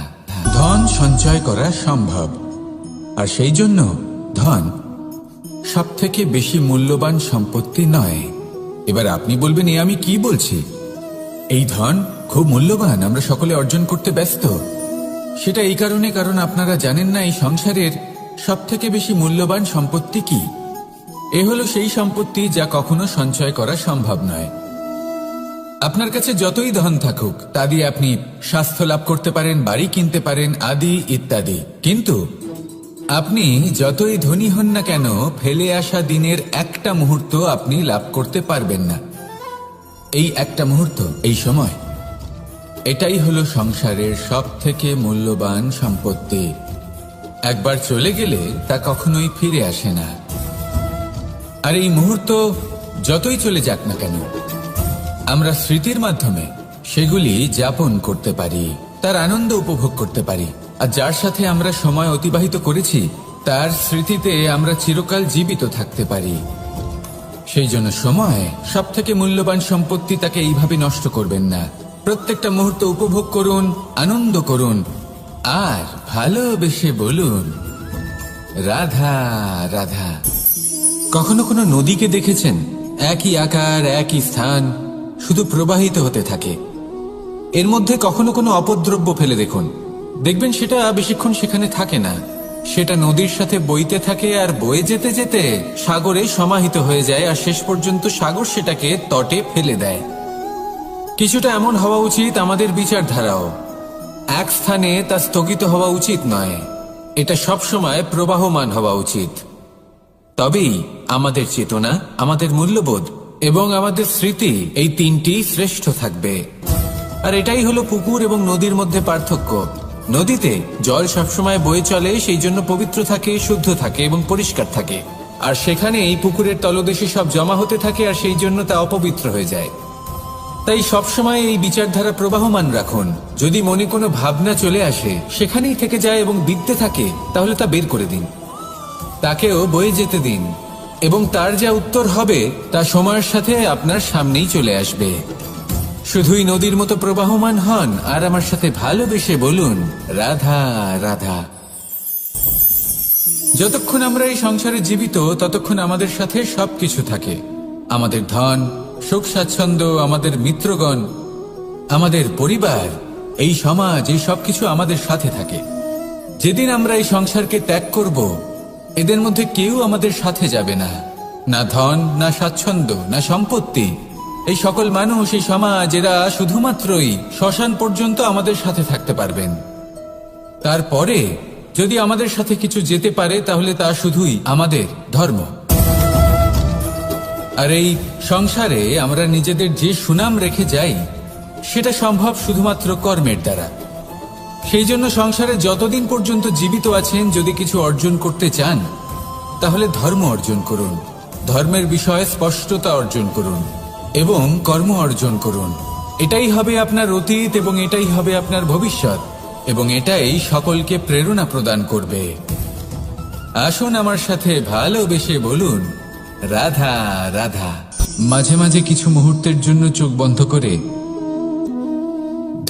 ধন সঞ্চয় করা সম্ভব, আর সেই জন্য ধন সব থেকে বেশি মূল্যবান সম্পত্তি নয়। এবার আপনি বলবেন, আমি কি বলছি? এই ধন খুব মূল্যবান, আমরা সকলে অর্জন করতে ব্যস্ত। সেটা এই কারণে, কারণ আপনারা জানেন না এই সংসারের সব থেকে বেশি মূল্যবান সম্পত্তি কি। এ হলো সেই সম্পত্তি যা কখনো সঞ্চয় করা সম্ভব নয়। আপনার কাছে যতই ধন থাকুক তা দিয়ে আপনি স্বাস্থ্য লাভ করতে পারেন, বাড়ি কিনতে পারেন, আদি ইত্যাদি, কিন্তু আপনি যতই ধনী হন না কেন ফেলে আসা দিনের একটা মুহূর্ত আপনি লাভ করতে পারবেন না। এই একটা মুহূর্ত, এই সময়, এটাই হলো সংসারের সব থেকে মূল্যবান সম্পত্তি। একবার চলে গেলে তা কখনোই ফিরে আসে না। আর এই মুহূর্ত যতই চলে যাক না কেন আমরা স্মৃতির মাধ্যমে সেগুলি যাপন করতে পারি, তার আনন্দ উপভোগ করতে পারি, আর যার সাথে আমরা সময় অতিবাহিত করেছি তার স্মৃতিতে আমরা চিরকাল জীবিত থাকতে পারি। সেই জন্য সময় সব থেকে মূল্যবান সম্পত্তি, তাকে এইভাবে নষ্ট করবেন না। প্রত্যেকটা মুহূর্ত উপভোগ করুন, আনন্দ করুন, আর ভালোবেসে বলুন, রাধা রাধা। কখনো কোনো নদীকে দেখেছেন? একই আকার, একই স্থান, শুধু প্রবাহিত হতে থাকে। এর মধ্যে কখনো কোনো অপদ্রব্য ফেলে দেখুন, দেখবেন সেটা বেশিক্ষণ সেখানে থাকে না। সেটা নদীর সাথে বইতে থাকে আর বয়ে যেতে যেতে সাগরে সমাহিত হয়ে যায়, আর শেষ পর্যন্ত সাগর সেটাকে তটে ফেলে দেয়। কিছুটা এমন হওয়া উচিত আমাদের বিচারধারাও। এক স্থানে তা স্থগিত হওয়া উচিত নয়, এটা সবসময় প্রবাহমান হওয়া উচিত। তবেই আমাদের চেতনা, আমাদের মূল্যবোধ এবং আমাদের স্মৃতি, এই 3টি শ্রেষ্ঠ থাকবে। আর এটাই হলো পুকুর এবং নদীর মধ্যে পার্থক্য। নদীতে জল সবসময় বয়ে চলে, সেই জন্য পবিত্র থাকে, শুদ্ধ থাকে এবং পরিষ্কার থাকে, আর সেখানে এই পুকুরের তলদেশে সব জমা হতে থাকে, আর সেই জন্য তা অপবিত্র হয়ে যায়। তাই সবসময় এই বিচারধারা প্রবাহমান রাখুন। যদি মনে কোনো ভাবনা চলে আসে, সেখানেই থেকে যায় এবং বিদ্যে থাকে, তাহলে তা বের করে দিন, তাকেও বয়ে যেতে দিন, এবং তার যা উত্তর হবে তা সময়ের সাথে আপনার সামনেই চলে আসবে। শুধুই নদীর মতো প্রবাহমান হন, আর আমার সাথে ভালোবেসে বলুন, রাধা রাধা। যতক্ষণ আমরা এই সংসারে জীবিত ততক্ষণ আমাদের সাথে সবকিছু থাকে। আমাদের ধন, সুখ স্বাচ্ছন্দ্য, আমাদের মিত্রগণ, আমাদের পরিবার, এই সমাজ, এই সবকিছু আমাদের সাথে থাকে। যেদিন আমরা এই সংসারকে ত্যাগ করব, এদের মধ্যে কেউ আমাদের সাথে যাবে না। না ধন, না স্বাচ্ছন্দ্য, না সম্পত্তি। এই সকল মানুষ, এই সমাজ, এরা শুধুমাত্রই শ্মশান পর্যন্ত আমাদের সাথে থাকতে পারবেন। তারপরে যদি আমাদের সাথে কিছু যেতে পারে তাহলে তা শুধুই আমাদের ধর্ম। আর এই সংসারে আমরা নিজেদের যে সুনাম রেখে যাই সেটা সম্ভব শুধুমাত্র কর্মের দ্বারা। সেই জন্য সংসারে যতদিন পর্যন্ত জীবিত আছেন, যদি কিছু অর্জন করতে চান তাহলে ধর্ম অর্জন করুন, ধর্মের বিষয়ে স্পষ্টতা অর্জন করুন এবং কর্ম অর্জন করুন। এটাই হবে আপনার অতীত এবং এটাই হবে আপনার ভবিষ্যৎ, এবং এটাই সকলকে প্রেরণা প্রদান করবে। আসুন আমার সাথে ভালোবেসে বলুন, রাধা রাধা। মাঝে মাঝে কিছু মুহূর্তের জন্য চোখ বন্ধ করে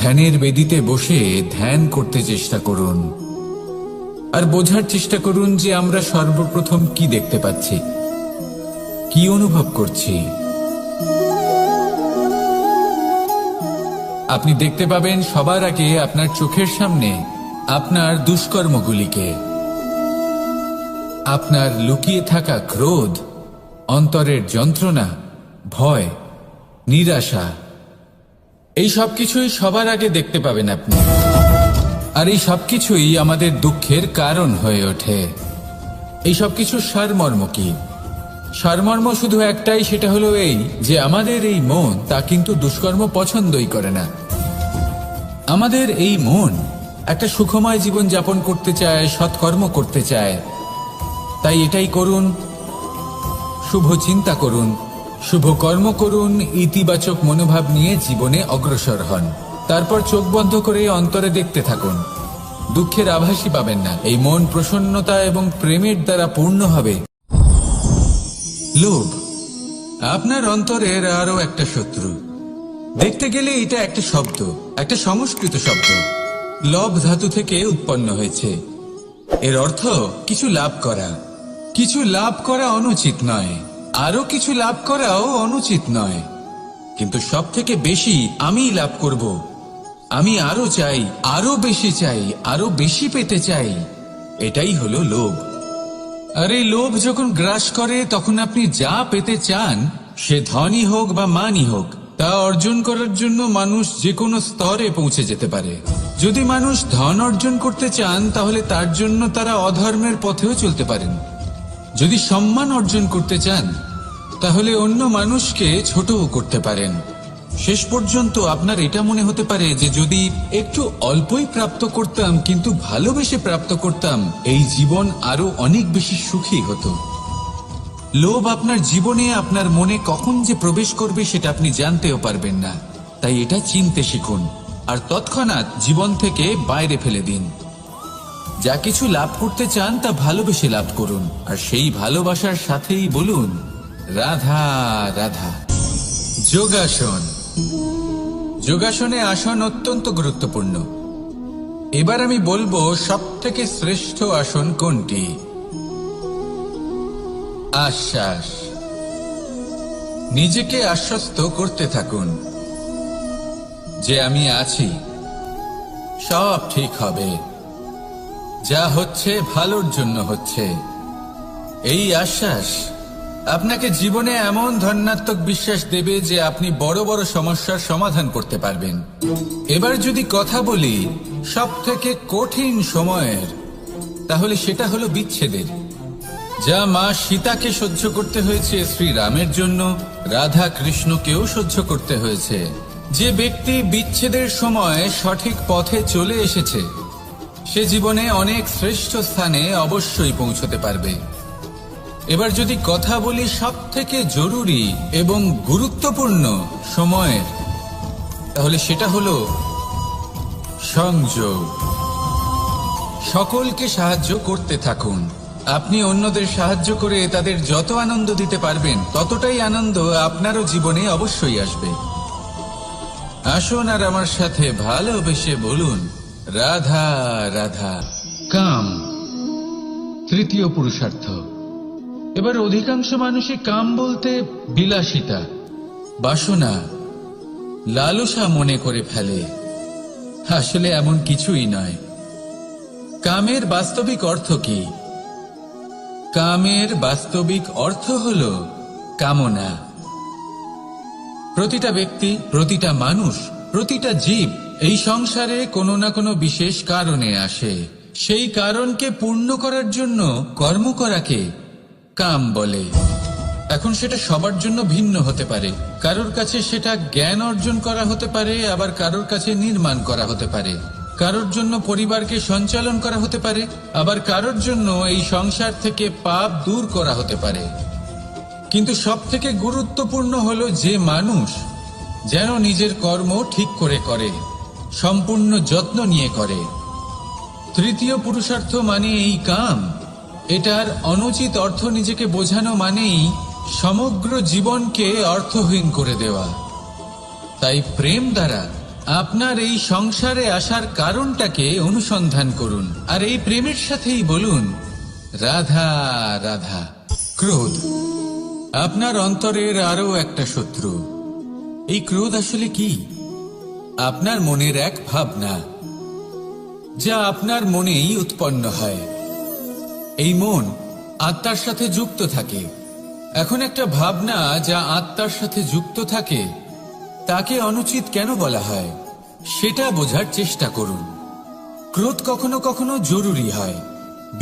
ধ্যানের বেদিতে বসে ধ্যান করতে চেষ্টা করুন, আর বোঝার চেষ্টা করুন যে আমরা সর্বপ্রথম কি দেখতে পাচ্ছি, কি অনুভব করছি। আপনি দেখতে পাবেন সবার আগে আপনার চোখের সামনে আপনার দুষ্কর্মগুলিকে, আপনার লুকিয়ে থাকা ক্রোধ, অন্তরের যন্ত্রণা, ভয়, নিরাশা, এই সব কিছুই সবার আগে দেখতে পাবেন আপনি। আর এই সব কিছুই আমাদের দুঃখের কারণ হয়ে ওঠে। এই সব কিছুর সারমর্ম কি? সারমর্ম শুধু একটাই, সেটা হলো এই যে আমাদের এই মন তা কিন্তু দুষ্কর্ম পছন্দই করে না। আমাদের এই মন একটা সুখময় জীবন যাপন করতে চায়, সৎকর্ম করতে চায়। তাই এটাই করুন, শুভ চিন্তা করুন, শুভ কর্ম করুন, ইতিবাচক মনোভাব নিয়ে জীবনে অগ্রসর হন। তারপর চোখ বন্ধ করে অন্তরে দেখতে থাকুন, দুঃখের আভাসই পাবেন না। এই মন প্রসন্নতা এবং প্রেমের দ্বারা পূর্ণ হবে। লোভ আপনার অন্তরের আরো একটা শত্রু। দেখতে গেলে এটা একটা শব্দ, একটা সংস্কৃত শব্দ, লব ধাতু থেকে উৎপন্ন হয়েছে। এর অর্থ কিছু লাভ করা। কিছু লাভ করা অনুচিত নয়, আরো কিছু লাভ করাও অনুচিত নয়, কিন্তু সব থেকে বেশি আমি লাভ করব, আমি আরো চাই, আরো বেশি চাই, আরো বেশি পেতে চাই, এটাই হলো লোভ। আর এই লোভ যখন গ্রাস করে তখন আপনি যা পেতে চান, সে ধনই হোক বা মানই হোক, তা অর্জন করার জন্য মানুষ যে কোনো স্তরে পৌঁছে যেতে পারে। যদি মানুষ ধন অর্জন করতে চান তাহলে তার জন্য তারা অধর্মের পথেও চলতে পারেন। যদি সম্মান অর্জন করতে চান তাহলে অন্য মানুষকে ছোটও করতে পারেন। শেষ পর্যন্ত আপনার এটা মনে হতে পারে যে যদি একটু অল্পই প্রাপ্ত করতাম, কিন্তু ভালোবেসে প্রাপ্ত করতাম, এই জীবন আরো অনেক বেশি সুখী হতো। লোভ আপনার জীবনে, আপনার মনে কখন যে প্রবেশ করবে সেটা আপনি জানতেও পারবেন না। তাই এটা চিনতে শিখুন আর তৎক্ষণাৎ জীবন থেকে বাইরে ফেলে দিন। যা কিছু লাভ করতে চান তা ভালোবেসে লাভ করুন, আর সেই ভালোবাসার সাথেই বলুন, রাধা রাধা। যোগাসন। যোগাসনে আসন অত্যন্ত গুরুত্বপূর্ণ। এবার আমি বলবো সবথেকে শ্রেষ্ঠ আসন কোনটি। আশ্বাস। নিজেকে আশ্বস্ত করতে থাকুন যে আমি আছি, সব ঠিক হবে, যা হচ্ছে ভালোর জন্য হচ্ছে। এই আশ্বাস আপনাকে জীবনে এমন ধনাত্মক বিশ্বাস দেবে যে আপনি বড় বড় সমস্যার সমাধান করতে পারবেন। এবার যদি কথা বলি সব থেকে কঠিন সময়ের, তাহলে সেটা হলো বিচ্ছেদের। যা মা সীতাকে সহ্য করতে হয়েছে শ্রীরামের জন্য, রাধা কৃষ্ণকেও সহ্য করতে হয়েছে। যে ব্যক্তি বিচ্ছেদের সময় সঠিক পথে চলে এসেছে সে জীবনে অনেক শ্রেষ্ঠ স্থানে অবশ্যই পৌঁছতে পারবে। এবার যদি কথা বলি সব থেকে জরুরি এবং গুরুত্বপূর্ণ সময়ের, তাহলে সেটা হলো সংযোগ। সকলকে সাহায্য করতে থাকুন। আপনি অন্যদের সাহায্য করে তাদের যত আনন্দ দিতে পারবেন ততটাই আনন্দ আপনারও জীবনে অবশ্যই আসবে। আসুন আর আমার সাথে ভালোবেসে বলুন, রাধা রাধা। কাম তৃতীয় পুরুষার্থ। এবার অধিকাংশ মানুষই কাম বলতে বিলাসিতা, বাসনা, লালসা মনে করে ফেলে। আসলে এমন কিছুই নয়। কামের বাস্তবিক অর্থ কি? কামের বাস্তবিক অর্থ হল কামনা। প্রতিটা ব্যক্তি, প্রতিটা মানুষ, প্রতিটা জীব এই সংসারে কোনো না কোনো বিশেষ কারণে আসে। সেই কারণকে পূর্ণ করার জন্য কর্ম করাকে কাম বলে। এখন সেটা সবার জন্য ভিন্ন হতে পারে। কারোর কাছে সেটা জ্ঞান অর্জন করা হতে পারে, আবার কারোর কাছে নির্মাণ করা হতে পারে। কারোর জন্য পরিবারকে সঞ্চালন করা হতে পারে, আবার কারোর জন্য এই সংসার থেকে পাপ দূর করা হতে পারে। কিন্তু সবথেকে গুরুত্বপূর্ণ হলো যে মানুষ যেন নিজের কর্ম ঠিক করে করে, সম্পূর্ণ যত্ন নিয়ে করে। তৃতীয় পুরুষার্থ মানে এই কাম। এটার অনুচিত অর্থ নিজেকে বোঝানো মানেই সমগ্র জীবনকে অর্থহীন করে দেওয়া। তাই প্রেম দ্বারা আপনার এই সংসারে আসার কারণটাকে অনুসন্ধান করুন, আর এই প্রেমের সাথেই বলুন রাধা রাধা। ক্রোধ আপনার অন্তরের আরো একটা শত্রু। এই ক্রোধ আসলে কি? আপনার মনের এক ভাবনা, যা আপনার মনেই উৎপন্ন হয়। এই মন আত্মার সাথে যুক্ত থাকে। এখন একটা ভাবনা যা আত্মার সাথে যুক্ত থাকে, তাকে অনুচিত কেন বলা হয় সেটা বোঝার চেষ্টা করুন। ক্রোধ কখনো কখনো জরুরি হয়,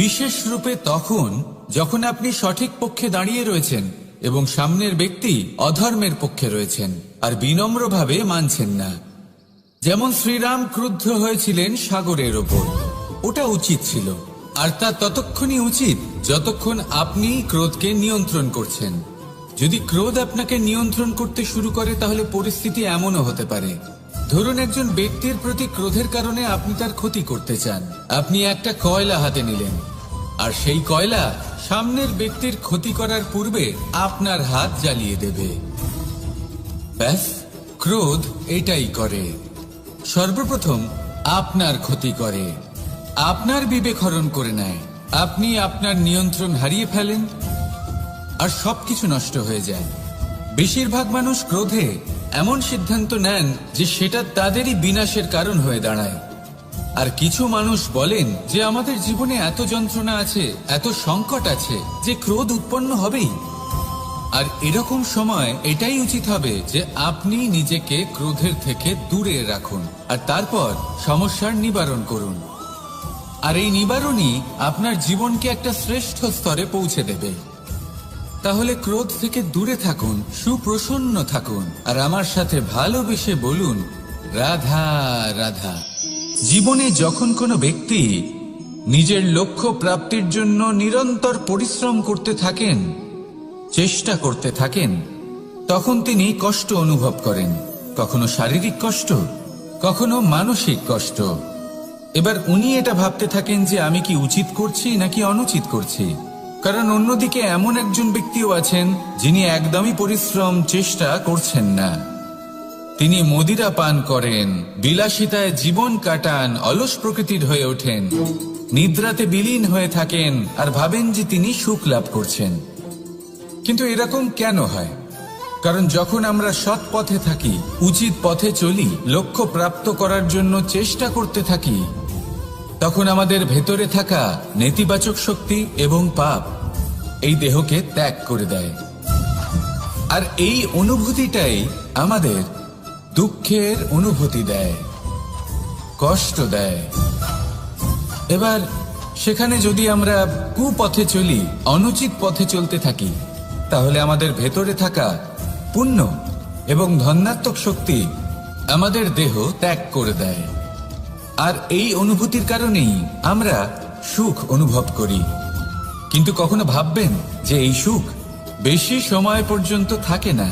বিশেষ রূপে তখন যখন আপনি সঠিক পক্ষে দাঁড়িয়ে রয়েছেন এবং সামনের ব্যক্তি অধর্মের পক্ষে রয়েছেন আর বিনম্রভাবে মানছেন না। যেমন শ্রীরাম ক্রুদ্ধ হয়েছিলেন সাগরের ওপর। ওটা উচিত ছিল, আর তা ততক্ষণই উচিত যতক্ষণ আপনি ক্রোধকে নিয়ন্ত্রণ করছেন। যদি ক্রোধ আপনাকে নিয়ন্ত্রণ করতে শুরু করে, তাহলে পরিস্থিতি এমনও হতে পারে, ধরুন একজন ব্যক্তির প্রতি ক্রোধের কারণে আপনি তার ক্ষতি করতে চান। আপনি একটা কয়লা হাতে নিলেন, আর সেই কয়লা সামনের ব্যক্তির ক্ষতি করার পূর্বে আপনার হাত জ্বালিয়ে দেবে। ব্যাস, ক্রোধ এটাই করে। সর্বপ্রথম আপনার ক্ষতি করে, আপনার বিবেক হরণ করে নেয়। আপনি আপনার নিয়ন্ত্রণ হারিয়ে ফেলেন আর সবকিছু নষ্ট হয়ে যায়। বেশিরভাগ মানুষ ক্রোধে এমন সিদ্ধান্ত নেন যে সেটা তাদেরই বিনাশের কারণ হয়ে দাঁড়ায়। আর কিছু মানুষ বলেন যে আমাদের জীবনে এত যন্ত্রণা আছে, এত সংকট আছে, যে ক্রোধ উৎপন্ন হবেই। আর এরকম সময় এটাই উচিত হবে যে আপনি নিজেকে ক্রোধের থেকে দূরে রাখুন, আর তারপর সমস্যার নিবারণ করুন। আর এই নিবারণই আপনার জীবনকে একটা শ্রেষ্ঠ স্তরে পৌঁছে দেবে। তাহলে ক্রোধ থেকে দূরে থাকুন, সুপ্রসন্ন থাকুন, আর আমার সাথে ভালোবেসে বলুন রাধা রাধা। জীবনে যখন কোনো ব্যক্তি নিজের লক্ষ্য প্রাপ্তির জন্য নিরন্তর পরিশ্রম করতে থাকেন, চেষ্টা করতে থাকেন, তখন তিনি কষ্ট অনুভব করেন। কখনো শারীরিক কষ্ট, কখনো মানসিক কষ্ট। এবার উনি এটা ভাবতে থাকেন যে আমি কি উচিত করছি নাকি অনুচিত করছি। কারণ অন্যদিকে এমন একজন ব্যক্তিও আছেন যিনি একদমই পরিশ্রম চেষ্টা করছেন না। তিনি মদিরা পান করেন, বিলাসিতায় জীবন কাটান, অলস প্রকৃতির হয়ে ওঠেন, নিদ্রাতে বিলীন হয়ে থাকেন আর ভাবেন যে তিনি সুখ লাভ করছেন। কিন্তু এরকম কেন হয়? কারণ যখন আমরা সৎ পথে থাকি, উচিত পথে চলি, লক্ষ্য প্রাপ্ত করার জন্য চেষ্টা করতে থাকি, তখন আমাদের ভেতরে থাকা নেতিবাচক শক্তি এবং পাপ এই দেহকে ত্যাগ করে দেয়। আর এই অনুভূতিটাই আমাদের দুঃখের অনুভূতি দেয়, কষ্ট দেয়। এবার সেখানে যদি আমরা কুপথে চলি, অনুচিত পথে চলতে থাকি, তাহলে আমাদের ভেতরে থাকা পুণ্য এবং ধনাত্মক শক্তি আমাদের দেহ ত্যাগ করে দেয়। আর এই অনুভূতির কারণেই আমরা সুখ অনুভব করি। কিন্তু কখনো ভাববেন যে এই সুখ বেশি সময় পর্যন্ত থাকে না।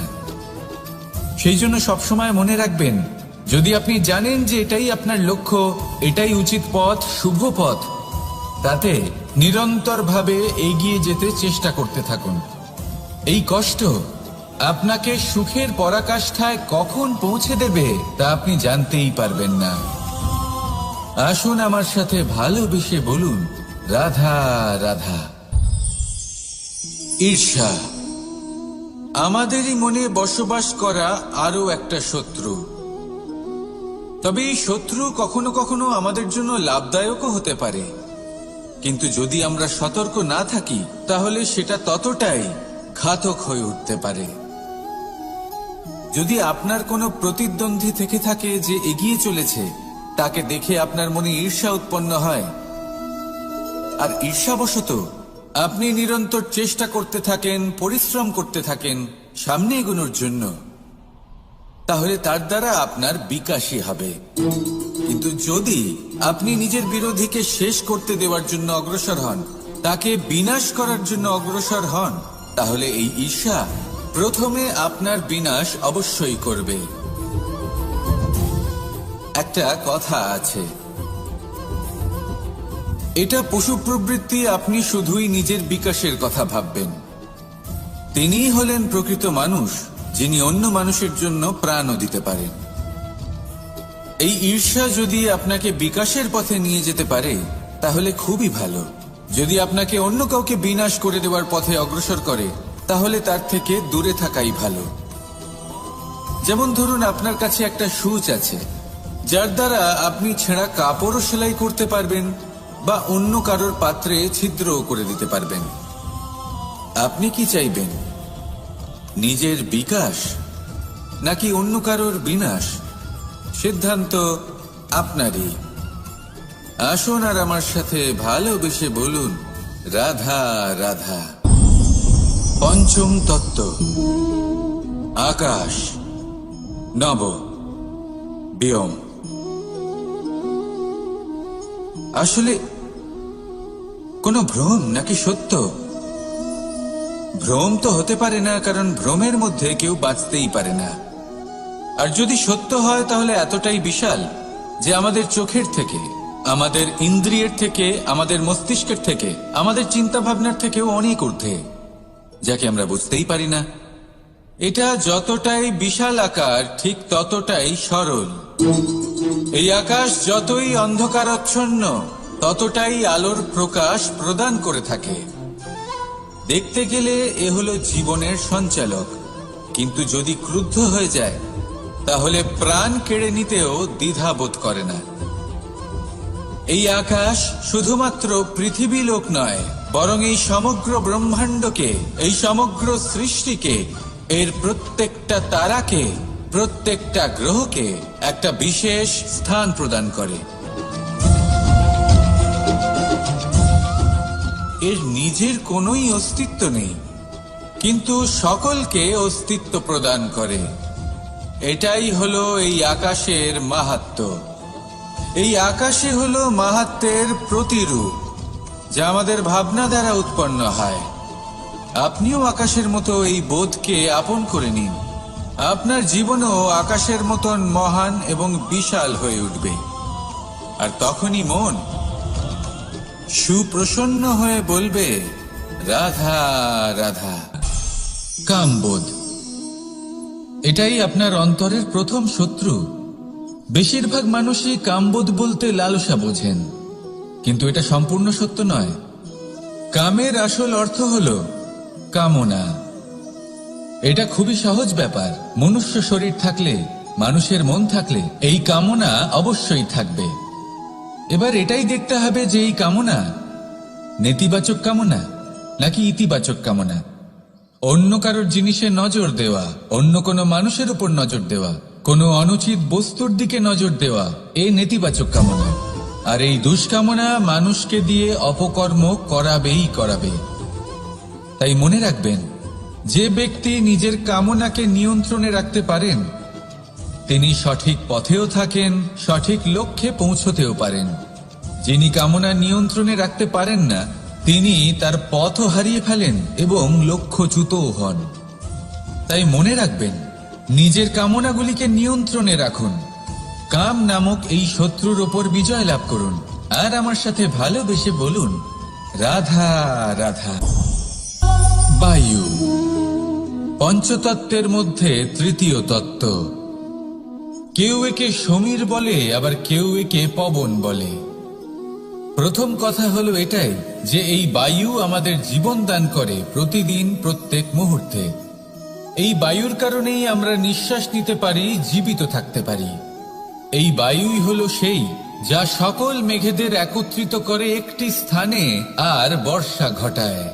সেই জন্য সবসময় মনে রাখবেন, যদি আপনি জানেন যে এটাই আপনার লক্ষ্য, এটাই উচিত পথ, শুভ পথ, তাতে নিরন্তরভাবে এগিয়ে যেতে চেষ্টা করতে থাকুন। এই কষ্ট আপনাকে সুখের পরাকাষ্ঠায় কখন পৌঁছে দেবে তা আপনি জানতেই পারবেন না। আসুন আমার সাথে ভালোবেসে বলুন রাধা রাধা। ঈর্ষা আমাদেরই মনে বসবাস করা আরো একটা শত্রু। তবে এই শত্রু কখনো কখনো আমাদের জন্য লাভদায়কও হতে পারে। কিন্তু যদি আমরা সতর্ক না থাকি তাহলে সেটা ততটাই ঘাতক হয়ে উঠতে পারে। যদি আপনার কোনো প্রতিদ্বন্দ্বী থেকে থাকে যে এগিয়ে চলেছে, তাকে দেখে আপনার মনে ঈর্ষা উৎপন্ন হয়, আর ঈর্ষাবশত আপনি নিরন্তর চেষ্টা করতে থাকেন, পরিশ্রম করতে থাকেন সামনে এগোনোর জন্য, তাহলে তার দ্বারা আপনার বিকাশই হবে। কিন্তু যদি আপনি নিজের বিরোধীকে শেষ করতে দেওয়ার জন্য অগ্রসর হন, তাকে বিনাশ করার জন্য অগ্রসর হন, তাহলে এই ঈর্ষা প্রথমে আপনার বিনাশ অবশ্যই করবে। একটা কথা আছে, এটা পশু প্রবৃত্তি, আপনি শুধুই নিজের বিকাশের কথা ভাববেন। তিনিই হলেন প্রকৃত মানুষ, যিনি অন্য মানুষের জন্য প্রাণও দিতে পারেন। এই ঈর্ষা যদি আপনাকে বিকাশের পথে নিয়ে যেতে পারে তাহলে খুবই ভালো। যদি আপনাকে অন্য কাউকে বিনাশ করে দেওয়ার পথে অগ্রসর করে তাহলে তার থেকে দূরে থাকাই ভালো। যেমন ধরুন, আপনার কাছে একটা সূচ আছে যার দ্বারা আপনি ছেঁড়া কাপড়ও সেলাই করতে পারবেন বা অন্য কারোর পাত্রে ছিদ্রও করে দিতে পারবেন। আপনি কি চাইবেন, নিজের বিকাশ নাকি অন্য কারোর বিনাশ? সিদ্ধান্ত আপনারই। আসুন আর আমার সাথে ভালোবেসে বলুন, রাধা রাধা। পঞ্চম তত্ত্ব, আকাশ, নব, ব্যোম। আসলে কোনো ভ্রম নাকি সত্য? ভ্রম তো হতে পারে না, কারণ ভ্রমের মধ্যে কেউ বাঁচতেই পারে না। আর যদি সত্য হয় তাহলে এতটাই বিশাল যে আমাদের চোখের থেকে, আমাদের ইন্দ্রিয়ের থেকে, আমাদের মস্তিষ্কের থেকে, আমাদের চিন্তা ভাবনার থেকেও অনেক ঊর্ধ্বে, যাকে আমরা বুঝতেই পারি না। এটা যতটাই বিশাল আকার ঠিক ততটাই সরল। এই আকাশ যতই অন্ধকারাচ্ছন্ন ততটাই আলোর প্রকাশ প্রদান করে থাকে। দেখতে গেলে এ হলো জীবনের সঞ্চালক, কিন্তু যদি ক্রুদ্ধ হয়ে যায় তাহলে প্রাণ কেড়ে নিতেও দ্বিধাবোধ করে না। এই আকাশ শুধুমাত্র পৃথিবী লোক নয়, বরং এই সমগ্র ব্রহ্মাণ্ডকে, এই সমগ্র সৃষ্টিকে, এর প্রত্যেকটা তারাকে, প্রত্যেকটা গ্রহকে একটা বিশেষ স্থান প্রদান করে। এর নিজের কোনোই অস্তিত্ব নেই, কিন্তু সকলকে অস্তিত্ব প্রদান করে। এটাই হলো এই আকাশের মাহাত্ম্য। এই আকাশে হলো মাহাত্ম্যের প্রতিরূপ, যা আমাদের ভাবনা দ্বারা উৎপন্ন হয়। আপনিও আকাশের মতো এই বোধকে আপন করে নিন। আপনার জীবনও আকাশের মতন মহান এবং বিশাল হয়ে উঠবে। আর তখনই মন সুপ্রসন্ন হয়ে বলবে, রাধা রাধা। কামবোধ, এটাই আপনার অন্তরের প্রথম শত্রু। বেশিরভাগ মানুষই কামবোধ বলতে লালসা বোঝেন, কিন্তু এটা সম্পূর্ণ সত্য নয়। কামের আসল অর্থ হলো কামনা। এটা খুবই সহজ ব্যাপার। মনুষ্য শরীর থাকলে, মানুষের মন থাকলে এই কামনা অবশ্যই থাকবে। এবার এটাই দেখতে হবে যে এই কামনা নেতিবাচক কামনা নাকি ইতিবাচক কামনা। অন্য কারোর জিনিসে নজর দেওয়া, অন্য কোনো মানুষের উপর নজর দেওয়া, কোনো অনুচিত বস্তুর দিকে নজর দেওয়া, এ নেতিবাচক কামনা। আর এই দুষ্কামনা মানুষকে দিয়ে অপকর্ম করাবেই করাবে। তাই মনে রাখবেন, যে ব্যক্তি নিজের কামনাকে নিয়ন্ত্রণে রাখতে পারেন তিনি সঠিক পথেও থাকেন, সঠিক লক্ষ্যে পৌঁছতেও পারেন। যিনি কামনা নিয়ন্ত্রণে রাখতে পারেন না তিনি তার পথও হারিয়ে ফেলেন এবং লক্ষ্যচ্যুতও হন। তাই মনে রাখবেন, নিজের কামনাগুলিকে নিয়ন্ত্রণে রাখুন। কাম নামক এই শত্রুর ওপর বিজয় লাভ করুন। আর আমার সাথে ভালোবেসে বলুন, রাধা রাধা। বায়ু, পঞ্চতত্ত্বের মধ্যে তৃতীয় তত্ত্ব। কেউ একে সমীর বলে, আবার কেউ একে পবন বলে। প্রথম কথা হলো এটাই যে এই বায়ু আমাদের জীবন দান করে প্রতিদিন, প্রত্যেক মুহূর্তে। এই বায়ুর কারণেই আমরা নিঃশ্বাস নিতে পারি, জীবিত থাকতে পারি। এই বায়ুই হলো সেই যা সকল মেঘেদের একত্রিত করে একটি স্থানে আর বর্ষা ঘটায়।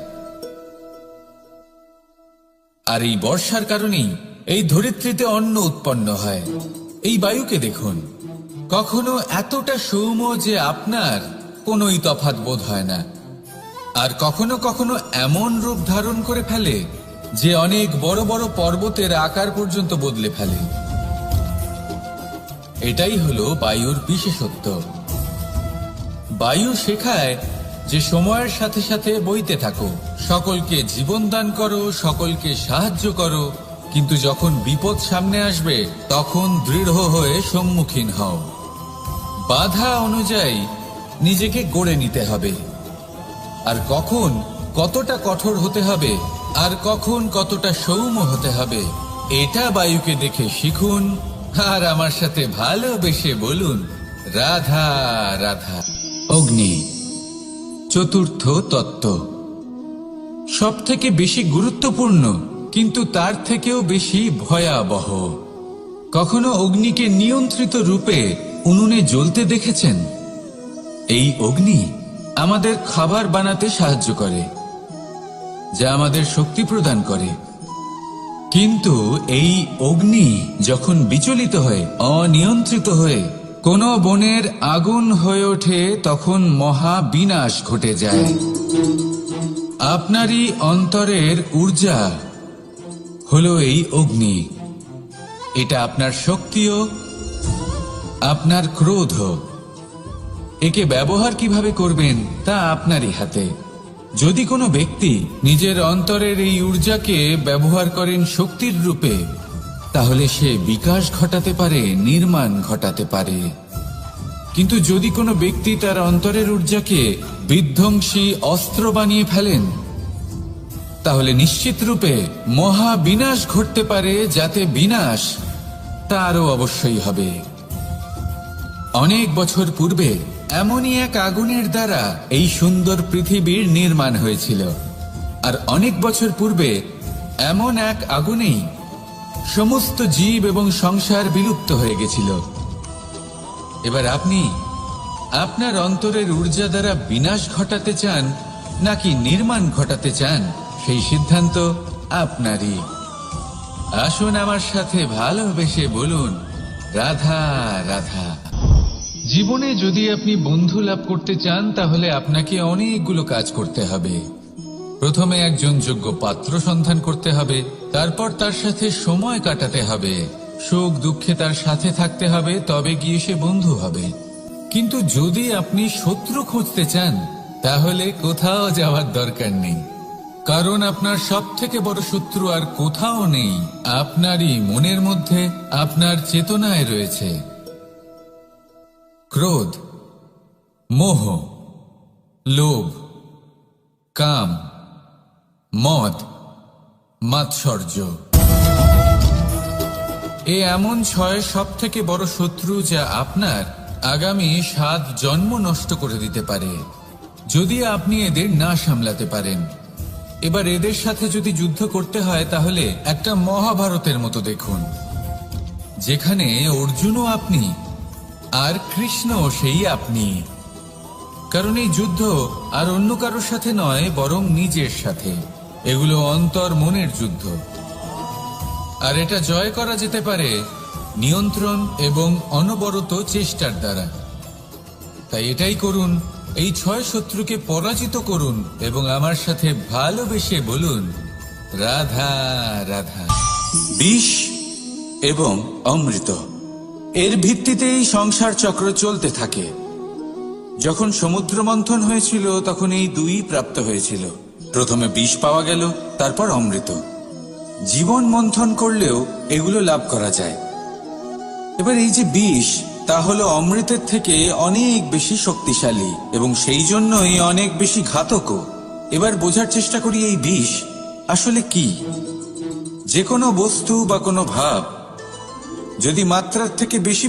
আর এই বর্ষার কারণেই এই ধরিত্রীতে অন্ন উৎপন্ন হয়। এই বায়ুকে দেখুন, কখনো এতটা সৌম্য যে আপনার কোনোই তফাৎ বোধ হয় না, আর কখনো কখনো এমন রূপ ধারণ করে ফেলে যে অনেক বড় বড় পর্বতের আকার পর্যন্ত বদলে ফেলে। এটাই হলো বায়ুর বিশেষত্ব। বায়ু শেখায় যে সময়ের সাথে সাথে বইতে থাকো, সকলকে জীবন দান করো, সকলকে সাহায্য করো, কিন্তু যখন বিপদ সামনে আসবে তখন দৃঢ় হয়ে সম্মুখীন হও। বাধা অনুযায়ী নিজেকে গড়ে নিতে হবে, আর কখন কতটা কঠোর হতে হবে আর কখন কতটা সৌম্য হতে হবে এটা বায়ুকে দেখে শিখুন। আর আমার সাথে ভালোবেসে বলুন, রাধা রাধা। অগ্নি চতুর্থ তত্ত্ব, সব থেকে বেশি গুরুত্বপূর্ণ কিন্তু তার থেকেও বেশি ভয়াবহ। কখনো অগ্নিকে নিয়ন্ত্রিত রূপে উনুনে জ্বলতে দেখেছেন? এই অগ্নি আমাদের খাবার বানাতে সাহায্য করে, যা আমাদের শক্তি প্রদান করে। কিন্তু এই অগ্নি যখন বিচলিত হয়ে, অনিয়ন্ত্রিত হয়ে কোন বনের আগুন হয়ে ওঠে, তখন মহা বিনাশ ঘটে যায়। আপনারই অন্তরের ঊর্জা হলো এই অগ্নি। এটা আপনার শক্তিও, আপনার ক্রোধ। একে ব্যবহার কিভাবে করবেন তা আপনারই হাতে। যদি কোনো ব্যক্তি নিজের অন্তরের এই ঊর্জাকে ব্যবহার করেন শক্তির রূপে, তাহলে সে বিকাশ ঘটাতে পারে, নির্মাণ ঘটাতে পারে। কিন্তু যদি কোনো ব্যক্তি তার অন্তরের ঊর্জাকে বিধ্বংসী অস্ত্র বানিয়ে ফেলেন, তাহলে নিশ্চিত রূপে মহা বিনাশ ঘটতে পারে, যাতে বিনাশ তারও অবশ্যই হবে। অনেক বছর পূর্বে এমনই এক আগুনের দ্বারা এই সুন্দর পৃথিবীর নির্মাণ হয়েছিল, আর অনেক বছর পূর্বে এমন এক আগুনেই সমস্ত জীব এবং সংসার বিলুপ্ত হয়ে গেছিল। এবার আপনি আপনার অন্তরের ঊর্জা দ্বারা বিনাশ ঘটাতে চান নাকি নির্মাণ ঘটাতে চান, সেই সিদ্ধান্ত আপনারই। আসুন আমার সাথে ভালোবেসে বলুন, রাধা রাধা। জীবনে যদি আপনি বন্ধু লাভ করতে চান, তাহলে আপনাকে অনেকগুলো কাজ করতে হবে। প্রথমে একজন যোগ্য পাত্র সন্ধান করতে হবে, তারপর তার সাথে সময় কাটাতে হবে, সুখ দুঃখে তার সাথে থাকতে হবে, তবে গিয়ে সে বন্ধু হবে। কিন্তু যদি আপনি শত্রু খুঁজতে চান, তাহলে কোথাও যাওয়ার দরকার নেই, কারণ আপনার সব থেকে বড় শত্রু আর কোথাও নেই, আপনারই মনের মধ্যে, আপনার চেতনায় রয়েছে। ক্রোধ, মোহ, লোভ, কাম, মদ, মাৎসর্য, এ এমন 6 সব থেকে বড় শত্রু যা আপনার আগামী 7 জন্ম নষ্ট করে দিতে পারে, যদি আপনি এদের না সামলাতে পারেন। এবার এদের সাথে যদি যুদ্ধ করতে হয়, তাহলে একটা মহাভারতের মতো দেখুন, যেখানে অর্জুনও আপনি আর কৃষ্ণ সেই আপনি। কারণ এই যুদ্ধ আর অন্য কারোর সাথে নয়, বরং নিজের সাথে। এগুলো অন্তর মনের যুদ্ধ, আর এটা জয় করা যেতে পারে নিয়ন্ত্রণ এবং অনবরত চেষ্টার দ্বারা। তাই এটাই করুন, এই 6 শত্রুকে পরাজিত করুন এবং আমার সাথে ভালোবেসে বলুন, রাধা রাধা। বিষ এবং অমৃত, এর ভিত্তিতেই সংসার চক্র চলতে থাকে। যখন সমুদ্র মন্থন হয়েছিল, তখন এই দুই প্রাপ্ত হয়েছিল। প্রথমে বিষ পাওয়া গেল, তারপর অমৃত। জীবন মন্থন করলেও এগুলো লাভ করা যায়। এবার এই যে বিষ, তা হলো অমৃতের থেকে অনেক বেশি শক্তিশালী এবং সেই জন্যই অনেক বেশি ঘাতকও। এবার বোঝার চেষ্টা করি এই বিষ আসলে কি। যে কোনো বস্তু বা কোনো ভাব যদি মাত্রার থেকে বেশি